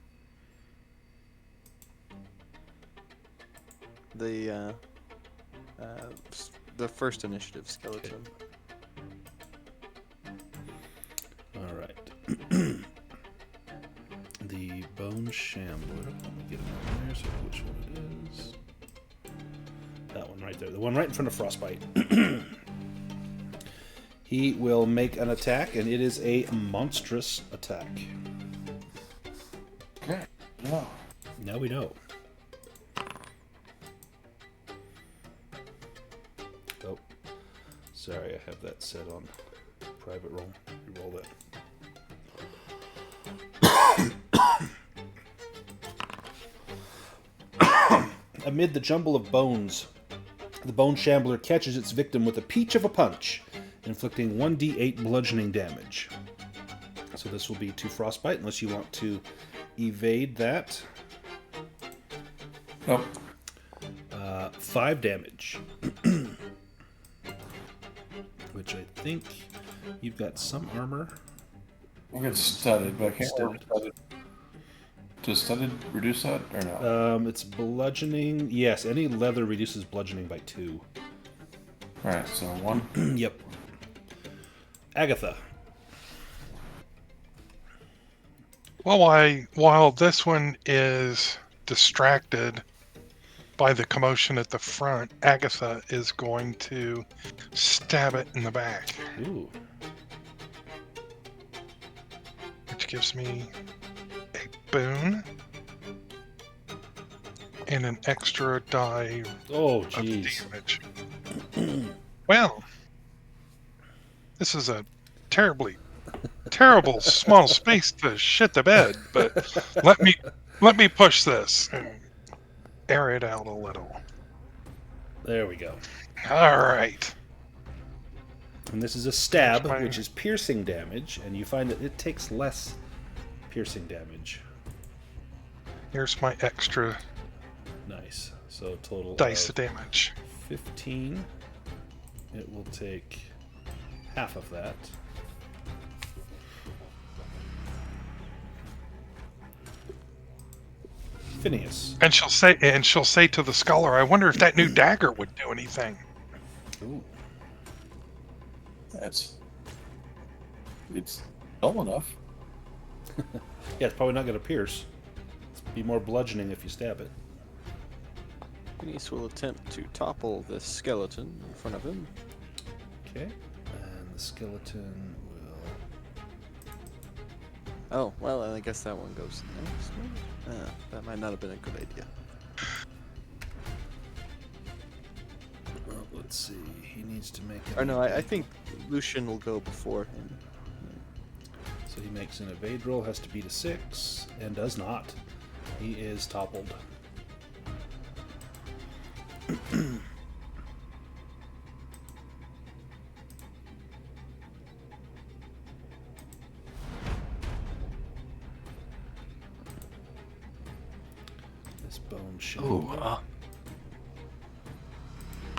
The first initiative skeleton. All right. The Bone Shambler. Let me get it on there so which one it is. That one right there. The one right in front of Frostbite. He will make an attack, and it is a monstrous attack. Okay. No. Now we know. Oh, sorry, I have that set on private roll. Roll that. Amid the jumble of bones, the Bone Shambler catches its victim with a peach of a punch, inflicting 1d8 bludgeoning damage. So this will be to Frostbite, unless you want to evade that. Nope. 5 damage. Which I think you've got some armor. We'll get studded, but I can't remember studded. Does studded reduce that or no? It's bludgeoning. Yes, any leather reduces bludgeoning by 2. Alright, so 1. Yep. Agatha. Well, while this one is distracted by the commotion at the front, Agatha is going to stab it in the back, Ooh. which gives me a boon and an extra die Oh, of jeez. damage. Well, this is a terrible small space to shit the bed, but let me push this and air it out a little. There we go. All right. And this is a stab, Here's my- which is piercing damage, and you find that it takes less piercing damage. Here's my extra Nice. So total dice of of damage. 15. It will take half of that. Phineas. And she'll say to the scholar, I wonder if that new dagger would do anything. Ooh. It's dull enough. Yeah, it's probably not going to pierce. Be more bludgeoning if you stab it. Phineas will attempt to topple the skeleton in front of him. Okay. And the skeleton will... Oh, well, I guess that one goes next. That might not have been a good idea. Well, let's see. He needs to make... Or no, I think Lucien will go before him. So he makes an evade roll, has to beat a 6, and does not. He is toppled. This bone shield. Oh,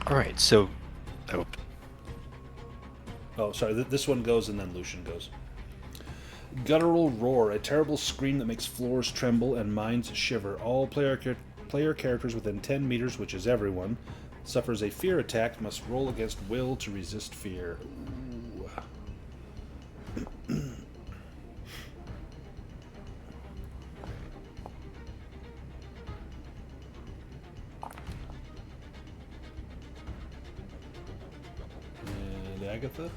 all right. So, Oh, sorry. This one goes and then Lucien goes. Guttural roar, a terrible scream that makes floors tremble and minds shiver. All player characters within 10 meters, which is everyone, suffers a fear attack, must roll against will to resist fear. Ooh. And Agatha?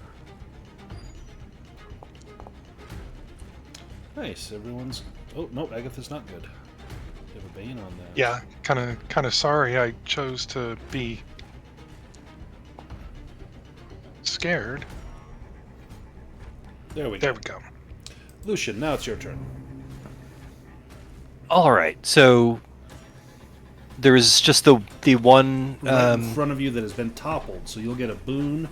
Nice, everyone's... Oh, no, Agatha's not good. You have a bane on that. Yeah, kind of sorry I chose to be scared. There we There go. we go. Lucien, now it's your turn. all right. So there is just the one. Right in front of you that has been toppled, so you'll get a boon,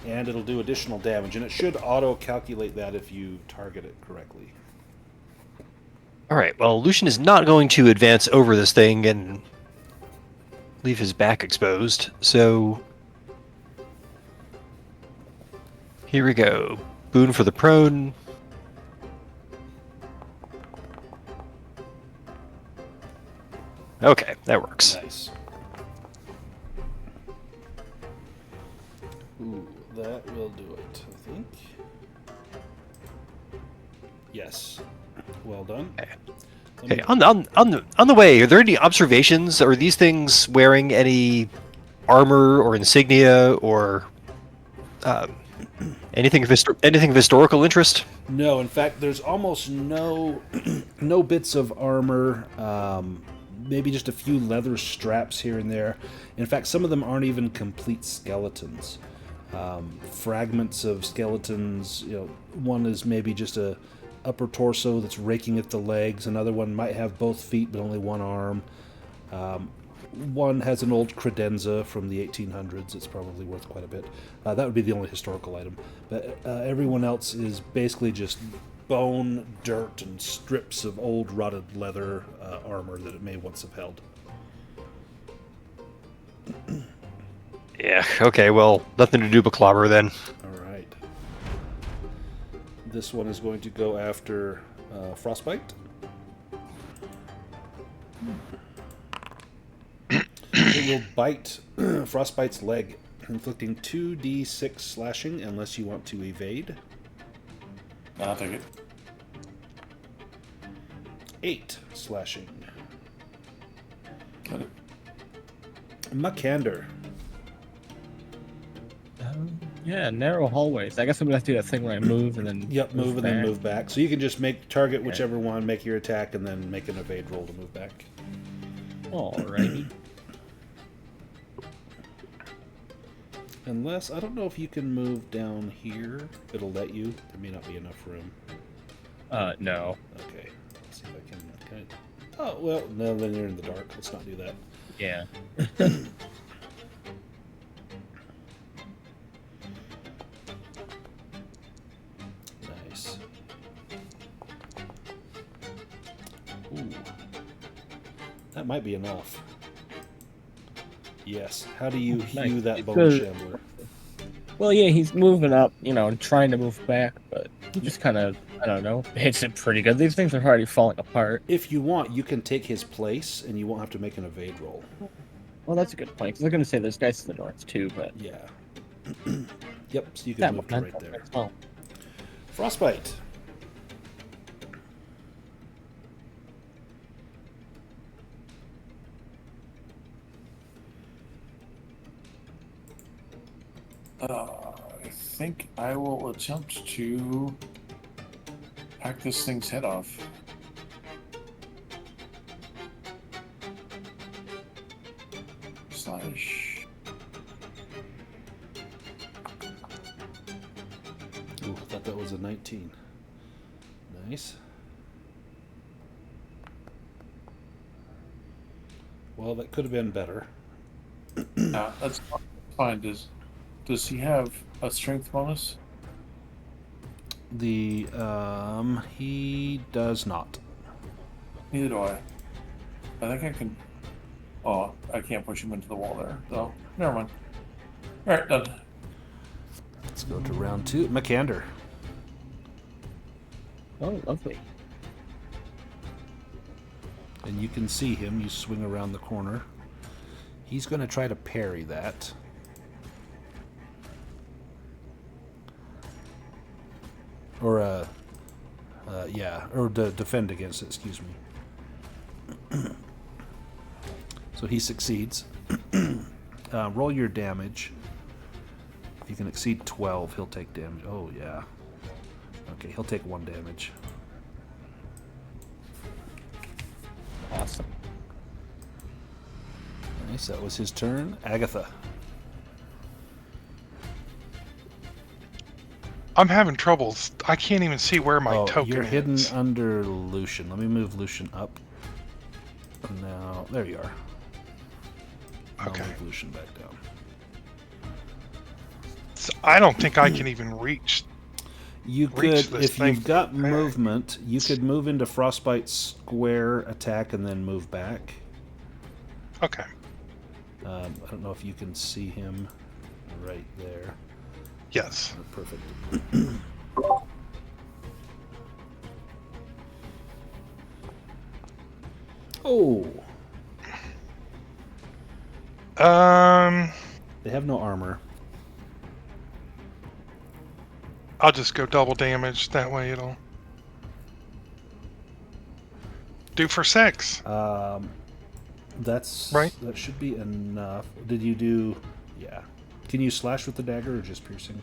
and it'll do additional damage, and it should auto-calculate that if you target it correctly. All right. Well, Lucien is not going to advance over this thing and leave his back exposed. So here we go. boon for the prone. Okay, that works. Nice. Ooh, that will do it, I think. Yes. Well done. Okay, on the way, are there any observations? Are these things wearing any armor or insignia or anything of historical interest? No, in fact, there's almost no no bits of armor. Maybe just a few leather straps here and there. In fact, some of them aren't even complete skeletons. Fragments of skeletons. You know, one is maybe just a upper torso that's raking at the legs. Another one might have both feet but only one arm. One has an old credenza from the 1800s. It's probably worth quite a bit. That would be the only historical item. But everyone else is basically just bone, dirt, and strips of old rotted leather armor that it may once have held. Yeah, okay, well, nothing to do but clobber then. All right. This one is going to go after Frostbite. It will bite Frostbite's leg, inflicting 2d6 slashing unless you want to evade. I'll take it. 8 slashing. Got it. Makander. Yeah, narrow hallways. I guess I'm gonna have to do that thing where I move and then Yep, move and then back. move back. So you can just target whichever one, make your attack, and then make an evade roll to move back. Alrighty. Unless, I don't know if you can move down here. It'll let you. There may not be enough room. No. Okay. Let's see if I can... Oh, well, no, then you're in the dark. Let's not do that. Yeah. Nice. Ooh. That might be enough. Yes. How do you Nice. hew that It's bone a- shambler? Well, yeah, he's moving up, and trying to move back, but he just kind of, I don't know, hits it pretty good. These things are already falling apart. If you want, you can take his place, and you won't have to make an evade roll. Well, that's a good point, because they're going to say there's guys to the north, too, but... Yeah. Yep, so you can That move to right there. Oh, Frostbite. I think I will attempt to hack this thing's head off. Slash. Ooh, I thought that was a 19. Nice. Well, that could have been better. That's fine. Does he have a strength bonus? He does not. Neither do I. I think I can. Oh, I can't push him into the wall there, though. Never mind. Alright, done. Let's go to round 2. Makander. oh, lovely. And you can see him. You swing around the corner. He's going to try to parry that. Or, or defend against it, excuse me. So he succeeds. Roll your damage. If you can exceed 12, he'll take damage. Oh, yeah. Okay, he'll take 1 damage. Awesome. Nice, that was his turn. Agatha. I'm having troubles. I can't even see where my token you're hidden is. under Lucien. Let me move Lucien up. Now, there you are. I'll Okay. move Lucien back down. So I don't think I can even reach. You Reach could, this if you've thing. got movement, you could move into Frostbite's square attack and then move back. Okay. I don't know if you can see him right there. Yes. Perfect. Oh, I'll they have no armor. just go double damage. That way it'll do for 6. That's Right. That should be enough. Did you do? Yeah. Can you slash with the dagger or just piercing?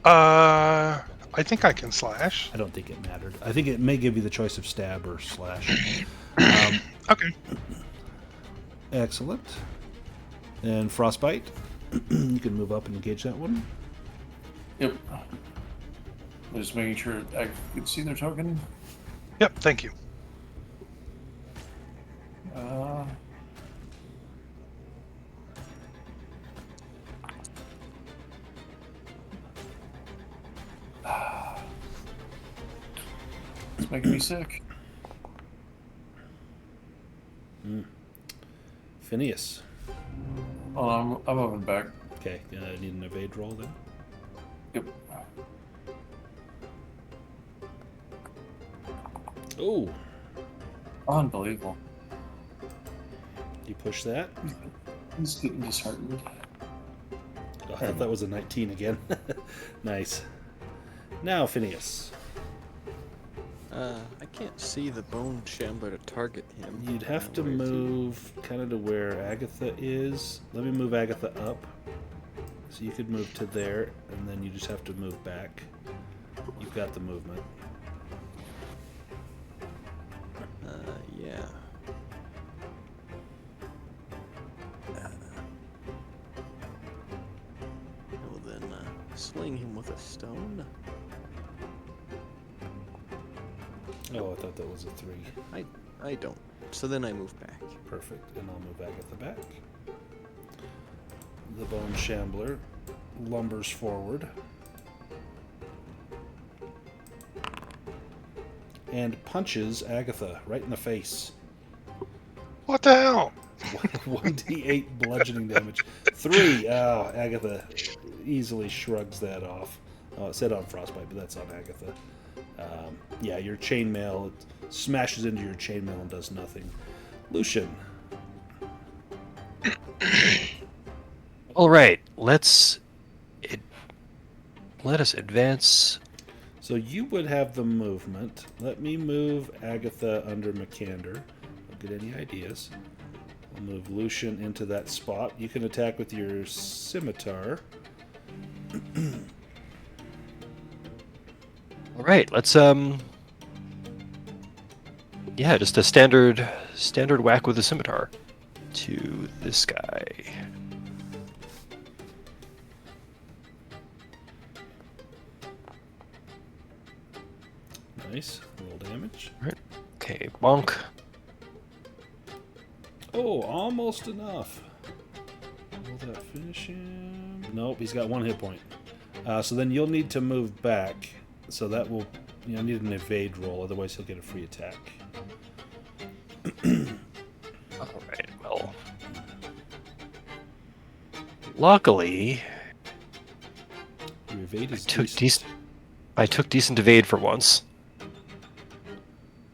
I think I can slash. I don't think it mattered. I think it may give you the choice of stab or slash. Okay. Excellent. And Frostbite. You can move up and engage that one. Yep. Just making sure I could see their token. Yep. Thank you. It's making me sick. Phineas. Oh, I'm moving back. Okay, I need an evade roll then. Yep. Oh, Unbelievable. you push that. He's getting disheartened. Oh, I thought that was a 19 again. Nice. Now, Phineas. I can't see the bone shambler to target him. You'd have to Where is he? move kind of to where Agatha is. Let me move Agatha up. So you could move to there, and then you just have to move back. You've got the movement. Yeah. Well then, sling him with a stone. Oh, I thought that was a 3. I don't. So then I move back. Perfect. And I'll move Agatha back. The Bone Shambler lumbers forward. And punches Agatha right in the face. What the hell? 1d8 bludgeoning damage. 3. Oh, Agatha easily shrugs that off. Oh, it said on Frostbite, but that's on Agatha. Yeah, your chainmail smashes into your chainmail and does nothing. Lucien. All right, let us advance. So you would have the movement. Let me move Agatha under Makander. Don't get any ideas. I'll move Lucien into that spot. You can attack with your scimitar. All right, let's yeah, just a standard whack with a scimitar to this guy. Nice. Roll damage. All right. Okay, bonk. Oh, almost enough. Will that finish him? Nope, he's got 1 hit point. So then you'll need to move back. So that will, need an evade roll, otherwise he'll get a free attack. All right, well, luckily, Your evade is took decent. I took decent evade for once.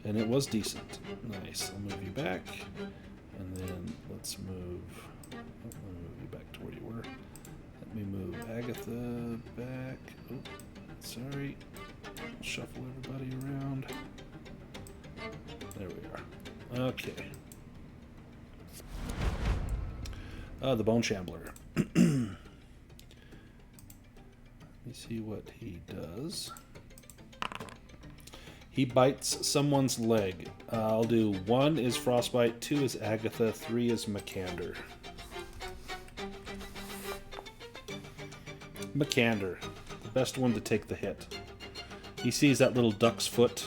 And it was decent. Nice. I'll move you back. And then let's move you back to where you were. Let me move Agatha back. Oh, sorry. Shuffle everybody around. There we are. Okay. The Bone Shambler. Let me see what he does. He bites someone's leg. I'll do 1 is Frostbite, 2 is Agatha, 3 is Makander. Makander, the best one to take the hit. He sees that little duck's foot,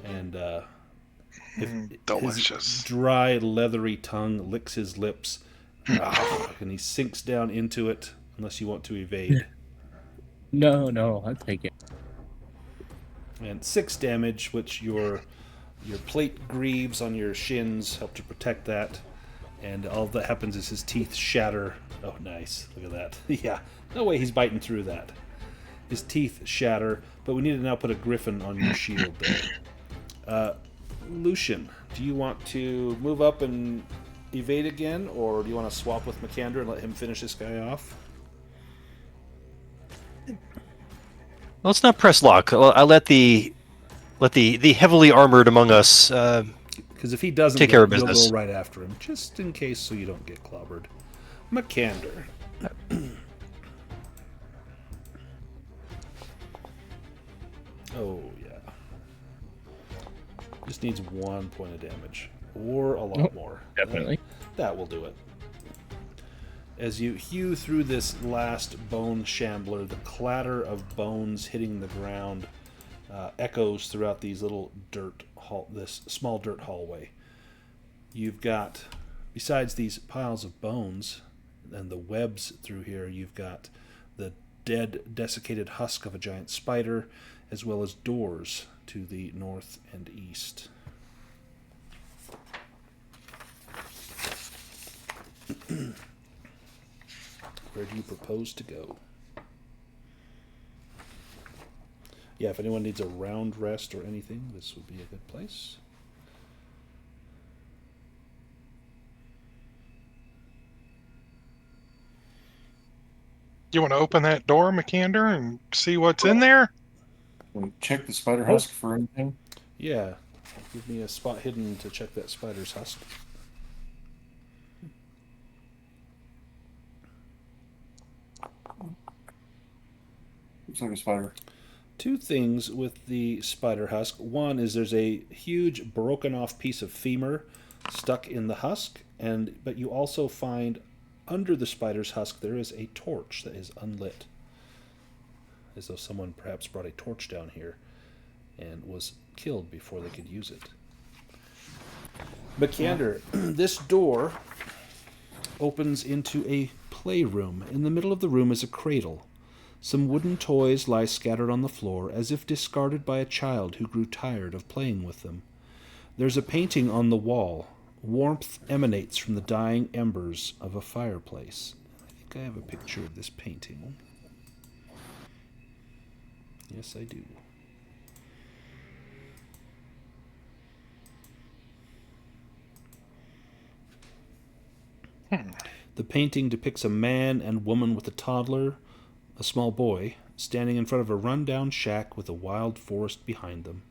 and Delicious. his dry, leathery tongue licks his lips, and he sinks down into it, unless you want to evade. No, I'll take it. And 6 damage, which your plate grieves on your shins help to protect that. And all that happens is his teeth shatter. Oh, nice. Look at that. Yeah. No way he's biting through that. His teeth shatter, but we need to now put a griffin on your shield there. Lucien, do you want to move up and evade again, or do you want to swap with Makander and let him finish this guy off? Let's not press lock. I'll let the heavily armored among us Because if he doesn't, take care of you'll business. go right after him, just in case, so you don't get clobbered. Makander. Oh yeah. Just needs 1 point of damage, or a lot more. Definitely. That will do it. As you hew through this last bone shambler, the clatter of bones hitting the ground echoes throughout these little this small dirt hallway. You've got, besides these piles of bones and the webs through here, you've got the dead, desiccated husk of a giant spider, as well as doors to the north and east. Where do you propose to go? Yeah, if anyone needs a round rest or anything, this would be a good place. You want to open that door, Makander, and see what's in there? Can we check the spider husk for anything? Yeah, give me a spot hidden to check that spider's husk. Looks like a spider. Two things with the spider husk. One is there's a huge broken off piece of femur stuck in the husk, but you also find under the spider's husk there is a torch that is unlit. As though someone perhaps brought a torch down here and was killed before they could use it. Makander, this door opens into a playroom. In the middle of the room is a cradle. Some wooden toys lie scattered on the floor, as if discarded by a child who grew tired of playing with them. There's a painting on the wall. Warmth emanates from the dying embers of a fireplace. I think I have a picture of this painting. Yes, I do. The painting depicts a man and woman with a toddler, a small boy, standing in front of a run-down shack with a wild forest behind them.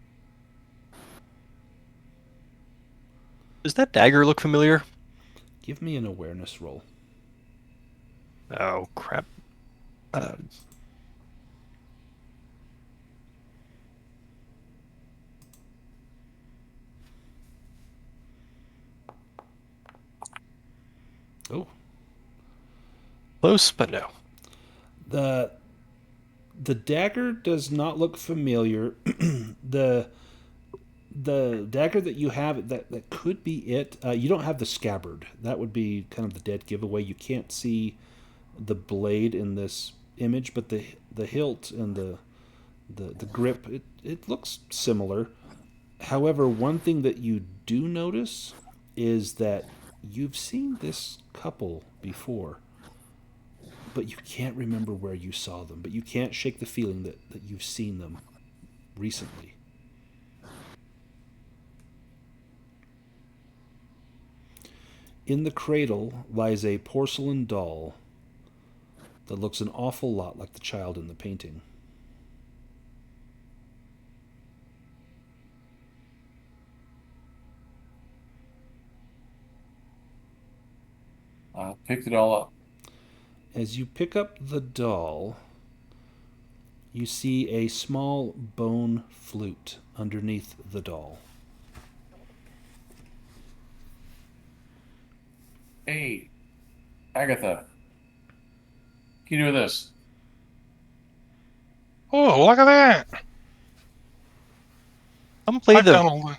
Does that dagger look familiar? Give me an awareness roll. Oh, crap. Oh. Close, but no. The dagger does not look familiar. the dagger that you have, that could be it. You don't have the scabbard. That would be kind of the dead giveaway. You can't see the blade in this image, but the hilt and the grip, it looks similar. However, one thing that you do notice is that you've seen this couple before, but you can't remember where you saw them. But you can't shake the feeling that you've seen them recently. In the cradle lies a porcelain doll that looks an awful lot like the child in the painting. Picked it all up. As you pick up the doll, you see a small bone flute underneath the doll. Hey, Agatha. What can you do with this? Oh, look at that! Come play I've the done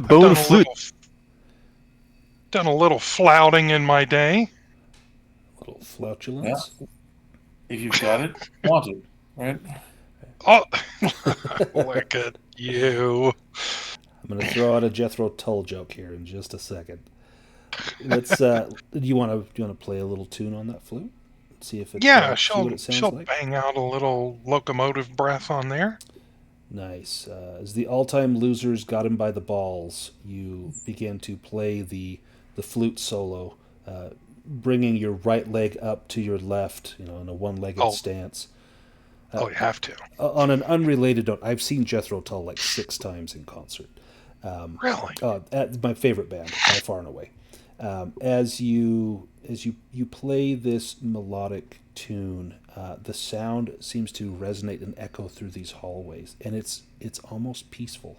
bone a flute. Done a little flouting in my day. Little flatulence. Yeah. If you've got it, want it, right? Oh, look at you! I'm going to throw out a Jethro Tull joke here in just a second. Let's. Do you want to play a little tune on that flute? See if it. Yeah, see what it sounds she'll like. bang out a little locomotive breath on there. Nice. As the all-time losers got him by the balls, you began to play the flute solo, bringing your right leg up to your left, in a one-legged Oh. stance. Oh, you have to. On an unrelated note, I've seen Jethro Tull like 6 times in concert. Really? At my favorite band by far and away. As you play this melodic tune, the sound seems to resonate and echo through these hallways, and it's almost peaceful.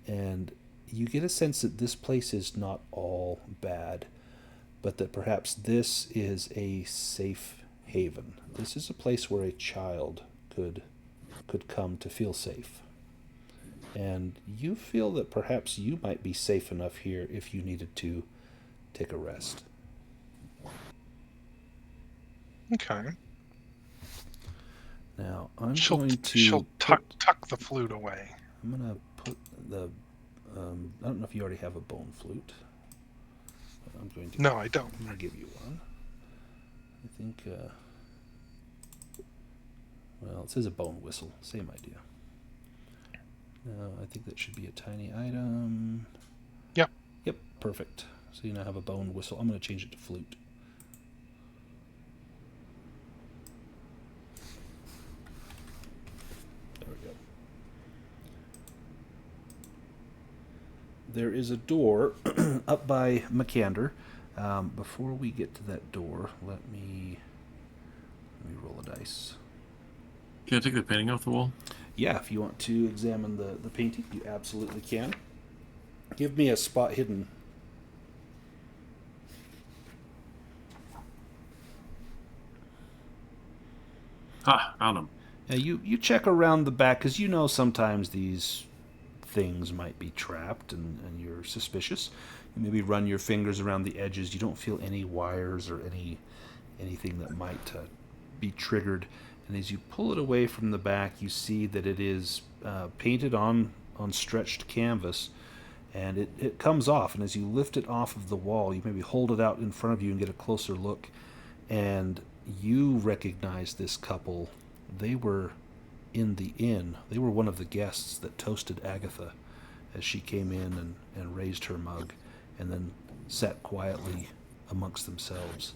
And you get a sense that this place is not all bad, but that perhaps this is a safe haven. This is a place where a child could come to feel safe. And you feel that perhaps you might be safe enough here if you needed to take a rest. Okay. Now, I'm She'll going to... she'll tuck the flute away. I'm going to put the... I don't know if you already have a bone flute. I'm going to... No, I don't. I'm going to give you one. I think... well, it says a bone whistle. Same idea. No, I think that should be a tiny item. Yep. Yep, perfect. So you now have a bone whistle. I'm going to change it to flute. There we go. There is a door up by Makander. Before we get to that door, let me roll a dice. Can I take the painting off the wall? Yeah, if you want to examine the painting, you absolutely can. Give me a spot hidden. Found him. Now you check around the back, because sometimes these things might be trapped and you're suspicious. You maybe run your fingers around the edges. You don't feel any wires or anything that might be triggered. And as you pull it away from the back, you see that it is painted on stretched canvas, and it comes off. And as you lift it off of the wall, you maybe hold it out in front of you and get a closer look, and you recognize this couple. They were in the inn. They were one of the guests that toasted Agatha as she came in and raised her mug and then sat quietly amongst themselves.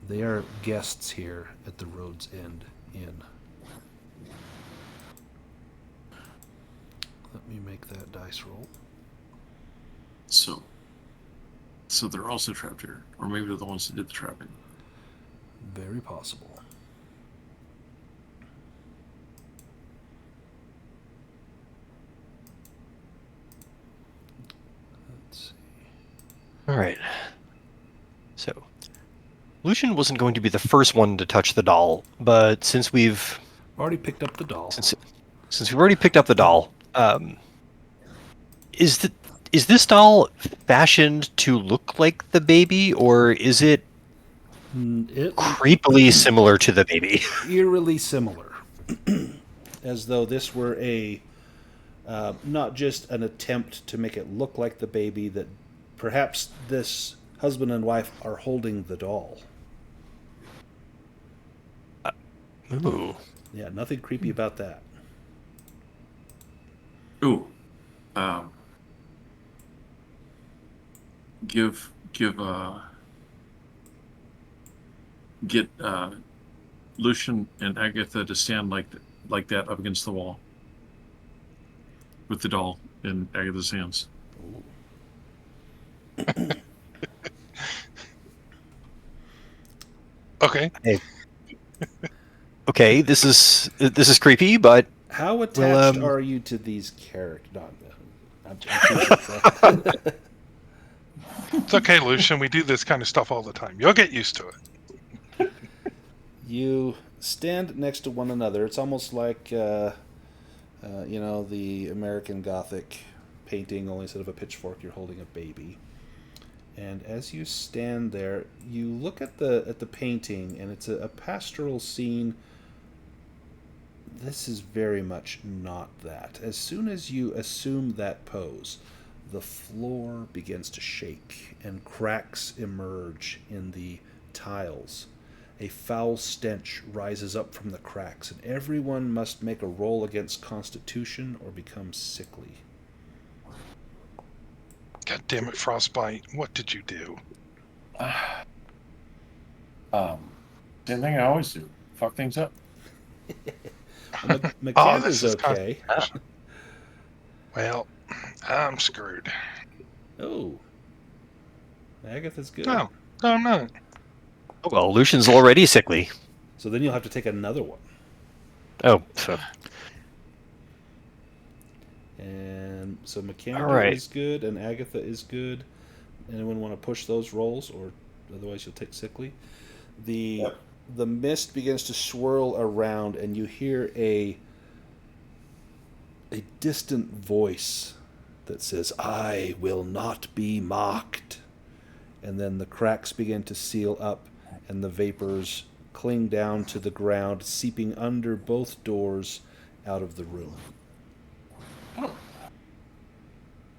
They are guests here at the Road's End Inn. Let me make that dice roll. So they're also trapped here. Or maybe they're the ones that did the trapping. Very possible. Let's see. All right. So, Lucien wasn't going to be the first one to touch the doll, but since we've Already picked up the doll. since we've already picked up the doll, is this doll fashioned to look like the baby, or is it creepily similar to the baby? Eerily similar. As though this were a not just an attempt to make it look like the baby, that perhaps this husband and wife are holding the doll. Ooh. Yeah, nothing creepy about that. Ooh. Get Lucien and Agatha to stand like that up against the wall with the doll in Agatha's hands. Okay. Okay, this is creepy, but How attached are you to these characters? It's okay, Lucien. We do this kind of stuff all the time. You'll get used to it. You stand next to one another. It's almost like, the American Gothic painting, only instead of a pitchfork, you're holding a baby. And as you stand there, you look at the painting, and it's a pastoral scene. This is very much not that. As soon as you assume that pose, the floor begins to shake, and cracks emerge in the tiles A foul stench rises up from the cracks, and everyone must make a roll against Constitution or become sickly. God damn it, Frostbite. What did you do? Same thing I always do. Fuck things up. Well, Oh, Makander's this is okay. Well, I'm screwed. Oh. Agatha's good. No, I'm not. Oh, well, Lucian's already sickly. So then you'll have to take another one. Oh, so And so Makander All right. is good and Agatha is good. Anyone want to push those rolls, or otherwise you'll take sickly? The mist begins to swirl around, and you hear a distant voice that says, "I will not be mocked." And then the cracks begin to seal up, and the vapors cling down to the ground, seeping under both doors out of the room.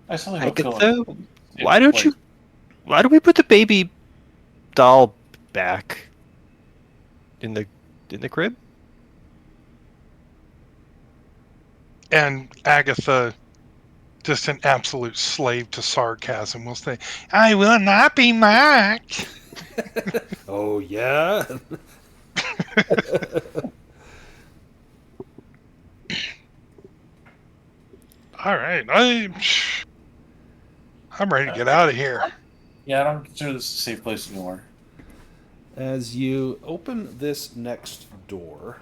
I suddenly don't feel Agatha, like- why don't you? Why do we put the baby doll back in the crib? And Agatha, just an absolute slave to sarcasm, will say, "I will not be mocked." Oh, yeah? All right, I'm ready to get out of here. Yeah, I don't consider this a safe place anymore. As you open this next door,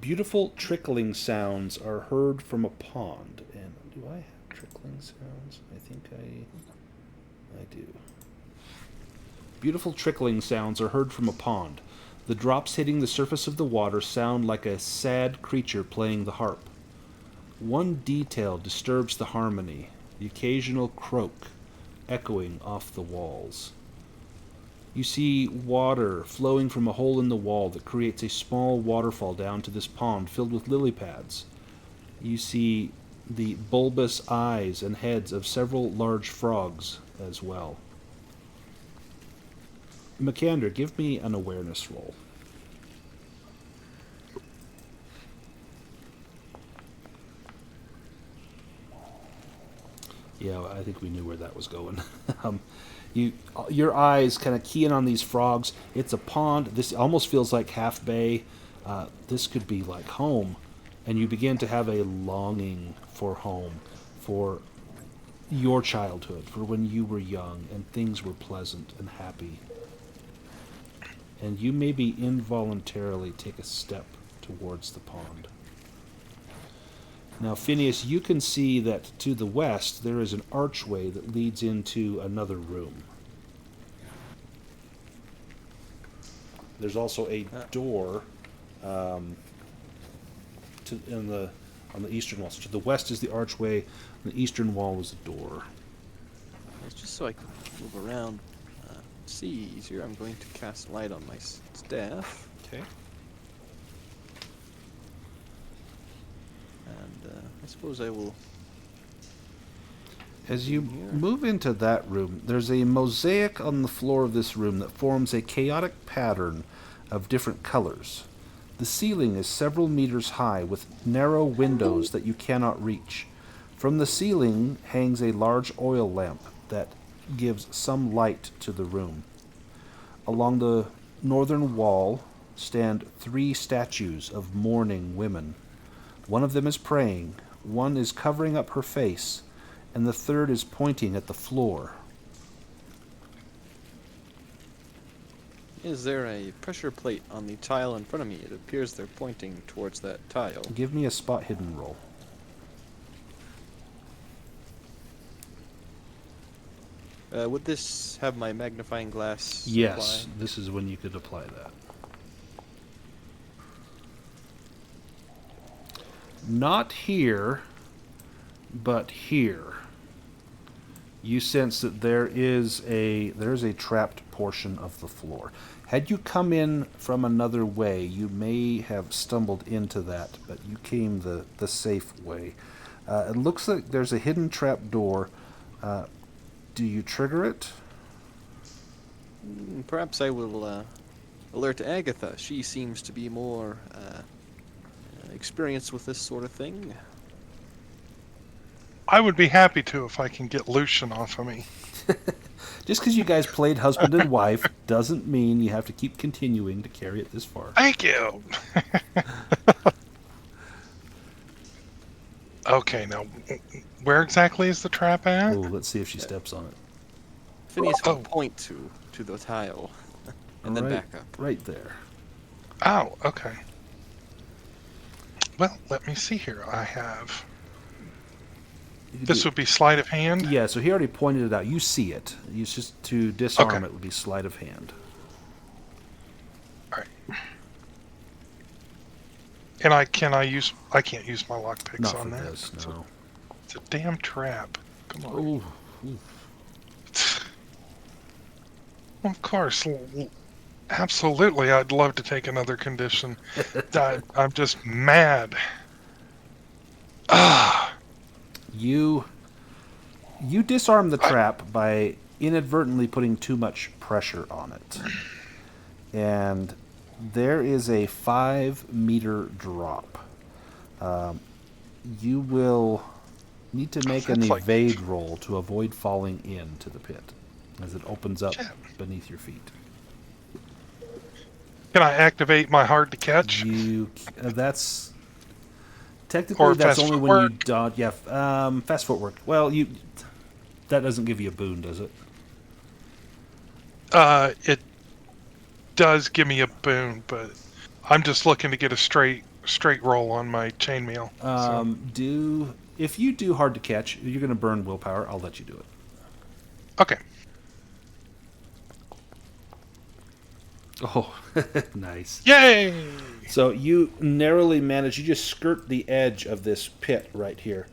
beautiful trickling sounds are heard from a pond. And do I have trickling sounds? I think I do. Beautiful trickling sounds are heard from a pond. The drops hitting the surface of the water sound like a sad creature playing the harp. One detail disturbs the harmony, the occasional croak echoing off the walls. You see water flowing from a hole in the wall that creates a small waterfall down to this pond filled with lily pads. You see the bulbous eyes and heads of several large frogs as well. Makander, give me an awareness roll. Yeah, I think we knew where that was going. Your eyes kind of key in on these frogs. It's a pond. This almost feels like Half Bay. This could be like home. And you begin to have a longing for home, for your childhood, for when you were young and things were pleasant and happy. And you maybe involuntarily take a step towards the pond. Now, Phineas, you can see that to the west there is an archway that leads into another room. There's also a door on the eastern wall. So to the west is the archway, on the eastern wall is the door. It's just so I can move around, see easier. I'm going to cast light on my staff. Okay. And I suppose I will. As you move into that room, there's a mosaic on the floor of this room that forms a chaotic pattern of different colors. The ceiling is several meters high with narrow windows that you cannot reach. From the ceiling hangs a large oil lamp that gives some light to the room. Along the northern wall stand 3 statues of mourning women. One of them is praying, one is covering up her face, and the third is pointing at the floor. Is there a pressure plate on the tile in front of me? It appears they're pointing towards that tile. Give me a spot hidden roll. Would this have my magnifying glass? Yes, apply? this is when you could apply that. Not here, but here. You sense that there's a trapped portion of the floor. Had you come in from another way, you may have stumbled into that, but you came the safe way. It looks like there's a hidden trap door. Do you trigger it? Perhaps I will alert Agatha. She seems to be more experienced with this sort of thing. I would be happy to if I can get Lucien off of me. Just because you guys played husband and wife doesn't mean you have to keep continuing to carry it this far. Thank you. Okay, now where exactly is the trap at? Oh, let's see if she steps on it. Phineas will Oh. point to the tile, and then Right- back up. Right there. Oh, okay. Well, let me see here. I have. You could This do- would be sleight of hand. Yeah, so he already pointed it out. You see it. It's just to disarm Okay. it would be sleight of hand. All right. And I can't use my lockpicks Not on for that. this, It's, no. it's a damn trap. Come on. Oh, Of course. Absolutely, I'd love to take another condition. I'm just mad. Ah, you disarm the trap by inadvertently putting too much pressure on it. And there is a 5-meter drop. You will need to make an That's like- evade roll to avoid falling into the pit as it opens up Shit. beneath your feet. can I activate my hard to catch? That's technically Or that's fast only when you footwork? dodge. Yeah, fast footwork. Well, that doesn't give you a boon, does it? It does give me a boon, but I'm just looking to get a straight roll on my chainmail. If you do hard to catch, you're going to burn willpower. I'll let you do it. Okay. Oh, nice. Yay! So you narrowly manage. You just skirt the edge of this pit right here.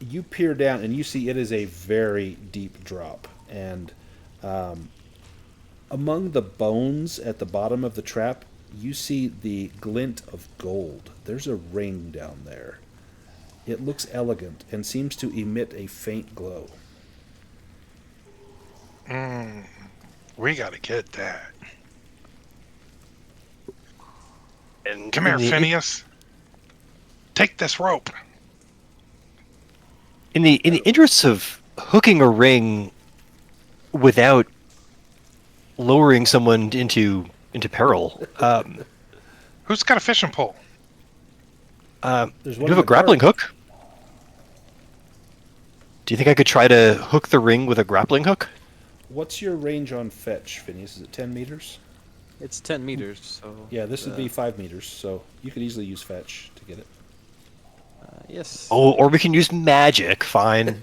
You peer down and you see it is a very deep drop. And among the bones at the bottom of the trap, you see the glint of gold. There's a ring down there. It looks elegant and seems to emit a faint glow. We gotta get that. And Come here, Phineas. Take this rope. In the interests of hooking a ring without lowering someone into peril, Who's got a fishing pole? There's do one you in have a the grappling cart. hook? Do you think I could try to hook the ring with a grappling hook? What's your range on fetch, Phineas? Is it 10 meters? It's 10 meters, so... Yeah, this would be 5 meters, so you could easily use fetch to get it. Yes. Oh, or we can use magic. Fine.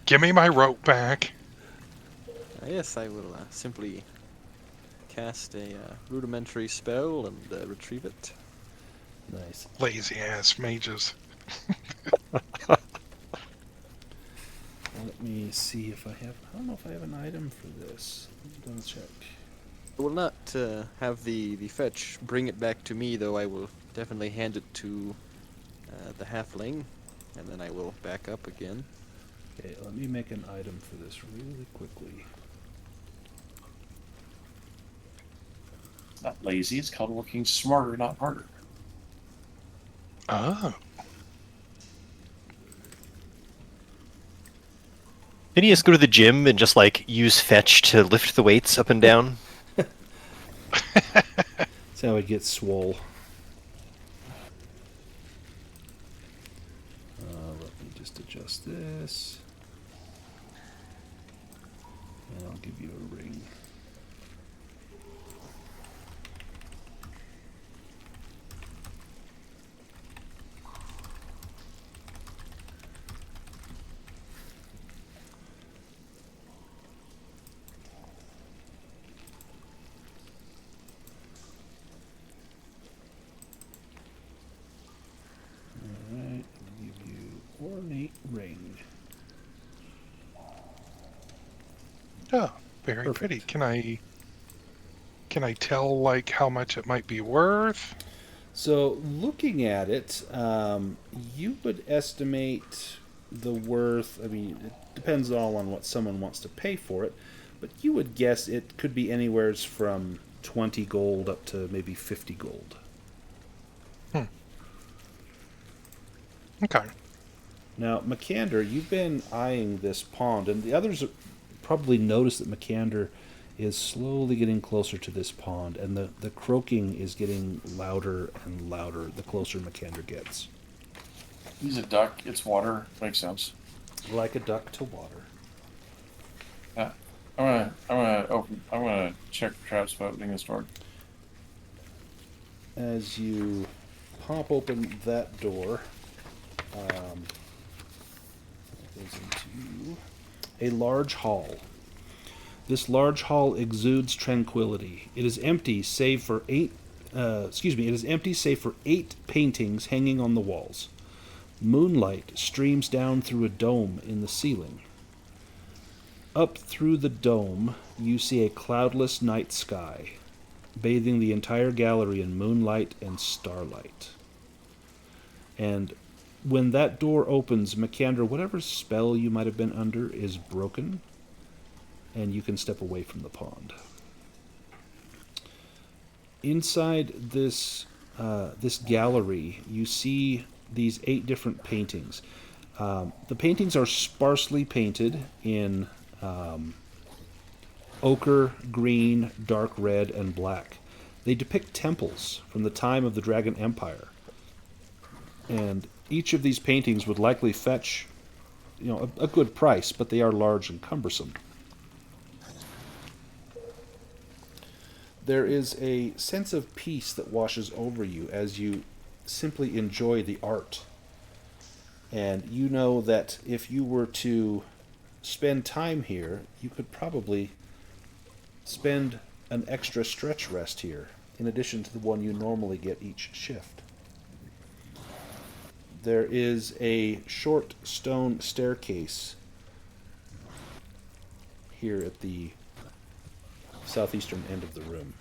Give me my rope back. Yes, I will simply cast a rudimentary spell and retrieve it. Nice. Lazy ass mages. Let me see if I have... I don't know if I have an item for this. Double check. I will not have the fetch bring it back to me, though I will definitely hand it to the halfling, and then I will back up again. Okay, let me make an item for this really quickly. Not lazy. It's called working smarter, not harder. Oh. Phineas go to the gym and just like use fetch to lift the weights up and down. That's how it gets swole. Let me just adjust this. And I'll give you a ring. Alright, I'll give you ornate ring. Oh, very Perfect. pretty. Can I tell like how much it might be worth? So, looking at it, you would estimate the worth. I mean, it depends all on what someone wants to pay for it, but you would guess it could be anywhere from 20 gold up to maybe 50 gold. Okay. Now, Makander, you've been eyeing this pond, and the others probably noticed that Makander is slowly getting closer to this pond, and the croaking is getting louder and louder the closer Makander gets. He's a duck. It's water. Makes sense. Like a duck to water. I'm gonna check the traps by opening this door. As you pop open that door, goes into a large hall. This large hall exudes tranquility. It is empty save for eight paintings hanging on the walls. Moonlight streams down through a dome in the ceiling. Up through the dome, you see a cloudless night sky, bathing the entire gallery in moonlight and starlight. And when that door opens, Makander, whatever spell you might have been under is broken, and you can step away from the pond. Inside this gallery, you see these 8 different paintings. The paintings are sparsely painted in ochre, green, dark red, and black. They depict temples from the time of the Dragon Empire. And each of these paintings would likely fetch, a good price, but they are large and cumbersome. There is a sense of peace that washes over you as you simply enjoy the art. And you know that if you were to spend time here, you could probably spend an extra stretch rest here, in addition to the one you normally get each shift. There is a short stone staircase here at the southeastern end of the room.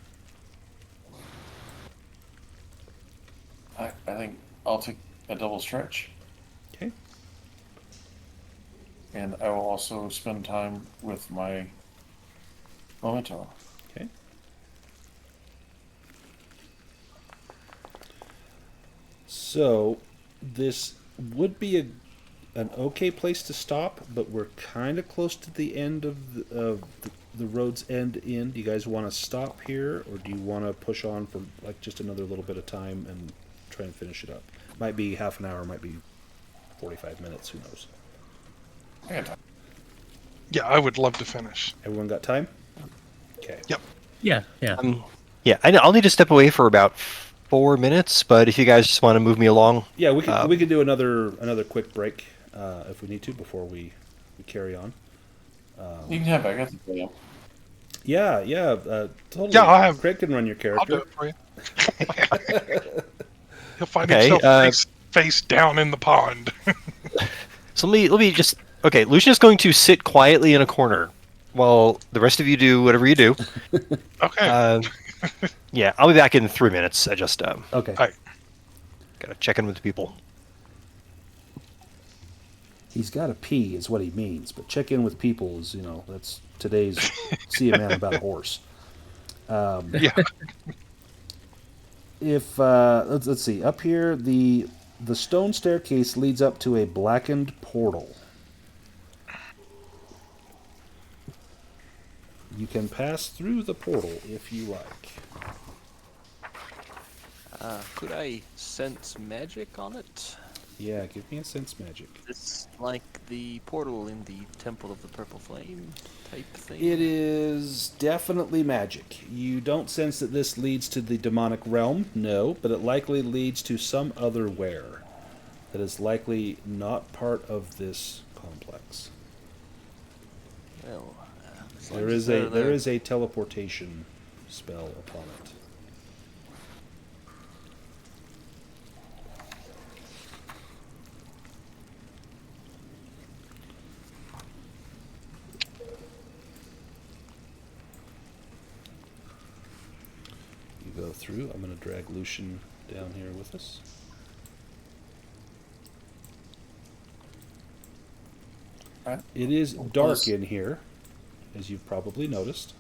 I think I'll take a double stretch. Okay. And I will also spend time with my memento. Okay. So, this would be an okay place to stop, but we're kind of close to the end of the road's end in. Do you guys want to stop here, or do you want to push on for like just another little bit of time and try and finish it up? Might be half an hour, might be 45 minutes, who knows? I got time. Yeah, I would love to finish. Everyone got time? Okay. Yep. Yeah. Yeah, I'll need to step away for about 4 minutes, but if you guys just want to move me along, Yeah, we could do another quick break if we need to before we carry on. You can have Agatha play him. Yeah, totally. Yeah, I'll have- Craig can run your I'll do character. it for you. He'll find Okay, himself face down in the pond. so let me just... Okay, Lucian's going to sit quietly in a corner while the rest of you do whatever you do. Okay. Yeah, I'll be back in 3 minutes. I just Okay. All right. gotta check in with the people. He's got to pee, is what he means. But check in with people is, that's today's see a man about a horse. Yeah. If let's see, up here the stone staircase leads up to a blackened portal. You can pass through the portal if you like. Could I sense magic on it? Yeah, give me a sense magic. It's like the portal in the Temple of the Purple Flame type thing. It is definitely magic. You don't sense that this leads to the demonic realm, no, but it likely leads to some other where that is likely not part of this complex. Well, There is a teleportation spell upon it. You go through. I'm going to drag Lucien down here with us. Right. It is dark in here. as you've probably noticed.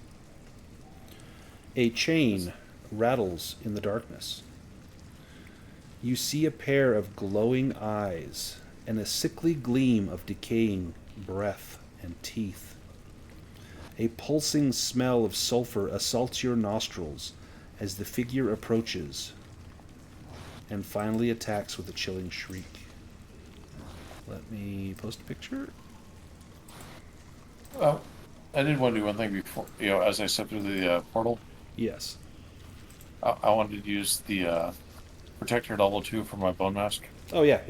A chain rattles in the darkness. You see a pair of glowing eyes and a sickly gleam of decaying breath and teeth. A pulsing smell of sulfur assaults your nostrils as the figure approaches and finally attacks with a chilling shriek. Let me post a picture. Well, I did want to do one thing before, as I stepped through the portal. Yes. I wanted to use the Protector level 2 for my bone mask. Oh, yeah.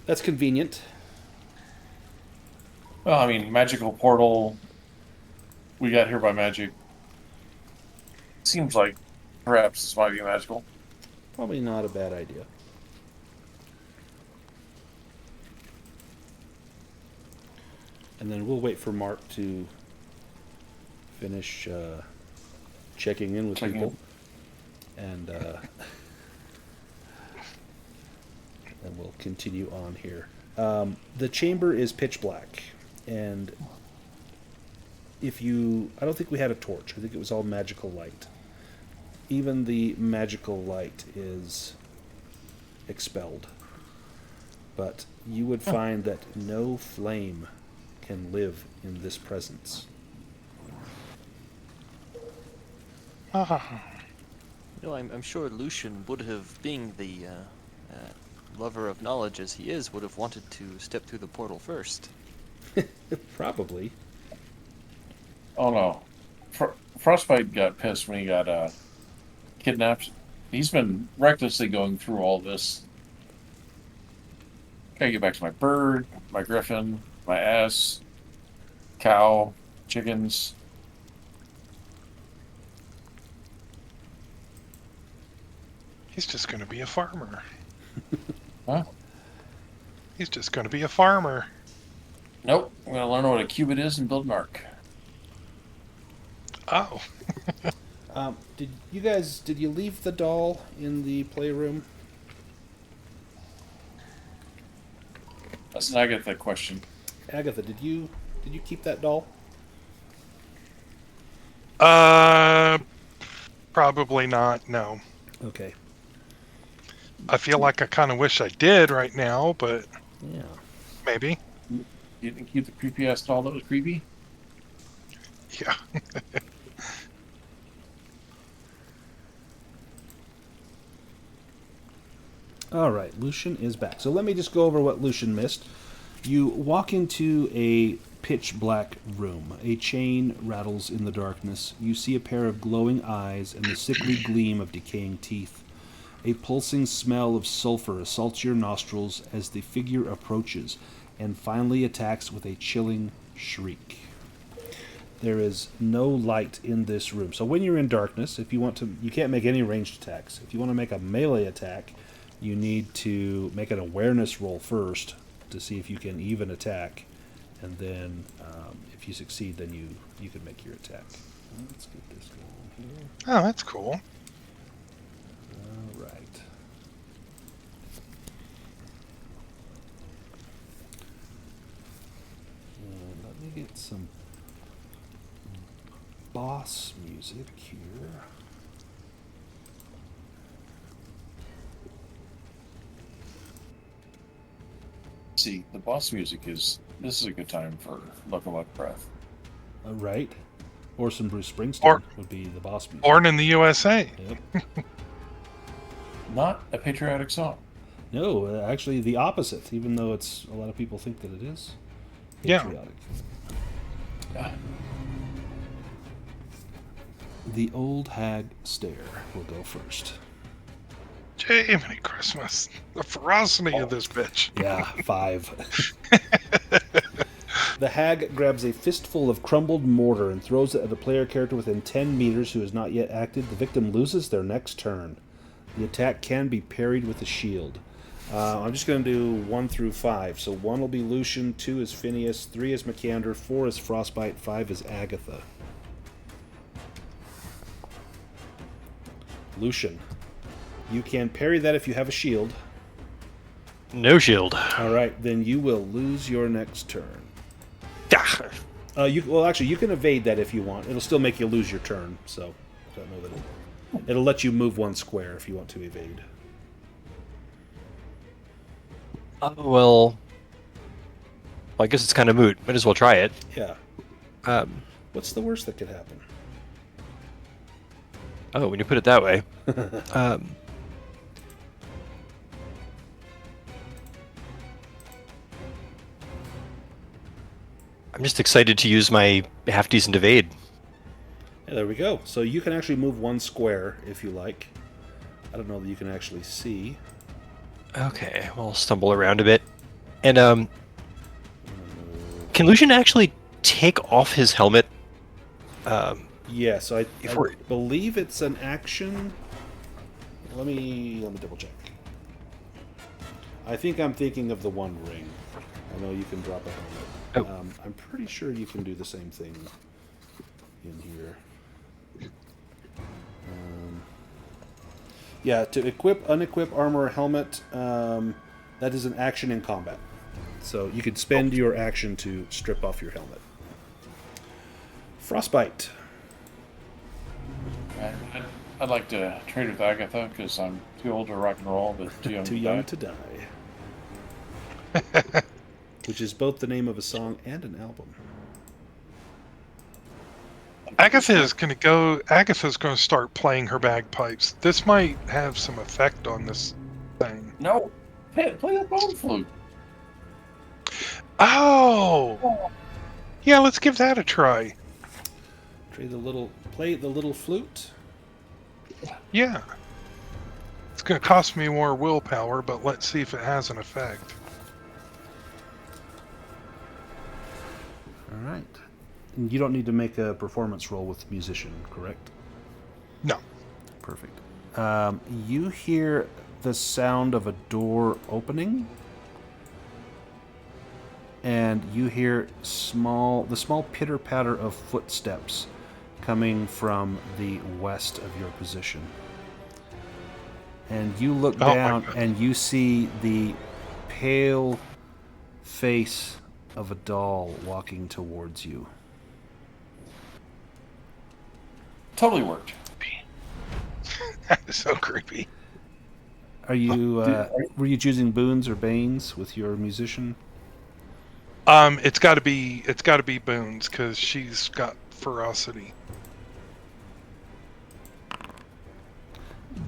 That's convenient. Well, I mean, magical portal. We got here by magic. Seems like perhaps this might be magical. Probably not a bad idea. And then we'll wait for Mark to finish checking in with people. And then we'll continue on here. The chamber is pitch black. And I don't think we had a torch. I think it was all magical light. Even the magical light is expelled. But you would find that no flame can live in this presence. I'm sure Lucien would have, being the lover of knowledge as he is, would have wanted to step through the portal first. Probably. Oh no. Frostbyte got pissed when he got kidnapped. He's been recklessly going through all this. Gotta get back to my bird, my griffin, my ass, cow, chickens. He's just going to be a farmer. Huh? He's just going to be a farmer. Nope. I'm gonna learn what a cubit is and build an arc. Oh. Did you leave the doll in the playroom? That's an Agatha question. Agatha, did you keep that doll? Probably not, no. Okay. I feel like I kind of wish I did right now, but Yeah. maybe. You didn't keep the creepy ass doll that was creepy? Yeah. All right, Lucien is back. So let me just go over what Lucien missed. You walk into a pitch black room. A chain rattles in the darkness. You see a pair of glowing eyes and the sickly gleam of decaying teeth. A pulsing smell of sulfur assaults your nostrils as the figure approaches and finally attacks with a chilling shriek. There is no light in this room. So when you're in darkness, if you want to, you can't make any ranged attacks. If you want to make a melee attack, you need to make an awareness roll first to see if you can even attack, and then if you succeed, then you can make your attack. Let's get this going here. Oh, that's cool. All right. And let me get some boss music here. See, the boss music this is a good time for Look of Luck Breath. Right. Or some Bruce Springsteen Or- would be the boss music. Born in the USA. Yep. Not a patriotic song. No, actually the opposite, even though it's a lot of people think that it is Yeah. patriotic. Yeah. The Old Hag Stare will go first. Jiminy Christmas. The ferocity of this bitch. Yeah, 5. The hag grabs a fistful of crumbled mortar and throws it at a player character within 10 meters who has not yet acted. The victim loses their next turn. The attack can be parried with a shield. I'm just going to do 1 through 5. So 1 will be Lucien, 2 is Phineas, 3 is Makander, 4 is Frostbyte, 5 is Agatha. Lucien, you can parry that if you have a shield. No shield. All right, then you will lose your next turn. Ah, Actually, you can evade that if you want. It'll still make you lose your turn. So I don't know that it'll let you move 1 square if you want to evade. Well, I guess it's kind of moot. Might as well try it. Yeah. What's the worst that could happen? Oh, when you put it that way. I'm just excited to use my half-decent evade. Yeah, there we go. So you can actually move 1 square if you like. I don't know that you can actually see. Okay, we'll stumble around a bit. And, can Lucien actually take off his helmet? Yeah, so I we're- believe it's an action. Let me double check. I think I'm thinking of the One Ring. I know you can drop a helmet. Oh. I'm pretty sure you can do the same thing in here. Yeah, to unequip armor or helmet, that is an action in combat. So you could spend your action to strip off your helmet. Frostbite. I'd like to trade with Agatha because I'm too old to rock and roll, but too young Too to Young die. to Die. Which is both the name of a song and an album. Agatha's going to start playing her bagpipes. This might have some effect on this thing. No, play the bone flute. Oh! Yeah, let's give that a try. Play the little flute. Yeah. It's going to cost me more willpower, but let's see if it has an effect. All right. And you don't need to make a performance roll with musician, correct? No. Perfect. You hear the sound of a door opening, and you hear the small pitter patter of footsteps coming from the west of your position. And you look down and you see the pale face of a doll walking towards you. Totally worked. That is so creepy. Are you were you choosing boons or banes with your musician? It's got to be Boone's because she's got ferocity.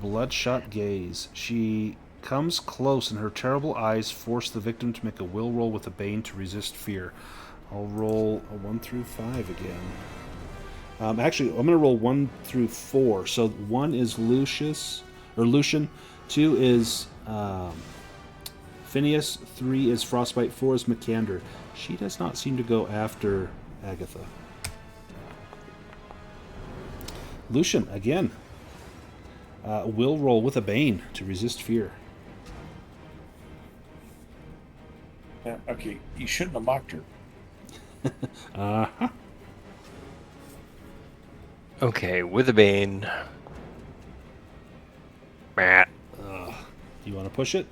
Bloodshot gaze. She comes close, and her terrible eyes force the victim to make a will roll with a bane to resist fear. I'll roll a 1 through 5 again. Actually, I'm going to roll 1 through 4. So 1 is Lucien, 2 is Phineas, 3 is Frostbyte, 4 is Makander. She does not seem to go after Agatha. Lucien, again. Will roll with a bane to resist fear. Yeah, okay, you shouldn't have mocked her. Uh-huh. Okay, with a bane. Matt. Do you want to push it?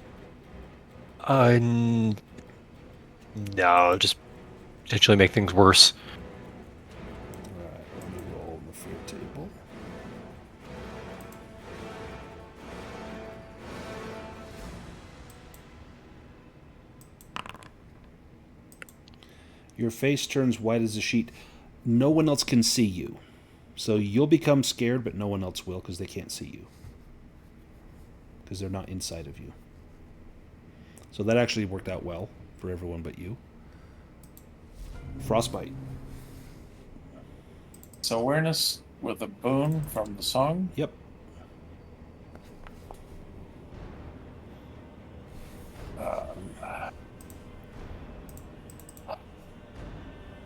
No, just potentially make things worse. Alright, let me roll the fear table. Your face turns white as a sheet. No one else can see you. So you'll become scared, but no one else will because they can't see you. Because they're not inside of you. So that actually worked out well for everyone but you. Frostbite. So awareness with a boon from the song. Yep.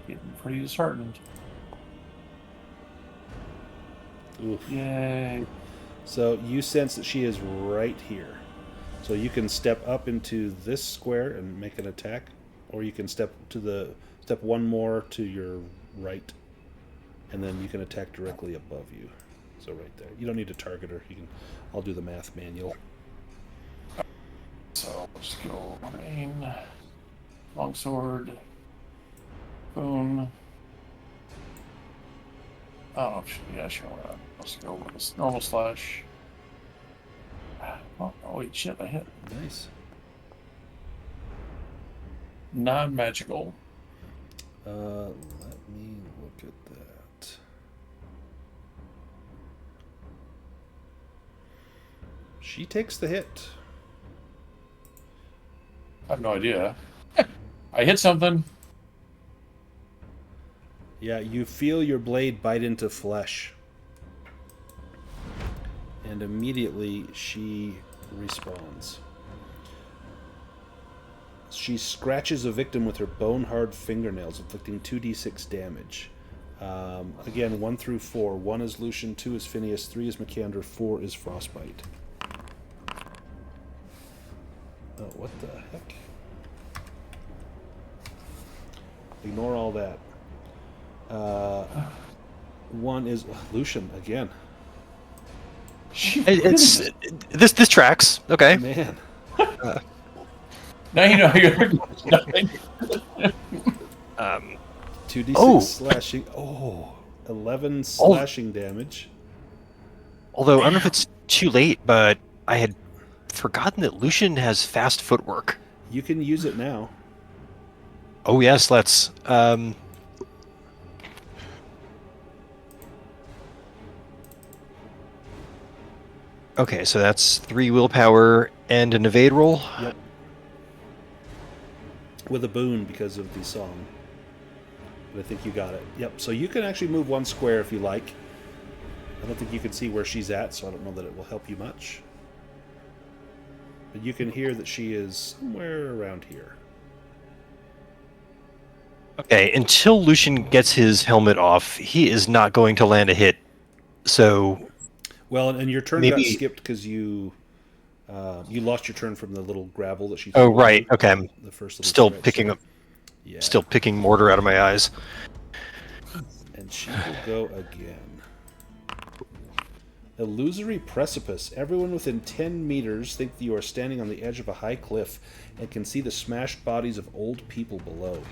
Getting pretty disheartened. Oof. Yay. So you sense that she is right here. So you can step up into this square and make an attack, or you can step 1 more to your right, and then you can attack directly above you. So right there. You don't need to target her. I'll do the math manual. So let's go main, longsword, boon, Oh, yeah, sure. Let's go with this normal slash. Oh, wait, shit, I hit. Nice. Non-magical. Let me look at that. She takes the hit. I have no idea. I hit something. Yeah, you feel your blade bite into flesh. And immediately she respawns. She scratches a victim with her bone-hard fingernails, inflicting 2d6 damage. Again, 1 through 4. 1 is Lucien, 2 is Phineas, 3 is Makander, 4 is Frostbyte. Oh, what the heck? Ignore all that. 1 is Lucien again. It's this tracks. Okay. Man. Now you know you're nothing. 2d6 slashing. 11 slashing damage. Although I don't know if it's too late, but I had forgotten that Lucien has fast footwork. You can use it now. Oh yes, let's. Okay, so that's 3 willpower and an evade roll. Yep. With a boon because of the song. But I think you got it. Yep, so you can actually move 1 square if you like. I don't think you can see where she's at, so I don't know that it will help you much. But you can hear that she is somewhere around here. Okay, until Lucien gets his helmet off, he is not going to land a hit. So... Well, and your turn maybe... got skipped because you lost your turn from the little gravel that she. Oh right, okay. I'm the first still stretch, picking so. up. Yeah. Still picking mortar out of my eyes. And she will go again. Illusory precipice. Everyone within 10 meters think that you are standing on the edge of a high cliff and can see the smashed bodies of old people below.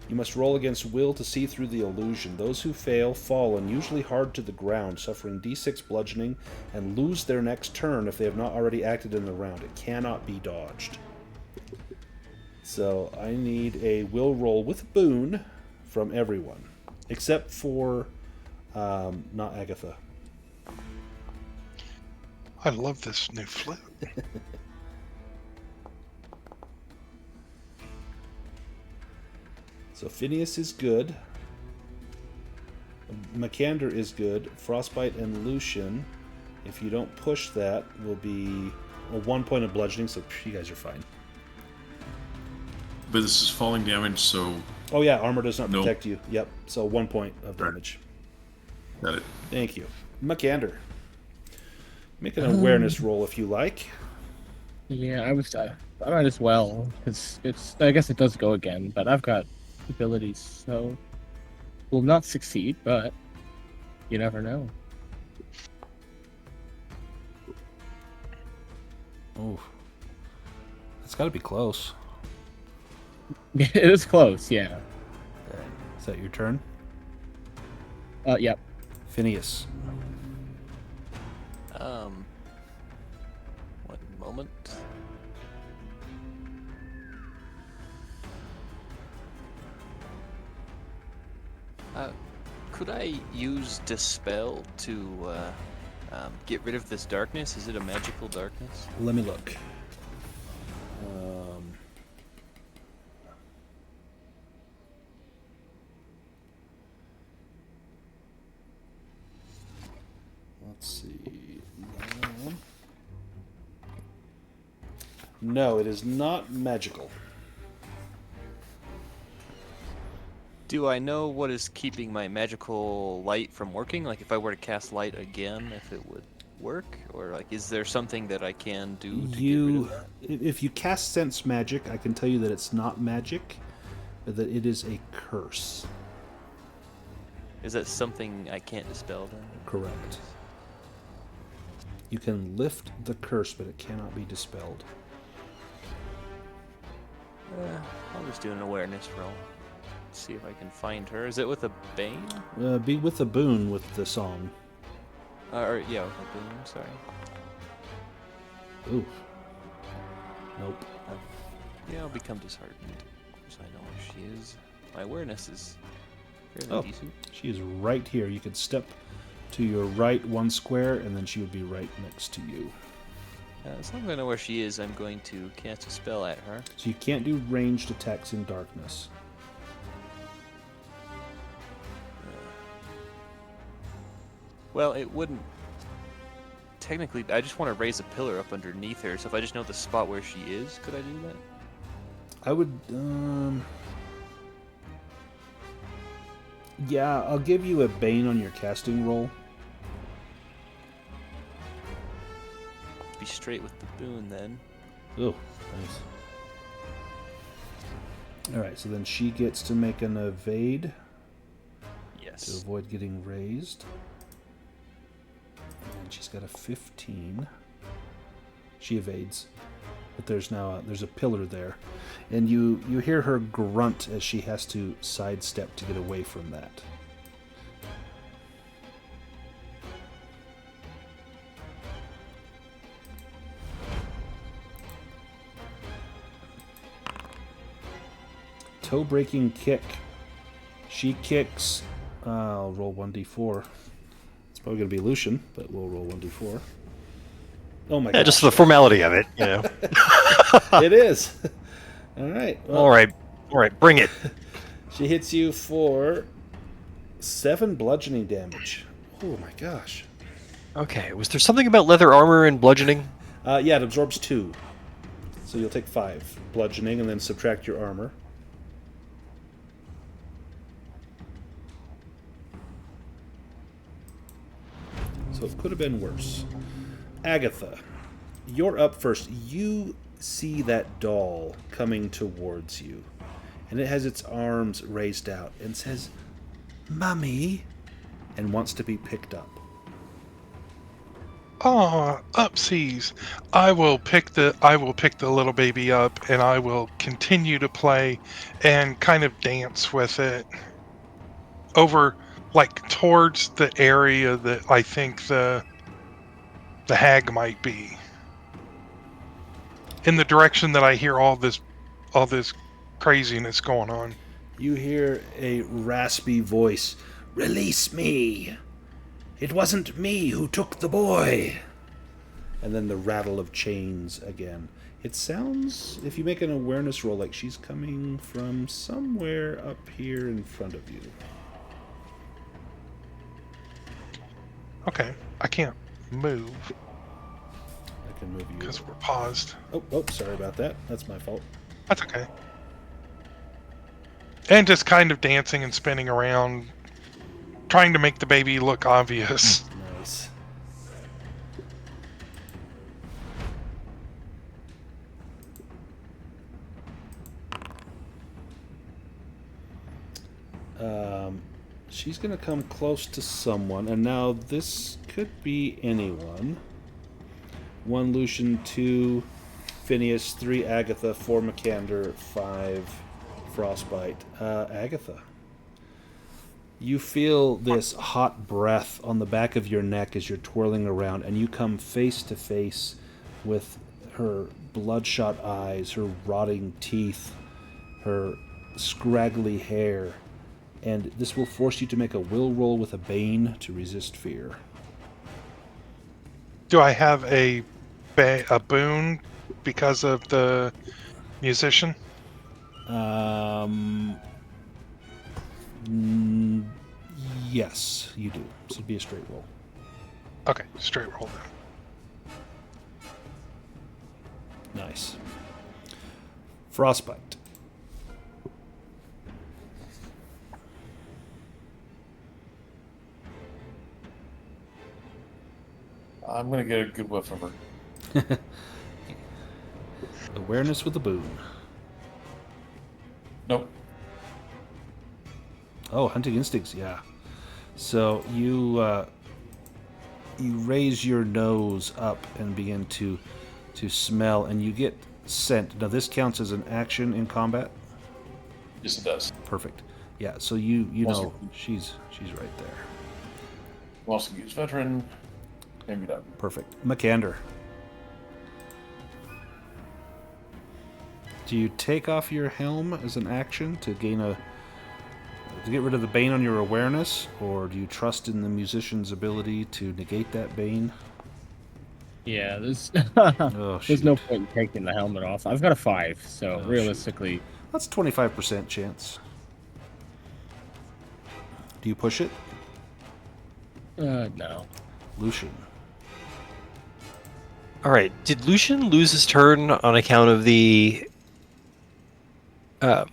You must roll against will to see through the illusion. Those who fail fall, and usually hard to the ground, suffering d6 bludgeoning, and lose their next turn if they have not already acted in the round. It cannot be dodged. So I need a will roll with boon from everyone, except for not Agatha. I love this new flute. So Phineas is good. Makander is good. Frostbyte and Lucien, if you don't push that, will be 1 point of bludgeoning, so you guys are fine. But this is falling damage, so... Oh yeah, armor does not protect you. Yep, so 1 point of damage. Got it. Thank you. Makander. Make an awareness roll if you like. Yeah, I might as well, because I guess it does go again, but I've got abilities, so will not succeed, but you never know. Oh, that's got to be close. It is close, yeah. Okay. Is that your turn? Yep. Phineas. One moment. Could I use Dispel to get rid of this darkness? Is it a magical darkness? Let me look. Let's see. No, it is not magical. Do I know what is keeping my magical light from working? Like if I were to cast light again, if it would work? Or like is there something that I can do to get rid of that? If you cast sense magic, I can tell you that it's not magic, but that it is a curse. Is that something I can't dispel then? Correct. You can lift the curse, but it cannot be dispelled. I'll just do an awareness roll. Let's see if I can find her. Is it with a bane? Be with the boon with the song. Or yeah, with a boon. Sorry. Ooh. Nope. Yeah, I'll become disheartened. Of course, I know where she is. My awareness is fairly decent. She is right here. You could step to your right 1 square, and then she would be right next to you. As long as I know where she is, I'm going to cast a spell at her. So you can't do ranged attacks in darkness. Well, it wouldn't. Technically, I just want to raise a pillar up underneath her, so if I just know the spot where she is, could I do that? I would, yeah, I'll give you a bane on your casting roll. Be straight with the boon then. Oh, nice. Alright, so then she gets to make an evade to Yes. avoid getting raised. And she's got a 15. She evades. But there's a pillar there. And you hear her grunt as she has to sidestep to get away from that. Toe-breaking kick. She kicks. I'll roll 1d4. It's probably going to be Lucien, but we'll roll 1d4. Oh my god. Yeah, just the formality of it, you know. It is. All right. Well, All right, bring it. she hits you for 7 bludgeoning damage. Oh my gosh. Okay, was there something about leather armor and bludgeoning? Yeah, it absorbs 2. So you'll take 5 bludgeoning and then subtract your armor. So it could have been worse. Agatha, you're up first. You see that doll coming towards you, and it has its arms raised out and says, "Mummy," and wants to be picked up. Ah, upsies. I will pick the little baby up, and I will continue to play and kind of dance with it over, like, towards the area that I think the hag might be. In the direction that I hear all this craziness going on. You hear a raspy voice, "Release me! It wasn't me who took the boy!" And then the rattle of chains again. It sounds, if you make an awareness roll, like she's coming from somewhere up here in front of you. Okay, I can't move I can move you. because we're paused. Oh, sorry about that. That's my fault. That's okay. And just kind of dancing and spinning around, trying to make the baby look obvious. Nice. She's going to come close to someone, and now this could be anyone. 1 Lucien, 2 Phineas, 3 Agatha, 4 Makander, 5 Frostbyte. Agatha. You feel this hot breath on the back of your neck as you're twirling around, and you come face to face with her bloodshot eyes, her rotting teeth, her scraggly hair. And this will force you to make a will roll with a bane to resist fear. Do I have a boon because of the musician? Yes, you do. So it'd be a straight roll. Okay, straight roll then. Nice. Frostbite. I'm going to get a good whiff of her. Awareness with a boon. Nope. Oh, hunting instincts, yeah. So you raise your nose up and begin to smell, and you get scent. Now this counts as an action in combat? Yes, it does. Perfect. Yeah, so you Also- know she's right there. We'll also use veteran. And be done. Perfect. Makander. Do you take off your helm as an action to get rid of the bane on your awareness, or do you trust in the musician's ability to negate that bane? Yeah, there's Oh, there's no shoot. point in taking the helmet off. I've got a 5, so Oh, realistically, That's 25% chance. Do you push it? no. Lucien. All right. Did Lucien lose his turn on account of the? Oh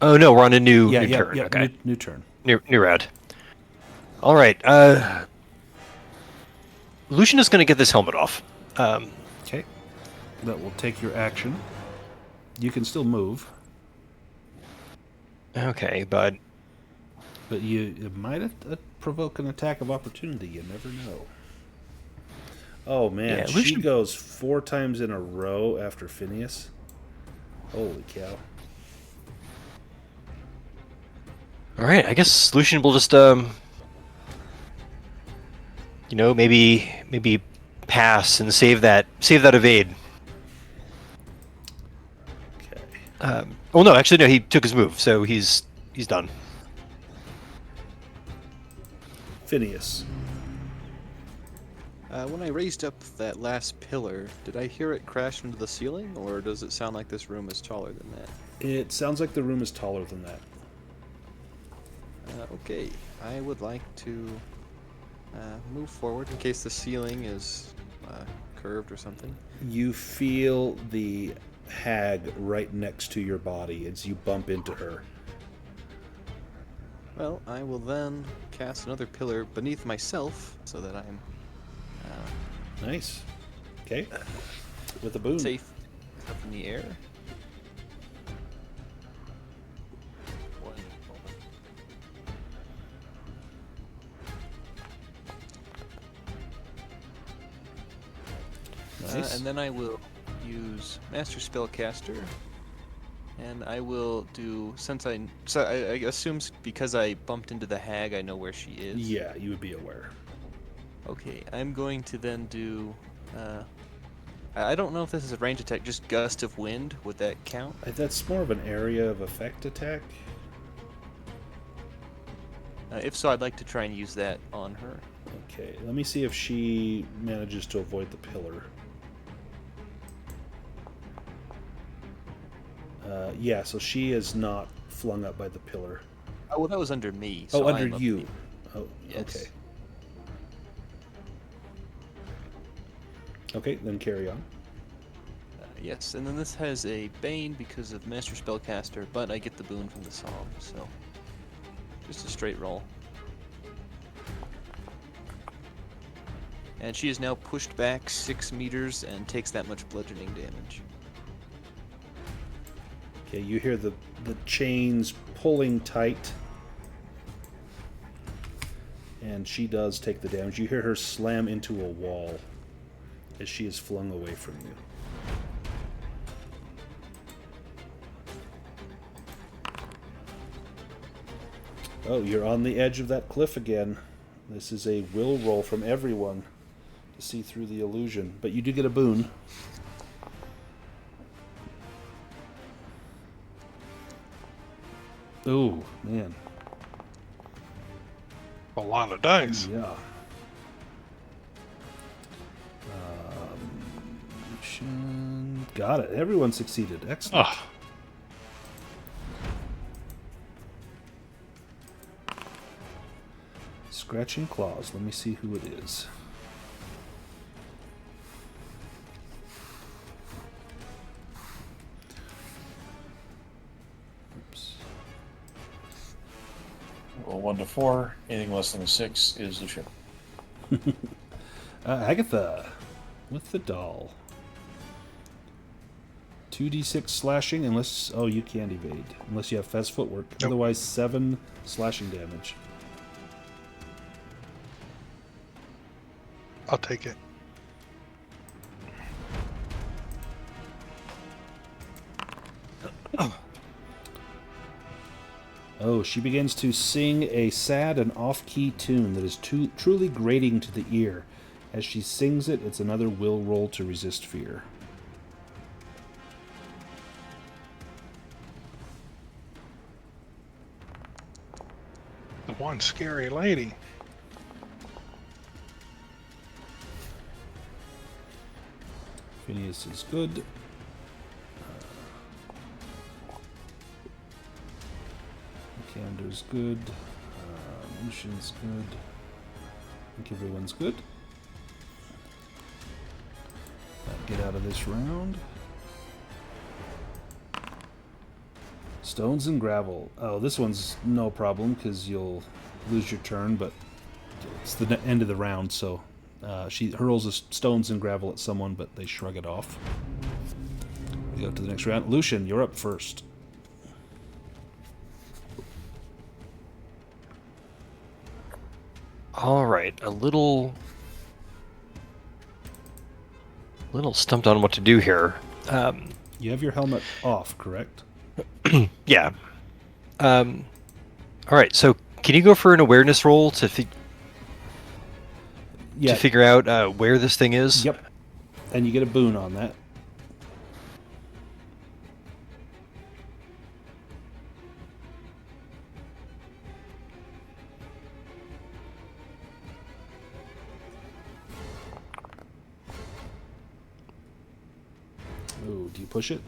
no, we're on a new turn. Yeah, Okay, new turn. new round. All right. Lucien is going to get this helmet off. Okay. That will take your action. You can still move, Okay, but but you might provoke an attack of opportunity. You never know. Oh man, Yeah, she Lucien- goes 4 times in a row after Phineas. Holy cow! all right. I guess Lucien will just maybe pass and save that evade. Okay. Oh no, actually no, he took his move, so he's done. Phineas. When I raised up that last pillar, did I hear it crash into the ceiling, or does it sound like this room is taller than that? It sounds like the room is taller than that. Okay, I would like to move forward in case the ceiling is curved or something. You feel the hag right next to your body as you bump into her. Well, I will then cast another pillar beneath myself so that I'm Nice. Okay. With a boon. safe up in the air. One moment. Nice. And then I will use Master Spellcaster, and I will do I assume because I bumped into the hag, I know where she is. Yeah, you would be aware. Okay, I'm going to then do. I don't know if this is a range attack, just gust of wind. Would that count? That's more of an area of effect attack. If so, I'd like to try and use that on her. Okay, let me see if she manages to avoid the pillar. Yeah, so she is not flung up by the pillar. Oh, well, that was under me. Oh, so under I'm up you. here. Oh, Yes. okay. Okay, then carry on. Yes, and then this has a Bane because of Master Spellcaster, but I get the boon from the song, so just a straight roll. And she is now pushed back 6 meters and takes that much bludgeoning damage. Okay, you hear the chains pulling tight. And she does take the damage. You hear her slam into a wall as she is flung away from you. Oh, you're on the edge of that cliff again. This is a will roll from everyone to see through the illusion. But you do get a boon. Ooh, man. A lot of dice. Yeah. Got it. Everyone succeeded. Excellent. Oh, Scratching claws. Let me see who it is. Oops. Roll 1 to 4. Anything less than a 6 is Lucien. Agatha with the doll. 2d6 slashing unless... Oh, you can't evade. Unless you have fast footwork. Nope. Otherwise, 7 slashing damage. I'll take it. Oh, she begins to sing a sad and off-key tune that is truly grating to the ear. As she sings it, it's another will roll to resist fear. The one scary lady. Phineas is good. Makander's good. Lucien's good. I think everyone's good. Get out of this round. Stones and gravel. Oh, this one's no problem because you'll lose your turn, but it's the end of the round, so she hurls the stones and gravel at someone, but they shrug it off. We go to the next round. Lucien, you're up first. All right, a little stumped on what to do here. You have your helmet off, correct? Yeah. All right, so can you go for an awareness roll to figure out where this thing is? Yep. And you get a boon on that. Oh, do you push it?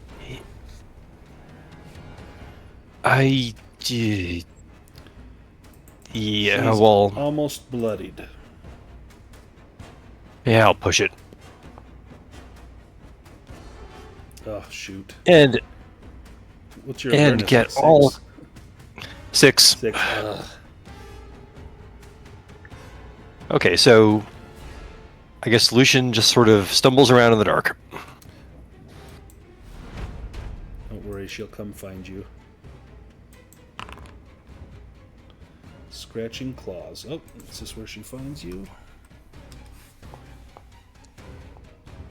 Yeah, She's well, almost bloodied. yeah, I'll push it. Oh, shoot. And What's your awareness? get Six? all 6. 6. Ugh. Okay, so I guess Lucien just sort of stumbles around in the dark. Don't worry, she'll come find you. Scratching claws. Oh, is this where she finds you?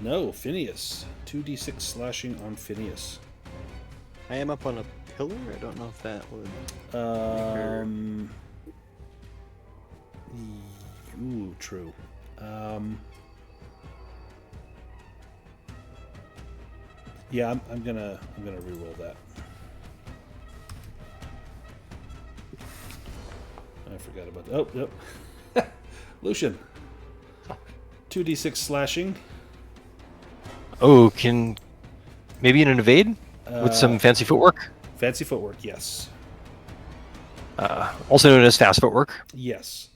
No, Phineas. 2d6 slashing on Phineas. I am up on a pillar. I don't know if that would. Ooh, true. Yeah, I'm gonna reroll that. I forgot about that. Oh, yep. Lucien. 2d6 slashing. Oh, can maybe an evade with some fancy footwork? Fancy footwork, yes. Also known as fast footwork. Yes.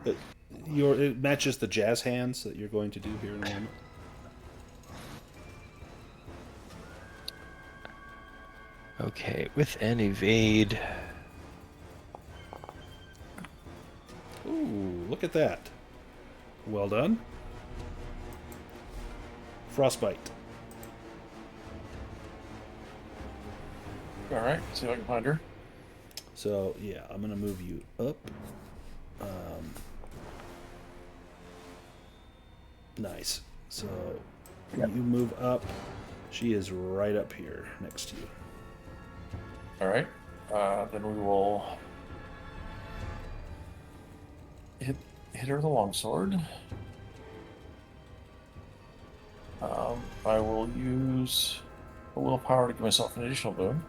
It matches the jazz hands that you're going to do here in a moment. Okay, with an evade. Ooh, look at that. Well done. Frostbite. Alright, see if I can find her. So, yeah, I'm going to move you up. Nice. So, you move up. She is right up here next to you. Alright, then we will hit her with a longsword. I will use a little power to give myself an additional boon.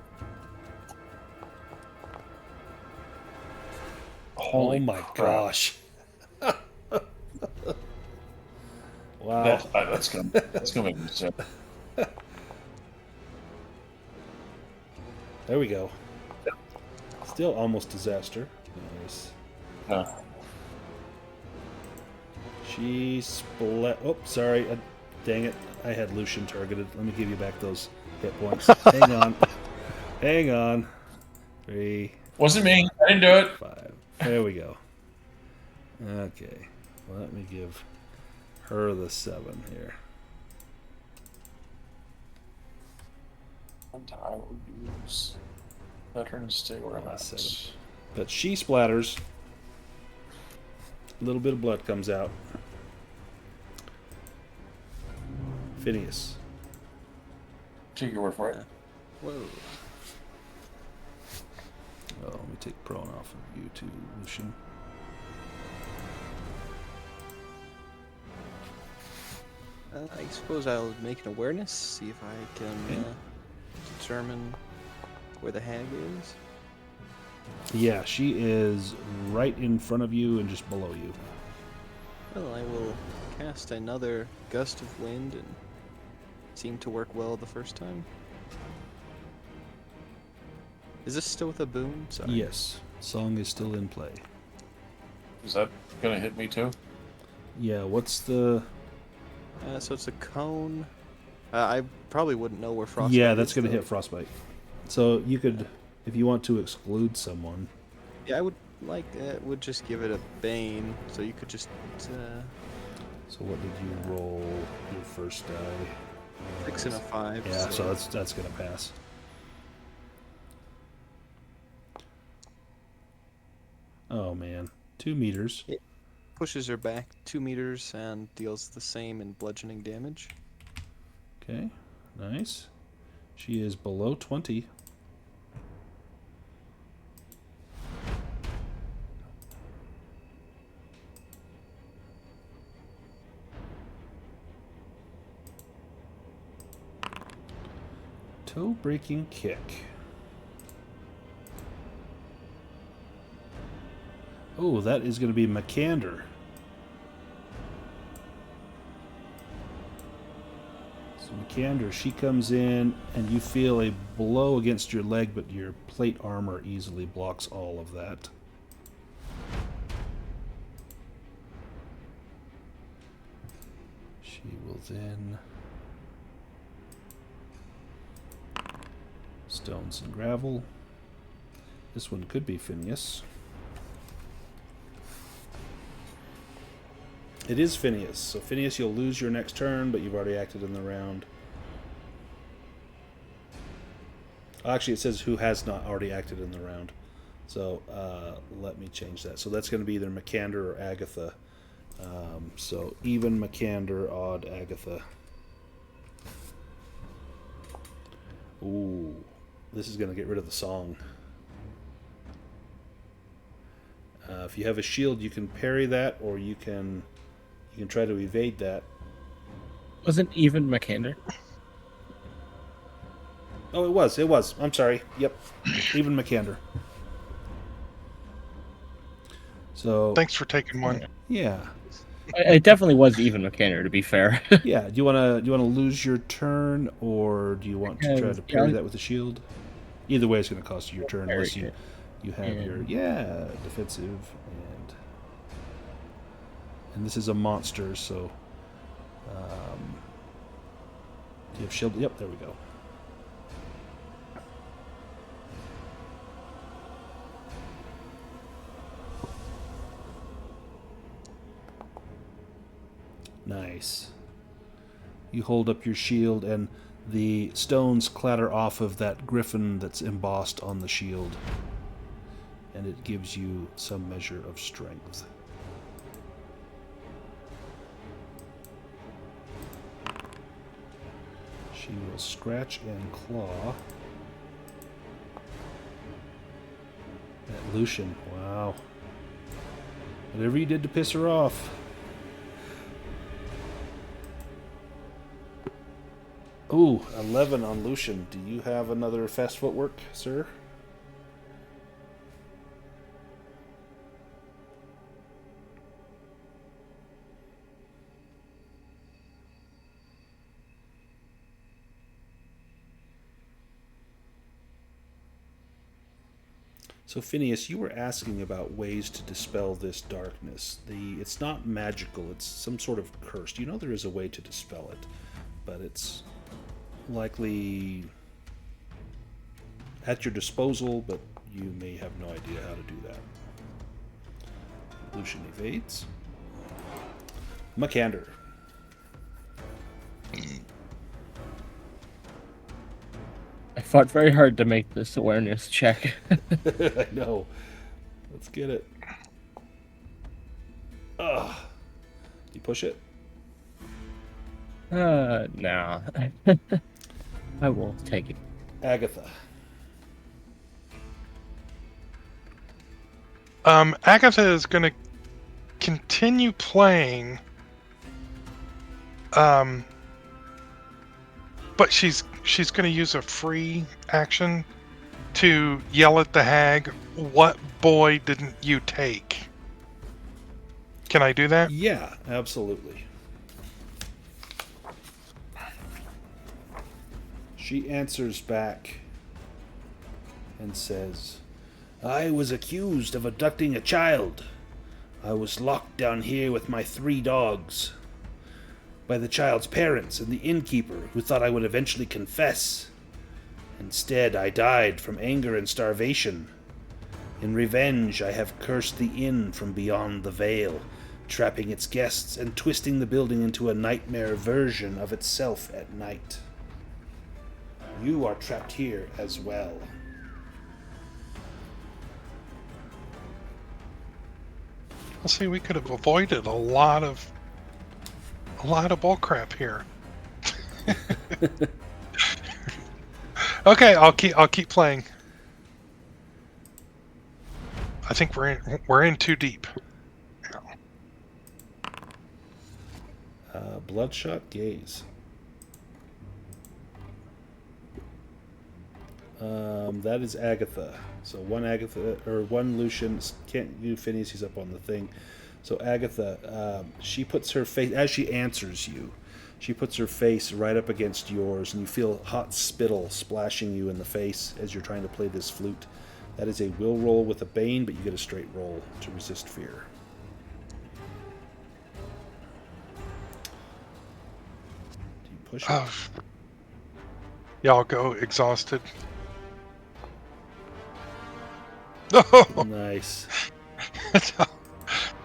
Holy oh my crap. gosh. Wow. That's gonna make me sick. There we go. Still almost disaster. Nice. She split. Oh, sorry. Dang it. I had Lucien targeted. Let me give you back those hit points. Hang on. Hang on. 3. Wasn't me. I didn't do it. 5. There we go. Okay. Let me give her the 7 here. And I will use veteran stay where I'm at. 7. But she splatters. A little bit of blood comes out. Phineas. Take your word for it. Whoa. Oh, me take prone off of you too, Lucien. I suppose I'll make an awareness, see if I can determine where the hag is. Yeah, she is right in front of you and just below you. Well, I will cast another gust of wind, and it seemed to work well the first time. Is this still with a boom? Sorry. Yes, song is still in play. Is that gonna hit me too? Yeah, what's the... So it's a cone. I probably wouldn't know where Frostbyte Yeah, that's is, going to though. hit Frostbite. So you could, if you want to exclude someone... Yeah, I would would just give it a Bane, so you could just... So what did you roll your first die? 6 and a 5. Yeah, so that's going to pass. Oh, man. 2 meters. It pushes her back 2 meters and deals the same in bludgeoning damage. Okay, nice. She is below 20. Toe-breaking kick. Oh, that is going to be Makander. So Makander, she comes in, and you feel a blow against your leg, but your plate armor easily blocks all of that. She will then... Stones and gravel. This one could be Phineas. It is Phineas. So Phineas, you'll lose your next turn, but you've already acted in the round. Actually, it says who has not already acted in the round. So let me change that. So that's going to be either Makander or Agatha. So even Makander, odd Agatha. Ooh, this is going to get rid of the song. If you have a shield, you can parry that, or you can try to evade that. Wasn't even Makander? Oh, it was. It was. I'm sorry. Yep. Even Makander. So. Thanks for taking one. Yeah. It definitely was even Makander, to be fair. Yeah. Do you wanna lose your turn, or do you want to try to parry that with a shield? Either way, it's going to cost you your turn unless you have your defensive and this is a monster. So do you have shield? Yep. There we go. Nice. You hold up your shield, and the stones clatter off of that griffin that's embossed on the shield, and it gives you some measure of strength. She will scratch and claw at Lucien. Wow. Whatever you did to piss her off. Ooh, 11 on Lucien. Do you have another fast footwork, sir? So Phineas, you were asking about ways to dispel this darkness. It's not magical, it's some sort of curse. You know there is a way to dispel it, but it's likely at your disposal, but you may have no idea how to do that. Lucien evades. Makander. I fought very hard to make this awareness check. I know. Let's get it. Ugh. You push it? Nah. I will take it. Agatha. Agatha is going to continue playing, but she's going to use a free action to yell at the hag, "What boy didn't you take?" Can I do that? Yeah, absolutely. She answers back and says, "I was accused of abducting a child. I was locked down here with my 3 dogs by the child's parents and the innkeeper, who thought I would eventually confess. Instead, I died from anger and starvation. In revenge, I have cursed the inn from beyond the veil, trapping its guests and twisting the building into a nightmare version of itself at night. You are trapped here as well." Well, see, we could have avoided a lot of bullcrap here. Okay, I'll keep playing. I think we're in too deep. Bloodshot Gaze. That is Agatha. So one Lucien can't do Phineas. He's up on the thing. So Agatha, she puts her face as she answers you. She puts her face right up against yours, and you feel hot spittle splashing you in the face as you're trying to play this flute. That is a will roll with a bane, but you get a straight roll to resist fear. Do you push it? Yeah, I'll go exhausted. Oh, Nice.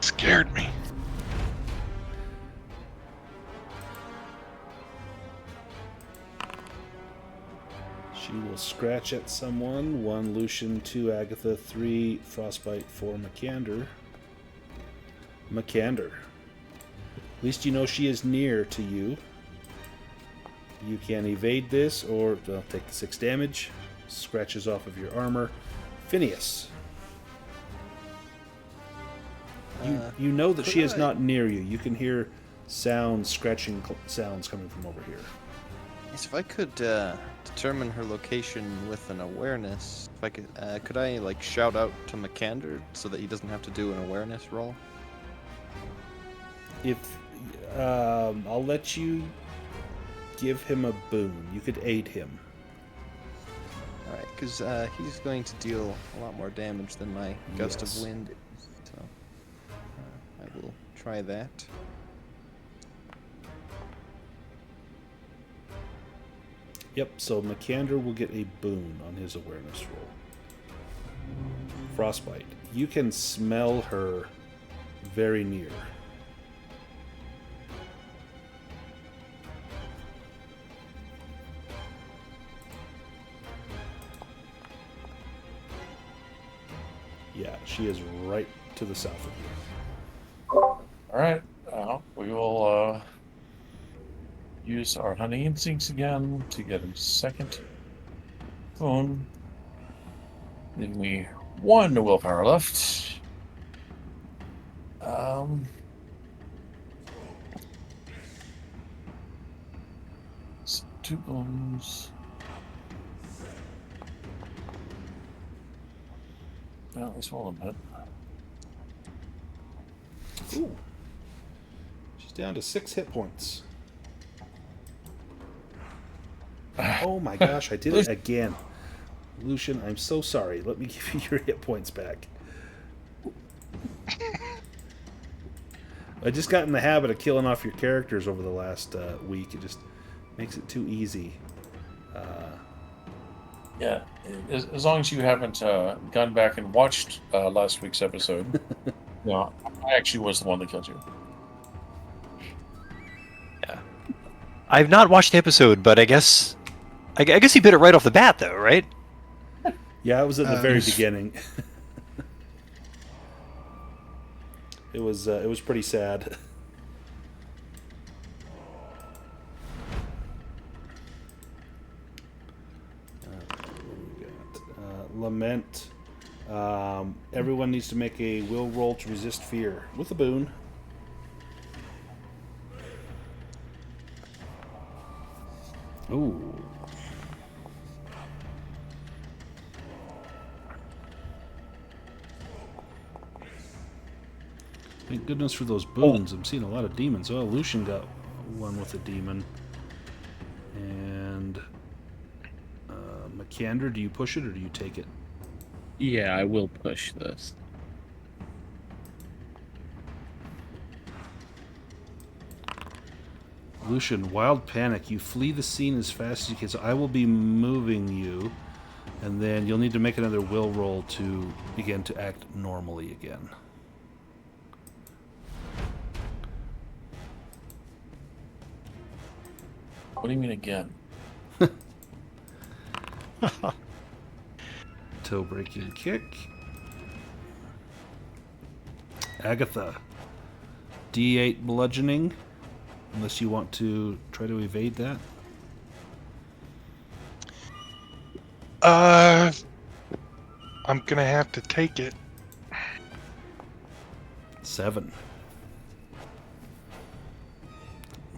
scared me. She will scratch at someone. 1 Lucien, 2 Agatha, 3 Frostbyte, 4 Makander. Makander. At least you know she is near to you. You can evade this or take the 6 damage. Scratches off of your armor. Phineas. You know that she is not near you. You can hear sounds, scratching sounds coming from over here. Yes, if I could determine her location with an awareness, if I could I like shout out to Makander so that he doesn't have to do an awareness roll? If I'll let you give him a boon. You could aid him. All right, because he's going to deal a lot more damage than my gust of wind, so I will try that. Yep, so Makander will get a boon on his awareness roll. Frostbite. You can smell her very near. Yeah, she is right to the south of you. All right. We will use our hunting instincts again to get a second boon. Leaving me 1 willpower left. So 2 boons. Well, at least one a bit. Ooh. She's down to 6 hit points. Oh my gosh, I did it again. Lucien, I'm so sorry. Let me give you your hit points back. I just got in the habit of killing off your characters over the last week. It just makes it too easy. Yeah, as long as you haven't gone back and watched last week's episode. No, I actually was the one that killed you. Yeah, I've not watched the episode, but I guess he bit it right off the bat, though, right? Yeah, it was at the very beginning. It was pretty sad. Lament Everyone needs to make a will roll to resist fear with a boon. Ooh. Thank goodness for those boons. I'm seeing a lot of demons. Oh, Lucien got one with a demon. And Makander, do you push it or do you take it? Yeah, I will push this. Lucien, wild panic. You flee the scene as fast as you can. So I will be moving you, and then you'll need to make another will roll to begin to act normally again. What do you mean again? Toe breaking kick. Agatha. D8 bludgeoning. Unless you want to try to evade that. I'm gonna have to take it. 7.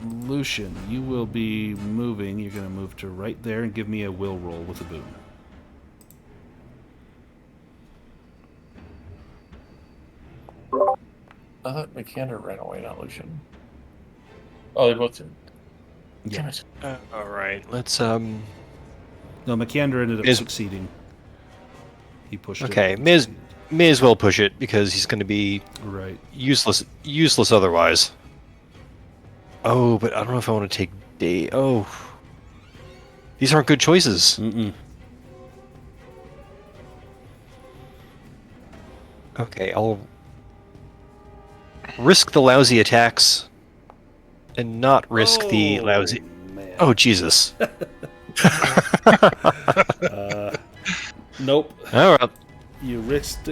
Lucien, you will be moving. You're going to move to right there and give me a will roll with a boon. I thought Makander ran away, not Lucien. Oh, they both did. Damn it. All right, let's No, Makander ended up succeeding. He pushed it. Okay, may as well push it because he's going to be useless otherwise. Oh, but I don't know if I want to take day. Oh, these aren't good choices. Okay, I'll risk the lousy attacks and not risk the lousy. Man. Oh, Jesus. Nope. All right. You risked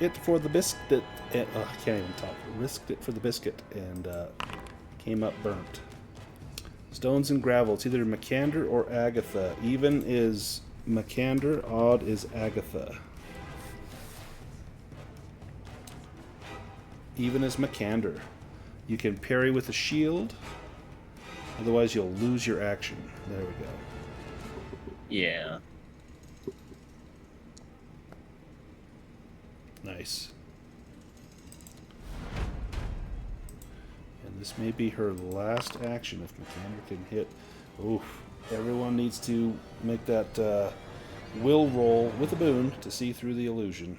it for the biscuit. I can't even talk. Risked it for the biscuit and came up burnt. Stones and gravel. It's either Makander or Agatha. Even is Makander. Odd is Agatha. Even is Makander. You can parry with a shield. Otherwise, you'll lose your action. There we go. Yeah. Nice. And this may be her last action if Makander can hit. Oof. Everyone needs to make that will roll with a boon to see through the illusion.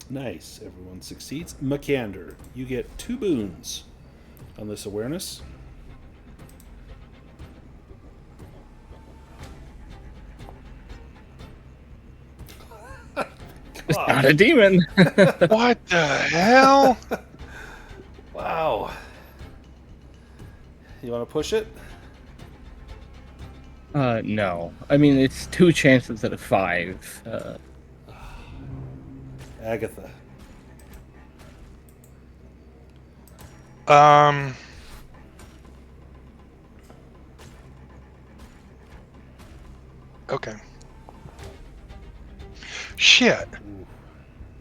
Nice. Everyone succeeds. Makander, you get 2 boons on this awareness. It's not a demon. What the hell? Wow. You want to push it? No. I mean, it's 2 chances out of 5. Agatha. Okay. Shit.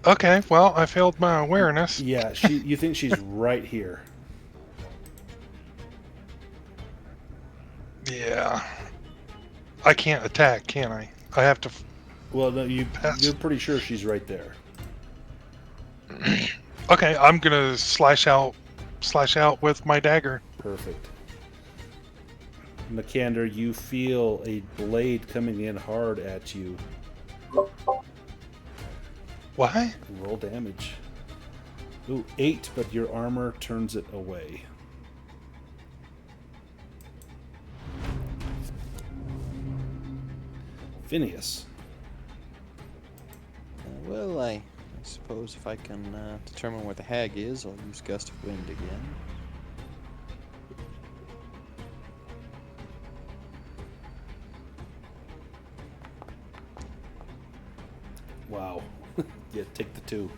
Okay, well, I failed my awareness. Yeah, you think she's right here. Yeah. I can't attack, can I? I have to... Well, no, you're pretty sure she's right there. Okay, I'm gonna slash out with my dagger. Perfect. Makander, you feel a blade coming in hard at you. Why? Roll damage. Ooh, 8, but your armor turns it away. Phineas. Well, I suppose if I can determine where the hag is, I'll use Gust of Wind again. Wow. Yeah, take the 2.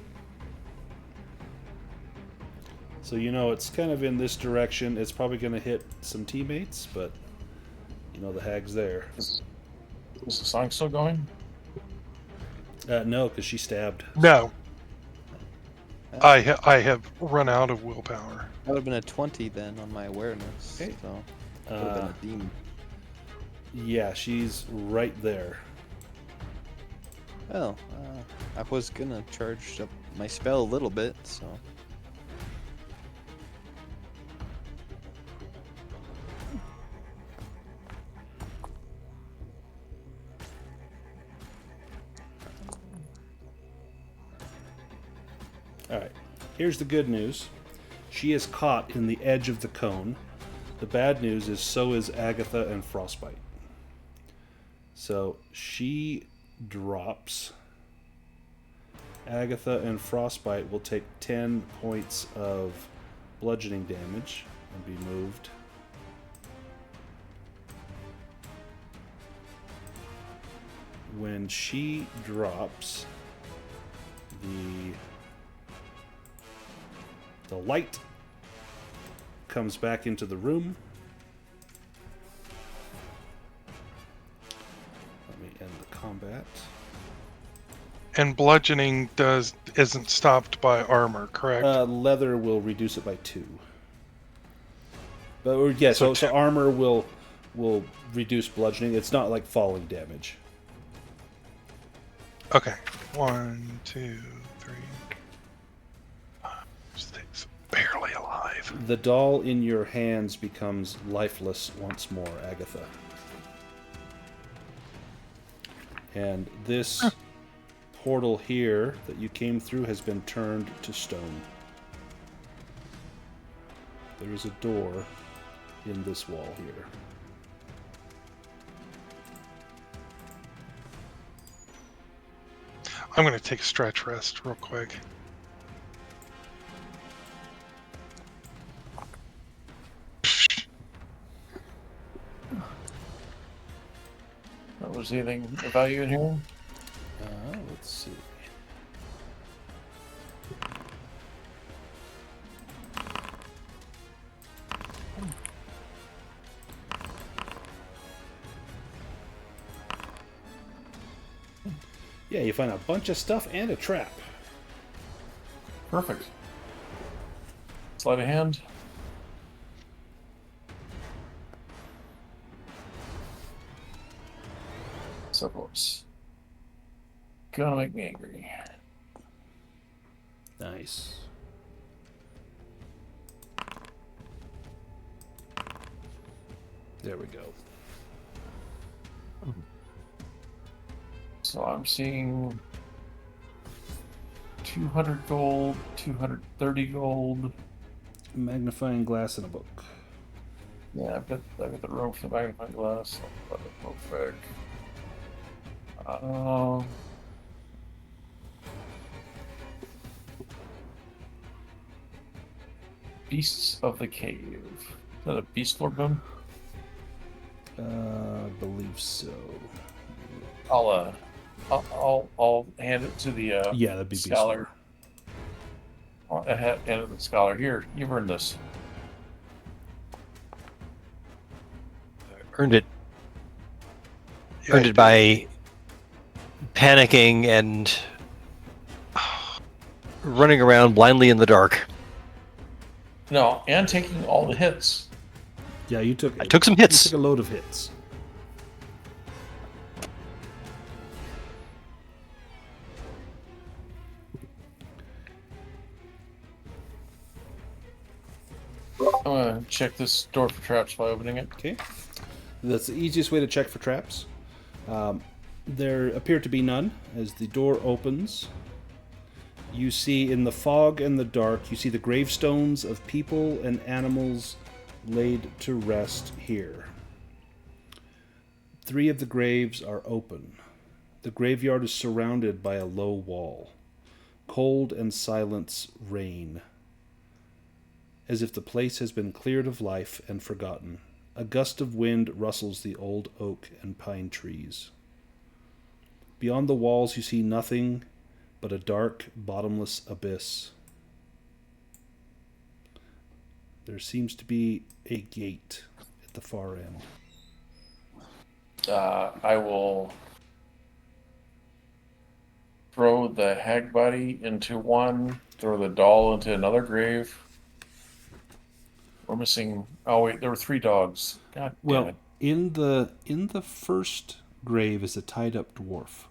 So you know it's kind of in this direction. It's probably going to hit some teammates, but you know the hag's there. Is the song still going? No, because she stabbed. No, I have run out of willpower. That would have been a 20 then on my awareness. Okay. So that would have been a demon. Yeah, she's right there. Well, I was gonna charge up my spell a little bit, so. Alright, here's the good news. She is caught in the edge of the cone. The bad news is so is Agatha and Frostbyte. So she drops. Agatha and Frostbyte will take 10 points of bludgeoning damage and be moved. When she drops, the light comes back into the room. Let me end the combat. And bludgeoning isn't stopped by armor, correct? Leather will reduce it by 2. But yeah, so armor will reduce bludgeoning. It's not like falling damage. Okay. 1, 2, 3, 5, 6. Barely alive. The doll in your hands becomes lifeless once more, Agatha. And this portal here that you came through has been turned to stone. There is a door in this wall here. I'm going to take a stretch rest real quick. Was anything of value in here? Let's see. Yeah, you find a bunch of stuff and a trap. Perfect. Sleight of hand. So close. Gonna make me angry. Nice. There we go. So I'm seeing 200 gold, 230 gold. Magnifying glass in a book. Yeah, I've got the room for the magnifying glass. I'll let it go back. Beasts of the Cave. Is that a Beast Lord boom? I believe so. I'll hand it to the Yeah, that'd be scholar. I'll hand it to the scholar. Here, you've earned this. Earned it. Yeah, Earned it by panicking and running around blindly in the dark. No, and taking all the hits. Yeah, you took. I took some You hits. took a load of hits. I'm gonna check this door for traps by opening it. Okay. That's the easiest way to check for traps. There appear to be none. As the door opens, you see in the fog and the dark, you see the gravestones of people and animals laid to rest here. 3 of the graves are open. The graveyard is surrounded by a low wall. Cold and silence reign, as if the place has been cleared of life and forgotten. A gust of wind rustles the old oak and pine trees. Beyond the walls you see nothing but a dark, bottomless abyss. There seems to be a gate at the far end. I will throw the hag body into one, throw the doll into another grave. We're missing. Oh wait, there were 3 dogs. God damn Well, it! in the first grave is a tied up dwarf.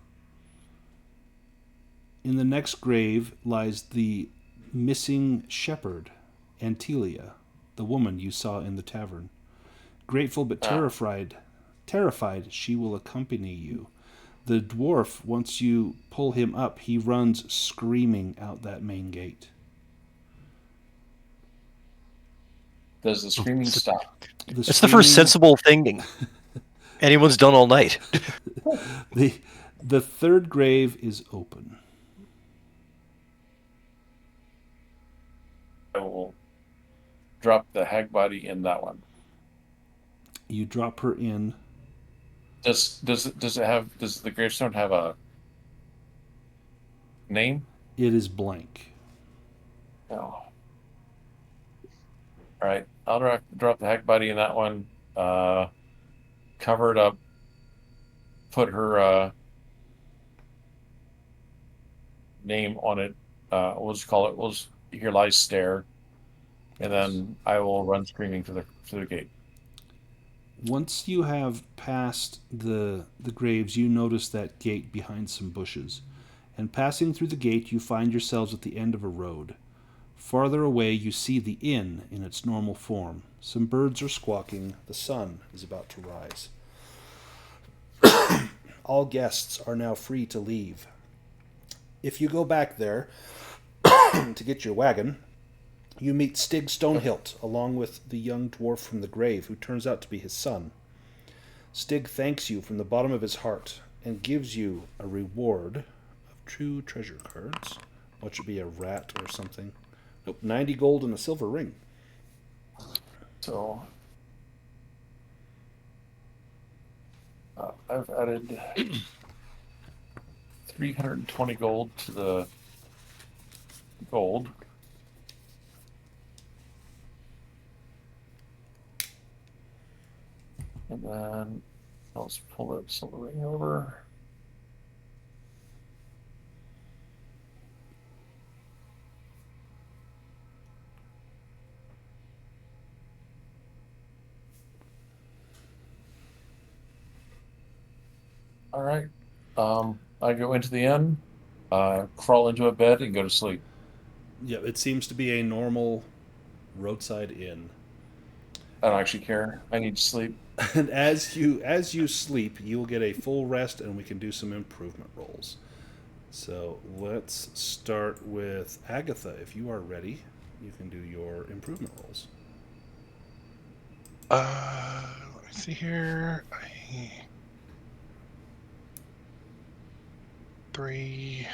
In the next grave lies the missing shepherd, Antelia, the woman you saw in the tavern. Grateful but terrified, she will accompany you. The dwarf, once you pull him up, he runs screaming out that main gate. Does the screaming stop? It's the first sensible thing anyone's done all night. The third grave is open. I will drop the hag body in that one. You drop her in. Does the gravestone have a name? It is blank. No. All right, I'll drop the hag body in that one. Cover it up. Put her name on it. We'll just call it. Here lies Stare, and then I will run screaming for the gate. Once you have passed the graves, you notice that gate behind some bushes. And passing through the gate, you find yourselves at the end of a road. Farther away, you see the inn in its normal form. Some birds are squawking. The sun is about to rise. All guests are now free to leave. If you go back there to get your wagon, you meet Stig Stonehilt, along with the young dwarf from the grave, who turns out to be his son. Stig thanks you from the bottom of his heart and gives you a reward of 2 treasure cards. What should be a rat or something? Nope, 90 gold and a silver ring. So I've added 320 gold to the gold. And then let's pull that silver ring over. All right. I go into the inn, crawl into a bed, and go to sleep. Yeah, it seems to be a normal roadside inn. I don't actually care. I need to sleep. And as you sleep, you will get a full rest, and we can do some improvement rolls. So let's start with Agatha. If you are ready, you can do your improvement rolls. Let me see here. 3,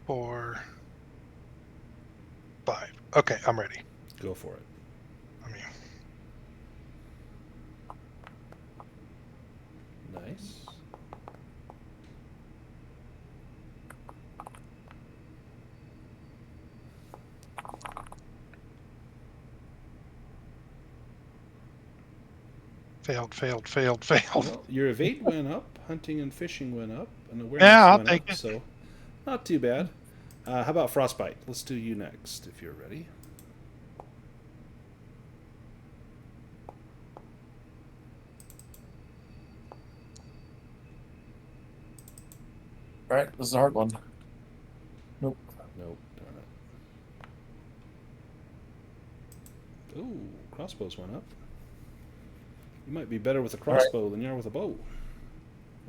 4, 5. Okay, I'm ready. Go for it. I mean, Nice. failed. Well, your evade went up, hunting and fishing went up, and awareness Yeah, I'll went take up, it. so not too bad. How about Frostbite? Let's do you next, if you're ready. All right, this is a hard one. Nope. Nope, darn it. Ooh, crossbows went up. You might be better with a crossbow than you are with a bow.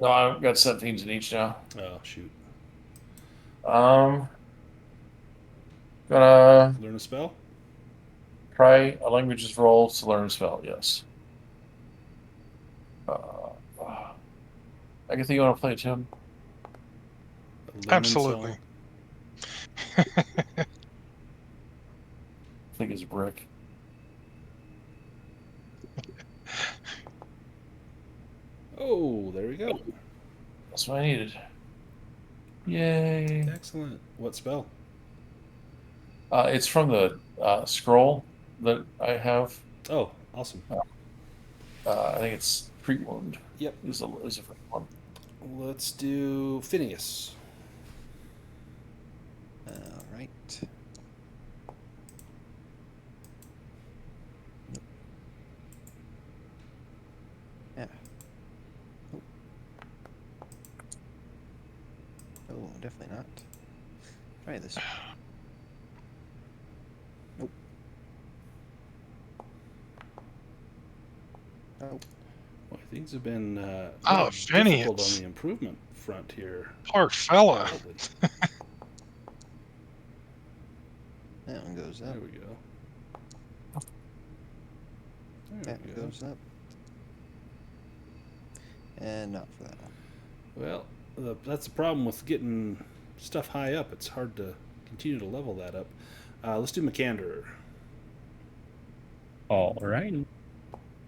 No, I've got 17s in each now. Oh, shoot. Gonna Learn a spell? try a languages roll to learn a spell. Yes. I guess you want to play a tune. A lemon Absolutely. song? I think it's brick. Oh, there we go. That's what I needed. Yay. Excellent. What spell? It's from the scroll that I have. Oh, awesome. I think it's Treat Wound. Yep. Is a first one. Let's do Phineas. All right. Yeah. Oh. Oh, definitely not. Try this. Nope. Oh. Boy, things have been Oh, difficult on Phineas. the improvement front here. Poor fella. lately. That one goes up. There we go. That one goes up. And not for that one. Well, that's the problem with getting stuff high up. It's hard to continue to level that up. Let's do Makander. All right.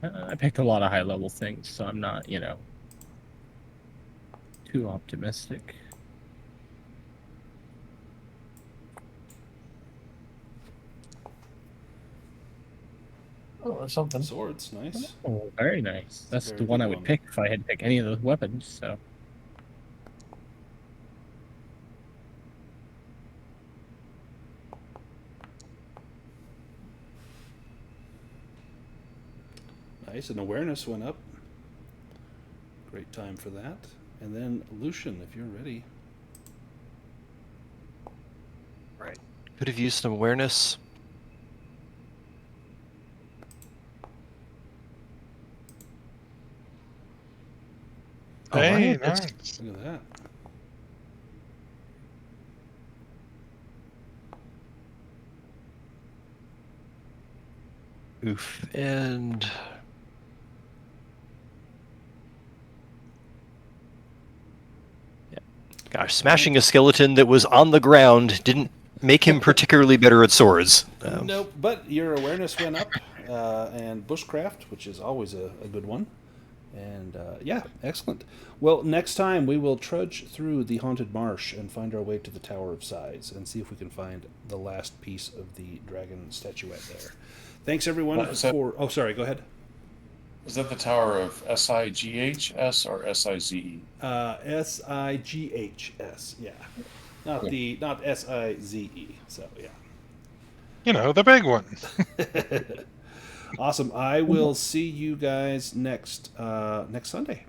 I picked a lot of high-level things, so I'm not, too optimistic. Oh, there's something. Swords, nice. Oh, very nice. That's Very the one good I would one. pick if I had to pick any of those weapons, so... Nice, and awareness went up. Great time for that. And then Lucien, if you're ready. Right. Could have used some awareness. Hey, Alright, let's- nice. Look at that. Oof. And yeah. Gosh, smashing a skeleton that was on the ground didn't make him particularly better at swords. Nope, but your awareness went up, and bushcraft, which is always a good one. And yeah, excellent. Well, next time we will trudge through the Haunted Marsh and find our way to the Tower of Sighs and see if we can find the last piece of the dragon statuette there. Thanks, everyone, for... Oh, sorry, go ahead. Is that the Tower of Sighs or Size? Sighs, yeah. Not Size. So, yeah. You know, the big one. Awesome. I will see you guys next Sunday.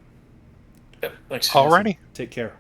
Yep. Thanks. Alrighty. Take care.